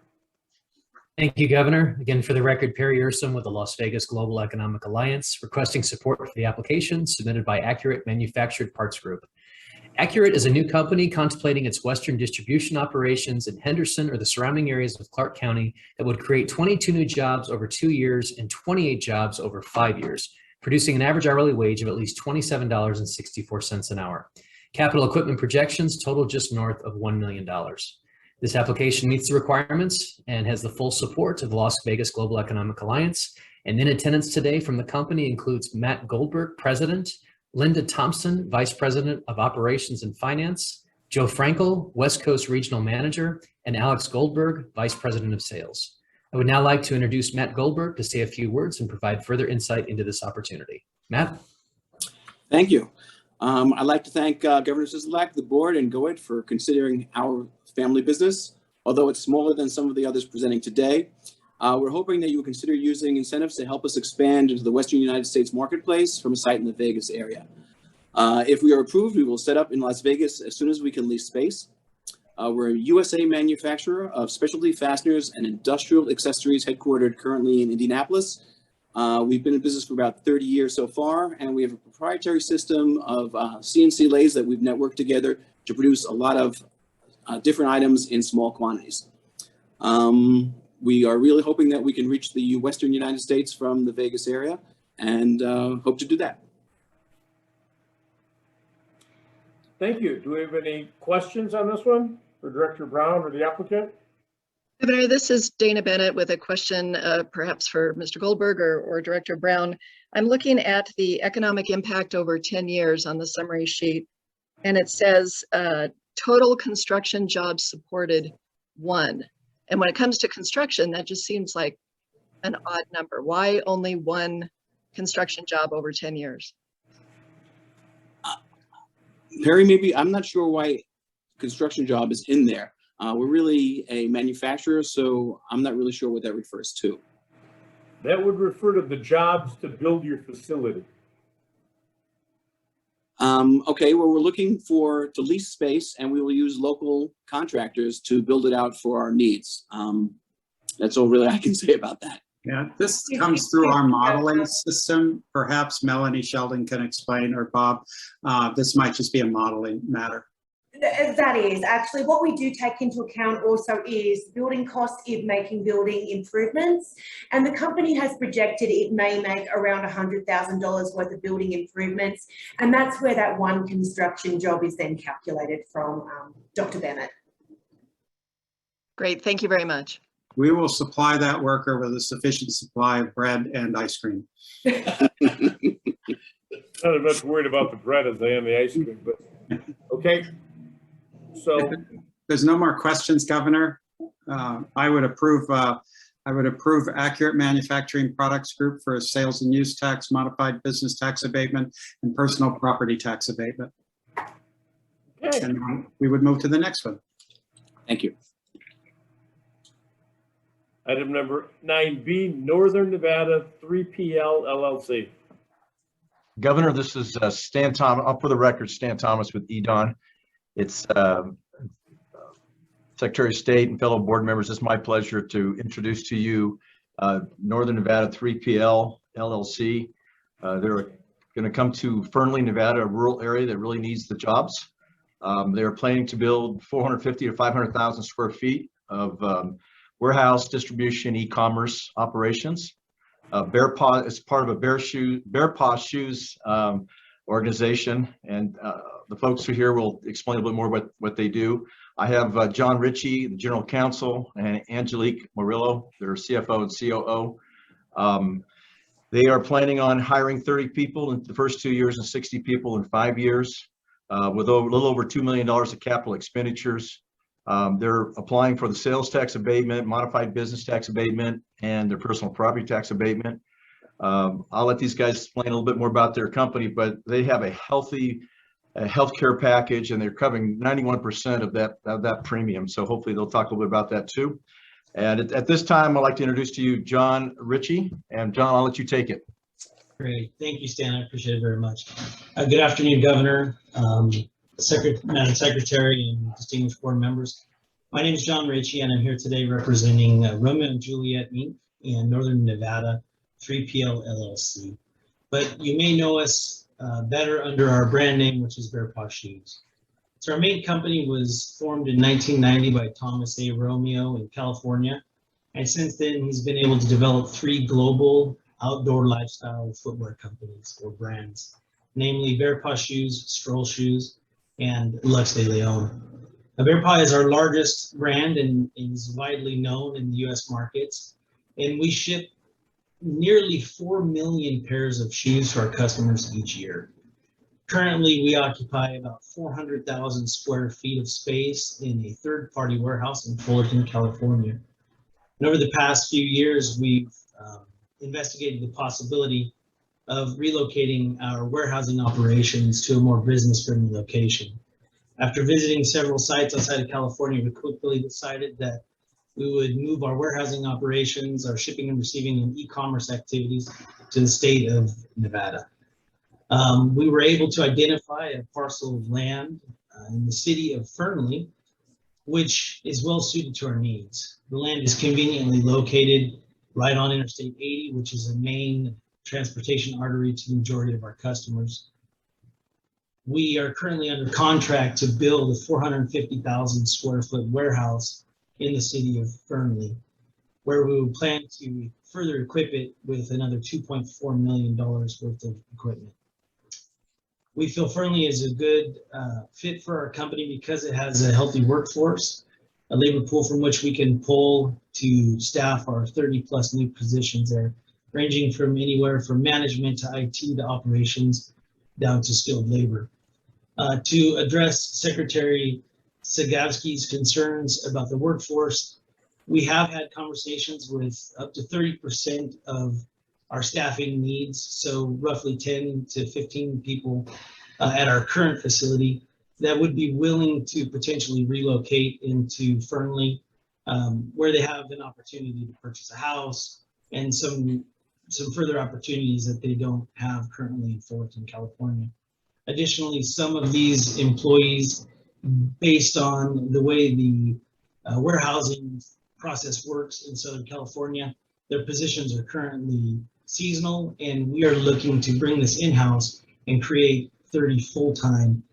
Thank you, Governor. Again, for the record, Perry Ursom with the Las Vegas Global Economic Alliance, requesting support for the application submitted by Accurate Manufactured Parts Group. Accurate is a new company contemplating its Western distribution operations in Henderson or the surrounding areas of Clark County that would create 22 new jobs over 2 years and 28 jobs over 5 years, producing an average hourly wage of at least $27.64 an hour. Capital equipment projections total just north of $1 million. This application meets the requirements and has the full support of the Las Vegas Global Economic Alliance. And in attendance today from the company includes Matt Goldberg, President, Linda Thompson, Vice President of Operations and Finance, Joe Frankel, West Coast Regional Manager, and Alex Goldberg, Vice President of Sales. I would now like to introduce Matt Goldberg to say a few words and provide further insight into this opportunity. Matt? Thank you. I'd like to thank Governor Sisolak, the board, and GOED for considering our family business. Although it's smaller than some of the others presenting today, we're hoping that you will consider using incentives to help us expand into the Western United States marketplace from a site in the Vegas area. If we are approved, we will set up in Las Vegas as soon as we can lease space. We're a USA manufacturer of specialty fasteners and industrial accessories headquartered currently in Indianapolis. We've been in business for about 30 years so far, and we have a proprietary system of CNC lathes that we've networked together to produce a lot of different items in small quantities. We are really hoping that we can reach the Western United States from the Vegas area, and hope to do that. Thank you. Do we have any questions on this one for Director Brown or the applicant? Governor, this is Dana Bennett with a question perhaps for Mr. Goldberg or Director Brown. I'm looking at the economic impact over 10 years on the summary sheet, and it says total construction jobs supported 1. And when it comes to construction, that just seems like an odd number. Why only 1 construction job over 10 years? Perry, maybe, I'm not sure why construction job is in there. We're really a manufacturer, so I'm not really sure what that refers to. That would refer to the jobs to build your facility. Okay, well, we're looking to lease space, and we will use local contractors to build it out for our needs. That's all really I can say about that. Yeah, this comes through our modeling system. Perhaps Melanie Sheldon can explain, or Bob. This might just be a modeling matter. That is actually what we do take into account also is building costs if making building improvements. And the company has projected it may make around $100,000 worth of building improvements. And that's where that one construction job is then calculated from, Dr. Bennett. Great, thank you very much. We will supply that worker with a sufficient supply of bread and ice cream. Not as much worried about the bread as I am the ice cream, but okay. So there's no more questions, Governor. I would approve Accurate Manufacturing Products Group for a sales and use tax, modified business tax abatement, and personal property tax abatement. Okay. And we would move to the next one. Thank you. Item number 9B, Northern Nevada 3PL LLC. Governor, this is Stan Thomas. Up for the record, Stan Thomas with EDON. It's Secretary of State and fellow board members. It's my pleasure to introduce to you Northern Nevada 3PL LLC. They're going to come to Fernley, Nevada, a rural area that really needs the jobs. They're planning to build 450 to 500,000 square feet of warehouse, distribution, e-commerce operations. Bear Paw is part of a Bear Paw Shoes organization, and the folks who are here will explain a little bit more what they do. I have John Ritchie, the general counsel, and Angelique Murillo, their CFO and COO. They are planning on hiring 30 people in the first 2 years and 60 people in 5 years, with a little over $2 million of capital expenditures. They're applying for the sales tax abatement, modified business tax abatement, and their personal property tax abatement. I'll let these guys explain a little bit more about their company, but they have a healthy healthcare package, and they're covering 91% of that premium. So hopefully they'll talk a little bit about that too. And at this time, I'd like to introduce to you John Ritchie. And John, I'll let you take it. Great. Thank you, Stan. I appreciate it very much. Good afternoon, Governor, Madam Secretary, and distinguished board members. My name is John Ritchie, and I'm here today representing Romeo and Juliet, Inc. and Northern Nevada 3PL LLC. But you may know us better under our brand name, which is Bear Paw Shoes. So our main company was formed in 1990 by Thomas A. Romeo in California. And since then, he's been able to develop 3 global outdoor lifestyle footwear companies or brands, namely Bear Paw Shoes, Stroll Shoes, and Lux de Leon. Now, Bear Paw is our largest brand and is widely known in the U.S. markets. And we ship nearly 4 million pairs of shoes to our customers each year. Currently, we occupy about 400,000 square feet of space in a third-party warehouse in Fullerton, California. And over the past few years, we've investigated the possibility of relocating our warehousing operations to a more business-friendly location. After visiting several sites outside of California, we quickly decided that we would move our warehousing operations, our shipping and receiving and e-commerce activities to the state of Nevada. We were able to identify a parcel of land in the city of Fernley, which is well suited to our needs. The land is conveniently located right on Interstate 80, which is a main transportation artery to the majority of our customers. We are currently under contract to build a 450,000 square foot warehouse in the city of Fernley, where we will plan to further equip it with another $2.4 million worth of equipment. We feel Fernley is a good fit for our company because it has a healthy workforce, a labor pool from which we can pull to staff our 30 plus new positions there, ranging from anywhere from management to IT to operations down to skilled labor. To address Secretary Sagavsky's concerns about the workforce, we have had conversations with up to 30% of our staffing needs, so roughly 10 to 15 people at our current facility that would be willing to potentially relocate into Fernley, where they have an opportunity to purchase a house and some further opportunities that they don't have currently in Fullerton, California. Additionally, some of these employees, based on the way the warehousing process works in Southern California, their positions are currently seasonal, and we are looking to bring this in-house and create 30 full-time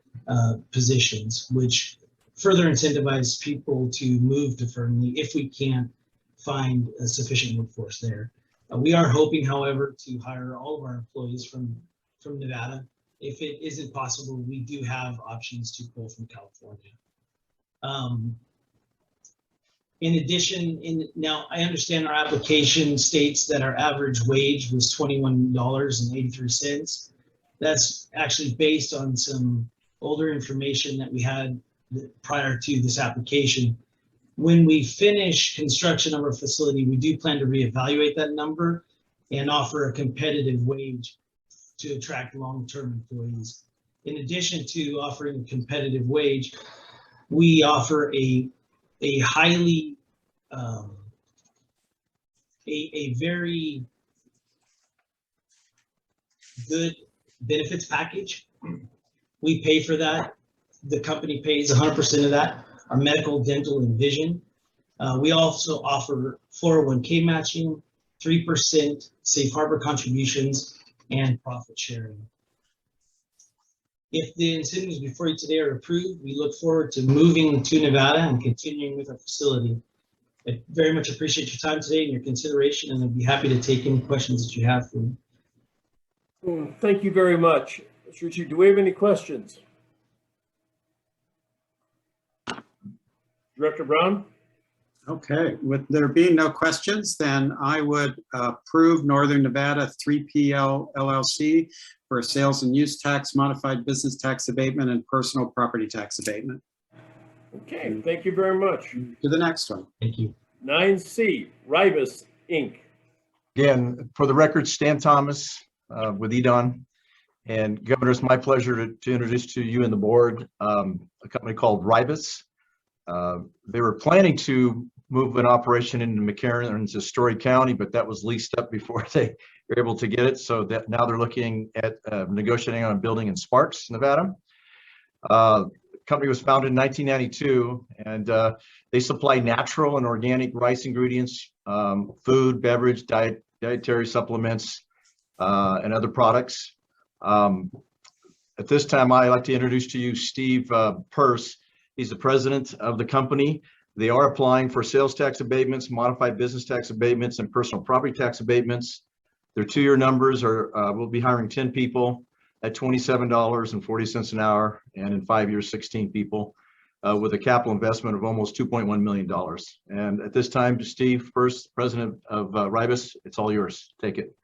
positions, which further incentivize people to move to Fernley if we can't find a sufficient workforce there. We are hoping, however, to hire all of our employees from Nevada. If it isn't possible, we do have options to pull from California. In addition, now I understand our application states that our average wage was $21.83. That's actually based on some older information that we had prior to this application. When we finish construction of our facility, we do plan to reevaluate that number and offer a competitive wage to attract long-term employees. In addition to offering a competitive wage, we offer a highly, a very good benefits package. We pay for that. The company pays 100% of that, our medical, dental, and vision. We also offer 401k matching, 3% safe harbor contributions, and profit sharing. If the incentives before you today are approved, we look forward to moving to Nevada and continuing with our facility. I very much appreciate your time today and your consideration, and I'd be happy to take any questions that you have for me. Thank you very much. Mr. Ritchie, do we have any questions? Director Brown? Okay, with there being no questions, then I would approve Northern Nevada 3PL LLC for sales and use tax, modified business tax abatement, and personal property tax abatement. Okay, thank you very much. To the next one. Thank you. 9C, Ribus Inc. Again, for the record, Stan Thomas with EDON. And Governor, it's my pleasure to introduce to you and the board a company called Ribus. They were planning to move an operation into McCarran into Story County, but that was leased up before they were able to get it. So that now they're looking at negotiating on a building in Sparks, Nevada. The company was founded in 1992, and they supply natural and organic rice ingredients, food, beverage, dietary supplements, and other products. At this time, I'd like to introduce to you Steve Purse. He's the president of the company. They are applying for sales tax abatements, modified business tax abatements, and personal property tax abatements. Their 2-year numbers are, we'll be hiring 10 people at $27.40 an hour, and in 5 years, 16 people, with a capital investment of almost $2.1 million. And at this time, Steve Purse, president of Ribus, it's all yours. Take it.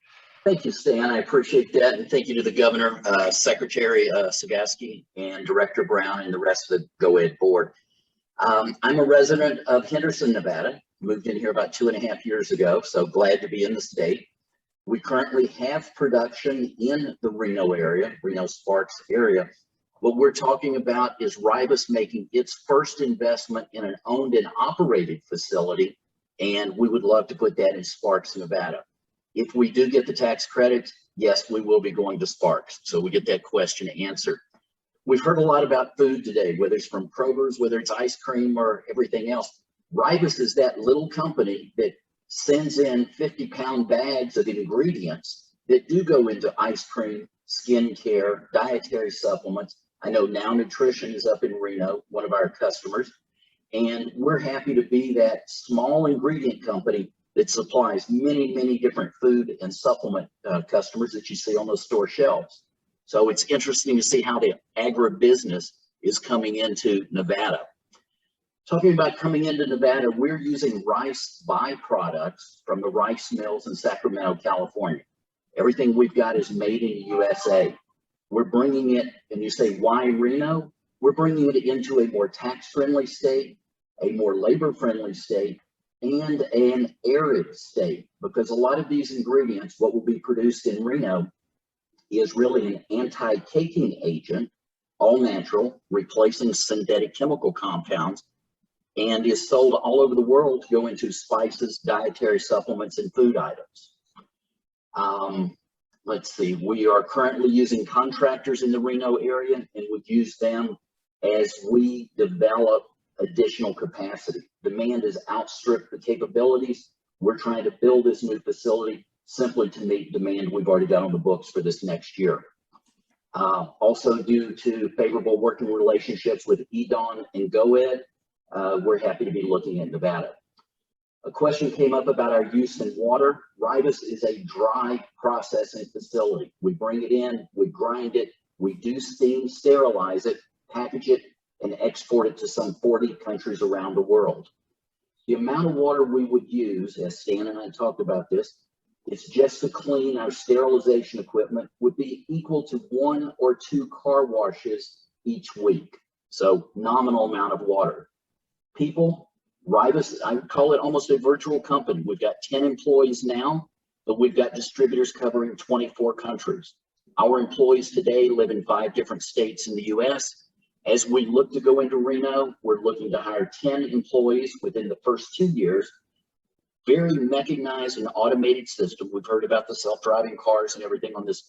Thank you, Stan. I appreciate that. And thank you to the governor, Secretary Sagowski, and Director Brown, and the rest of the GOED board. I'm a resident of Henderson, Nevada. Moved in here about 2.5 years ago, so glad to be in the state. We currently have production in the Reno area, Reno Sparks area. What we're talking about is Ribus making its first investment in an owned and operated facility, and we would love to put that in Sparks, Nevada. If we do get the tax credit, yes, we will be going to Sparks. So we get that question answered. We've heard a lot about food today, whether it's from Kroger's, whether it's ice cream or everything else. Ribus is that little company that sends in 50-pound bags of ingredients that do go into ice cream, skincare, dietary supplements. I know Now Nutrition is up in Reno, one of our customers, and we're happy to be that small ingredient company that supplies many, many different food and supplement customers that you see on those store shelves. So it's interesting to see how the agribusiness is coming into Nevada. Talking about coming into Nevada, we're using rice byproducts from the rice mills in Sacramento, California. Everything we've got is made in the USA. We're bringing it, and you say, why Reno? We're bringing it into a more tax-friendly state, a more labor-friendly state, and an arid state, because a lot of these ingredients, what will be produced in Reno, is really an anti-caking agent, all natural, replacing synthetic chemical compounds, and is sold all over the world to go into spices, dietary supplements, and food items. Let's see, we are currently using contractors in the Reno area, and would use them as we develop additional capacity. Demand has outstripped the capabilities. We're trying to build this new facility simply to meet demand we've already got on the books for this next year. Also, due to favorable working relationships with EDON and GOED, we're happy to be looking at Nevada. A question came up about our use in water. Ribus is a dry processing facility. We bring it in, we grind it, we do steam sterilize it, package it, and export it to some 40 countries around the world. The amount of water we would use, as Stan and I talked about this, it's just to clean our sterilization equipment would be equal to 1 or 2 car washes each week. So nominal amount of water. People, Ribus, I would call it almost a virtual company. We've got 10 employees now, but we've got distributors covering 24 countries. Our employees today live in 5 different states in the US. As we look to go into Reno, we're looking to hire 10 employees within the first 2 years. Very mechanized and automated system. We've heard about the self-driving cars and everything on this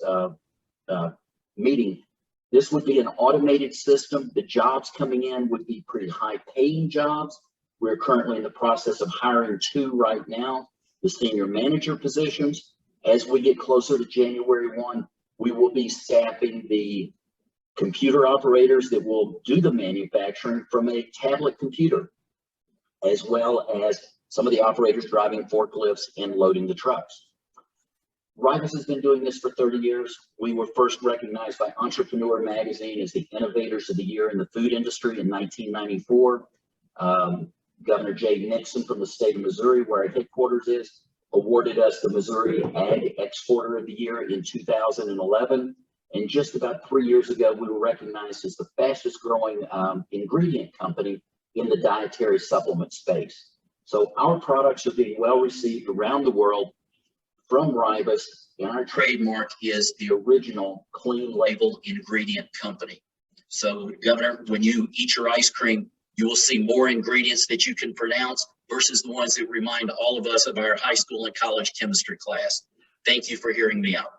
meeting. This would be an automated system. The jobs coming in would be pretty high-paying jobs. We're currently in the process of hiring 2 right now, the senior manager positions. As we get closer to January 1, we will be staffing the computer operators that will do the manufacturing from a tablet computer, as well as some of the operators driving forklifts and loading the trucks. Ribus has been doing this for 30 years. We were first recognized by Entrepreneur Magazine as the Innovators of the Year in the food industry in 1994. Governor Jay Nixon from the state of Missouri, where our headquarters is, awarded us the Missouri Ag Exporter of the Year in 2011. And just about 3 years ago, we were recognized as the fastest growing ingredient company in the dietary supplement space. So our products are being well received around the world from Ribus, and our trademark is the original clean label ingredient company. So Governor, when you eat your ice cream, you will see more ingredients that you can pronounce versus the ones that remind all of us of our high school and college chemistry class. Thank you for hearing me out.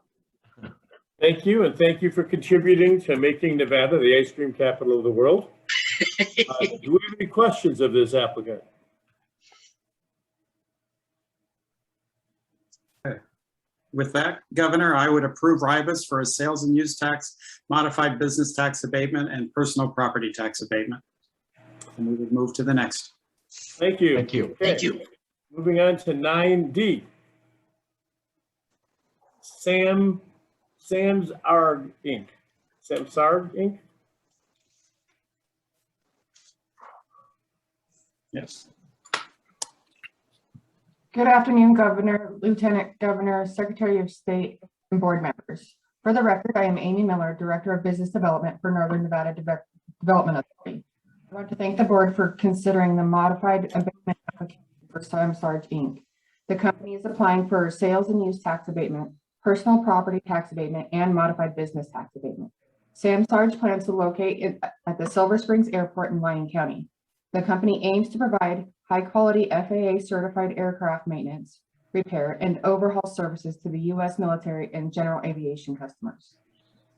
Thank you, and thank you for contributing to making Nevada the ice cream capital of the world. Do we have any questions of this applicant? With that, Governor, I would approve Ribus for a sales and use tax, modified business tax abatement, and personal property tax abatement. And we would move to the next. Thank you. Thank you. Okay. Thank you. Moving on to 9D. Samsarg Inc. Samsarg Inc. Yes. Good afternoon, Governor, Lieutenant Governor, Secretary of State, and board members. For the record, I am Amy Miller, Director of Business Development for Northern Nevada Development Authority. I want to thank the board for considering the modified abatement application for Samsarg Inc. The company is applying for sales and use tax abatement, personal property tax abatement, and modified business tax abatement. Samsarg plans to locate at the Silver Springs Airport in Lyon County. The company aims to provide high-quality FAA certified aircraft maintenance, repair, and overhaul services to the U.S. military and general aviation customers.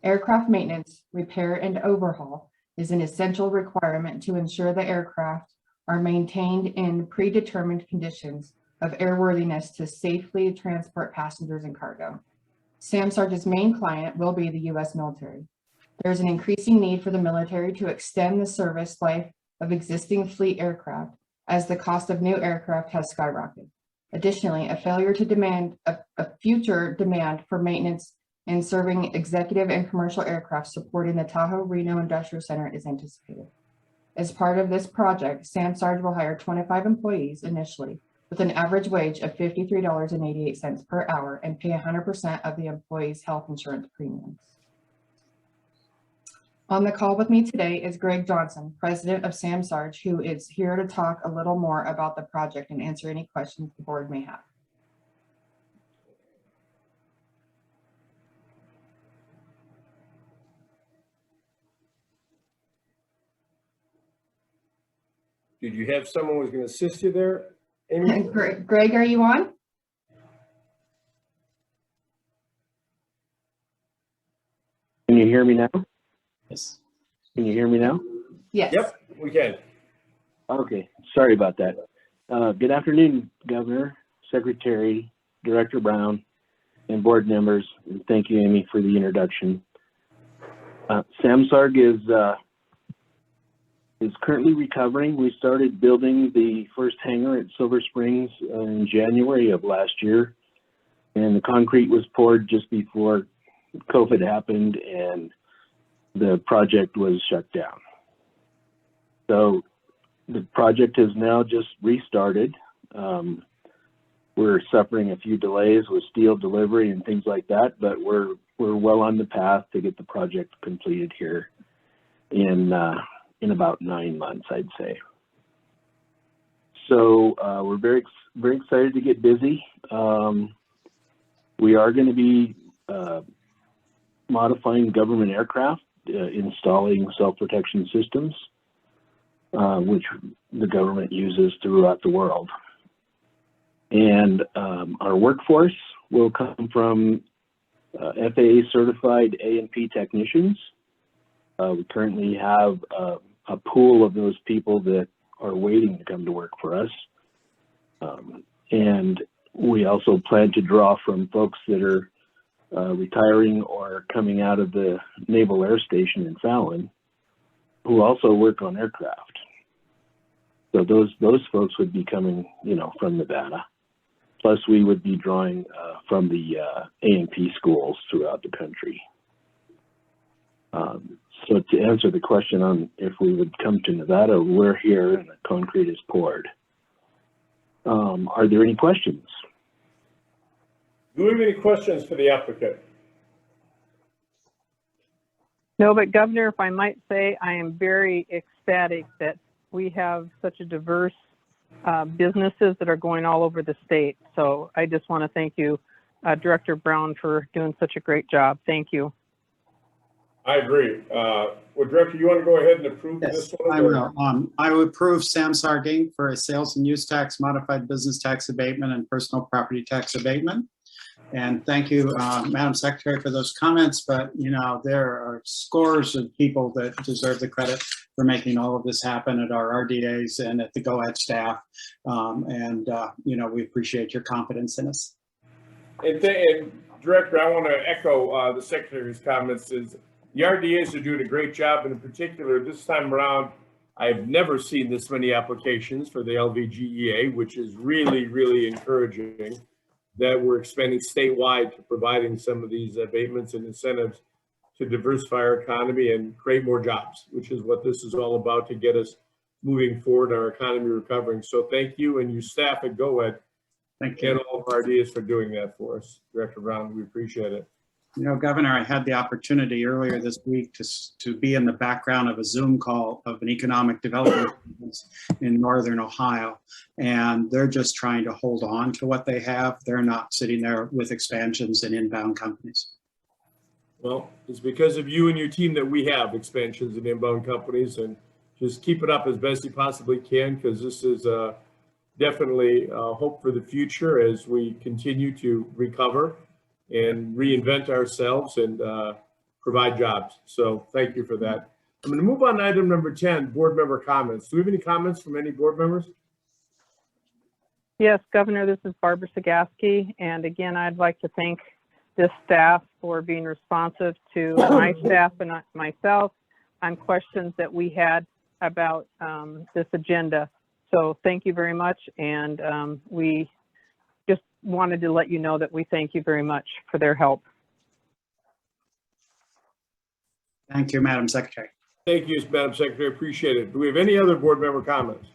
Aircraft maintenance, repair, and overhaul is an essential requirement to ensure the aircraft are maintained in predetermined conditions of airworthiness to safely transport passengers and cargo. Samsarg's main client will be the U.S. military. There is an increasing need for the military to extend the service life of existing fleet aircraft as the cost of new aircraft has skyrocketed. Additionally, a failure to demand a future demand for maintenance in serving executive and commercial aircraft supporting the Tahoe Reno Industrial Center is anticipated. As part of this project, Samsarg will hire 25 employees initially with an average wage of $53.88 per hour and pay 100% of the employee's health insurance premiums. On the call with me today is Greg Johnson, president of Samsarg, who is here to talk a little more about the project and answer any questions the board may have. Did you have someone who was going to assist you there, Amy? Greg, are you on? Can you hear me now? Yes. Can you hear me now? Yes. Yep, we can. Okay, sorry about that. Good afternoon, Governor, Secretary, Director Brown, and board members. And thank you, Amy, for the introduction. Samsarg is currently recovering. We started building the first hangar at Silver Springs in January of last year, and the concrete was poured just before COVID happened and the project was shut down. So the project has now just restarted. We're suffering a few delays with steel delivery and things like that, but we're well on the path to get the project completed here in about 9 months, I'd say. So we're very excited to get busy. We are going to be modifying government aircraft, installing self-protection systems, which the government uses throughout the world. And our workforce will come from FAA certified A&P technicians. We currently have a pool of those people that are waiting to come to work for us. And we also plan to draw from folks that are retiring or coming out of the Naval Air Station in Fallon, who also work on aircraft. So those folks would be coming, from Nevada. Plus, we would be drawing from the A&P schools throughout the country. So to answer the question on if we would come to Nevada, we're here and the concrete is poured. Are there any questions? Do we have any questions for the applicant? No, but Governor, if I might say, I am very ecstatic that we have such a diverse businesses that are going all over the state. So I just want to thank you, Director Brown, for doing such a great job. Thank you. I agree. Well, Director, you want to go ahead and approve this one? I will. I would approve Samsarg Inc. for a sales and use tax, modified business tax abatement, and personal property tax abatement. And thank you, Madam Secretary, for those comments. But, there are scores of people that deserve the credit for making all of this happen at our RDAs and at the GOED staff. We appreciate your confidence in us. And Director, I want to echo the Secretary's comments. The RDAs are doing a great job, and in particular, this time around, I've never seen this many applications for the LVGEA, which is really, really encouraging that we're expanding statewide to providing some of these abatements and incentives to diversify our economy and create more jobs, which is what this is all about, to get us moving forward, our economy recovering. So thank you and your staff at GOED. Thank you. And all of our RDAs for doing that for us. Director Brown, we appreciate it. Governor, I had the opportunity earlier this week to be in the background of a Zoom call of an economic development in Northern Ohio, and they're just trying to hold on to what they have. They're not sitting there with expansions and inbound companies. Well, it's because of you and your team that we have expansions and inbound companies, and just keep it up as best you possibly can, because this is definitely hope for the future as we continue to recover and reinvent ourselves and provide jobs. So thank you for that. I'm going to move on to item number 10, board member comments. Do we have any comments from any board members? Yes, Governor, this is Barbara Sagaski. And again, I'd like to thank this staff for being responsive to my staff and myself on questions that we had about this agenda. So thank you very much. And we just wanted to let you know that we thank you very much for their help. Thank you, Madam Secretary. Thank you, Madam Secretary. Appreciate it. Do we have any other board member comments?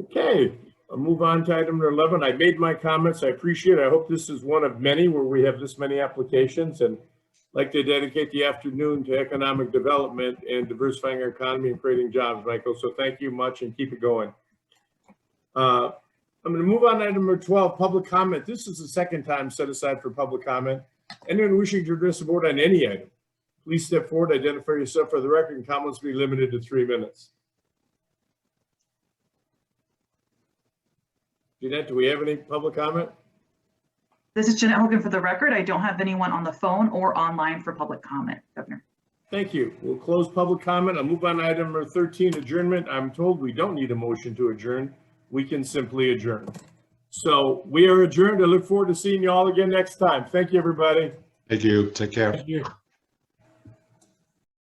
Okay, I'll move on to item number 11. I made my comments. I appreciate it. I hope this is one of many where we have this many applications, and I'd like to dedicate the afternoon to economic development and diversifying our economy and creating jobs, Michael. So thank you much and keep it going. I'm going to move on to item number 12, public comment. This is the second time set aside for public comment. Anyone wishing to address the board on any item, please step forward, identify yourself for the record, and comments will be limited to 3 minutes. Jeanette, do we have any public comment? This is Jeanette Hogan for the record. I don't have anyone on the phone or online for public comment, Governor. Thank you. We'll close public comment. I'll move on to item number 13, adjournment. I'm told we don't need a motion to adjourn. We can simply adjourn. So we are adjourned. I look forward to seeing you all again next time. Thank you, everybody. Thank you. Take care. Thank you.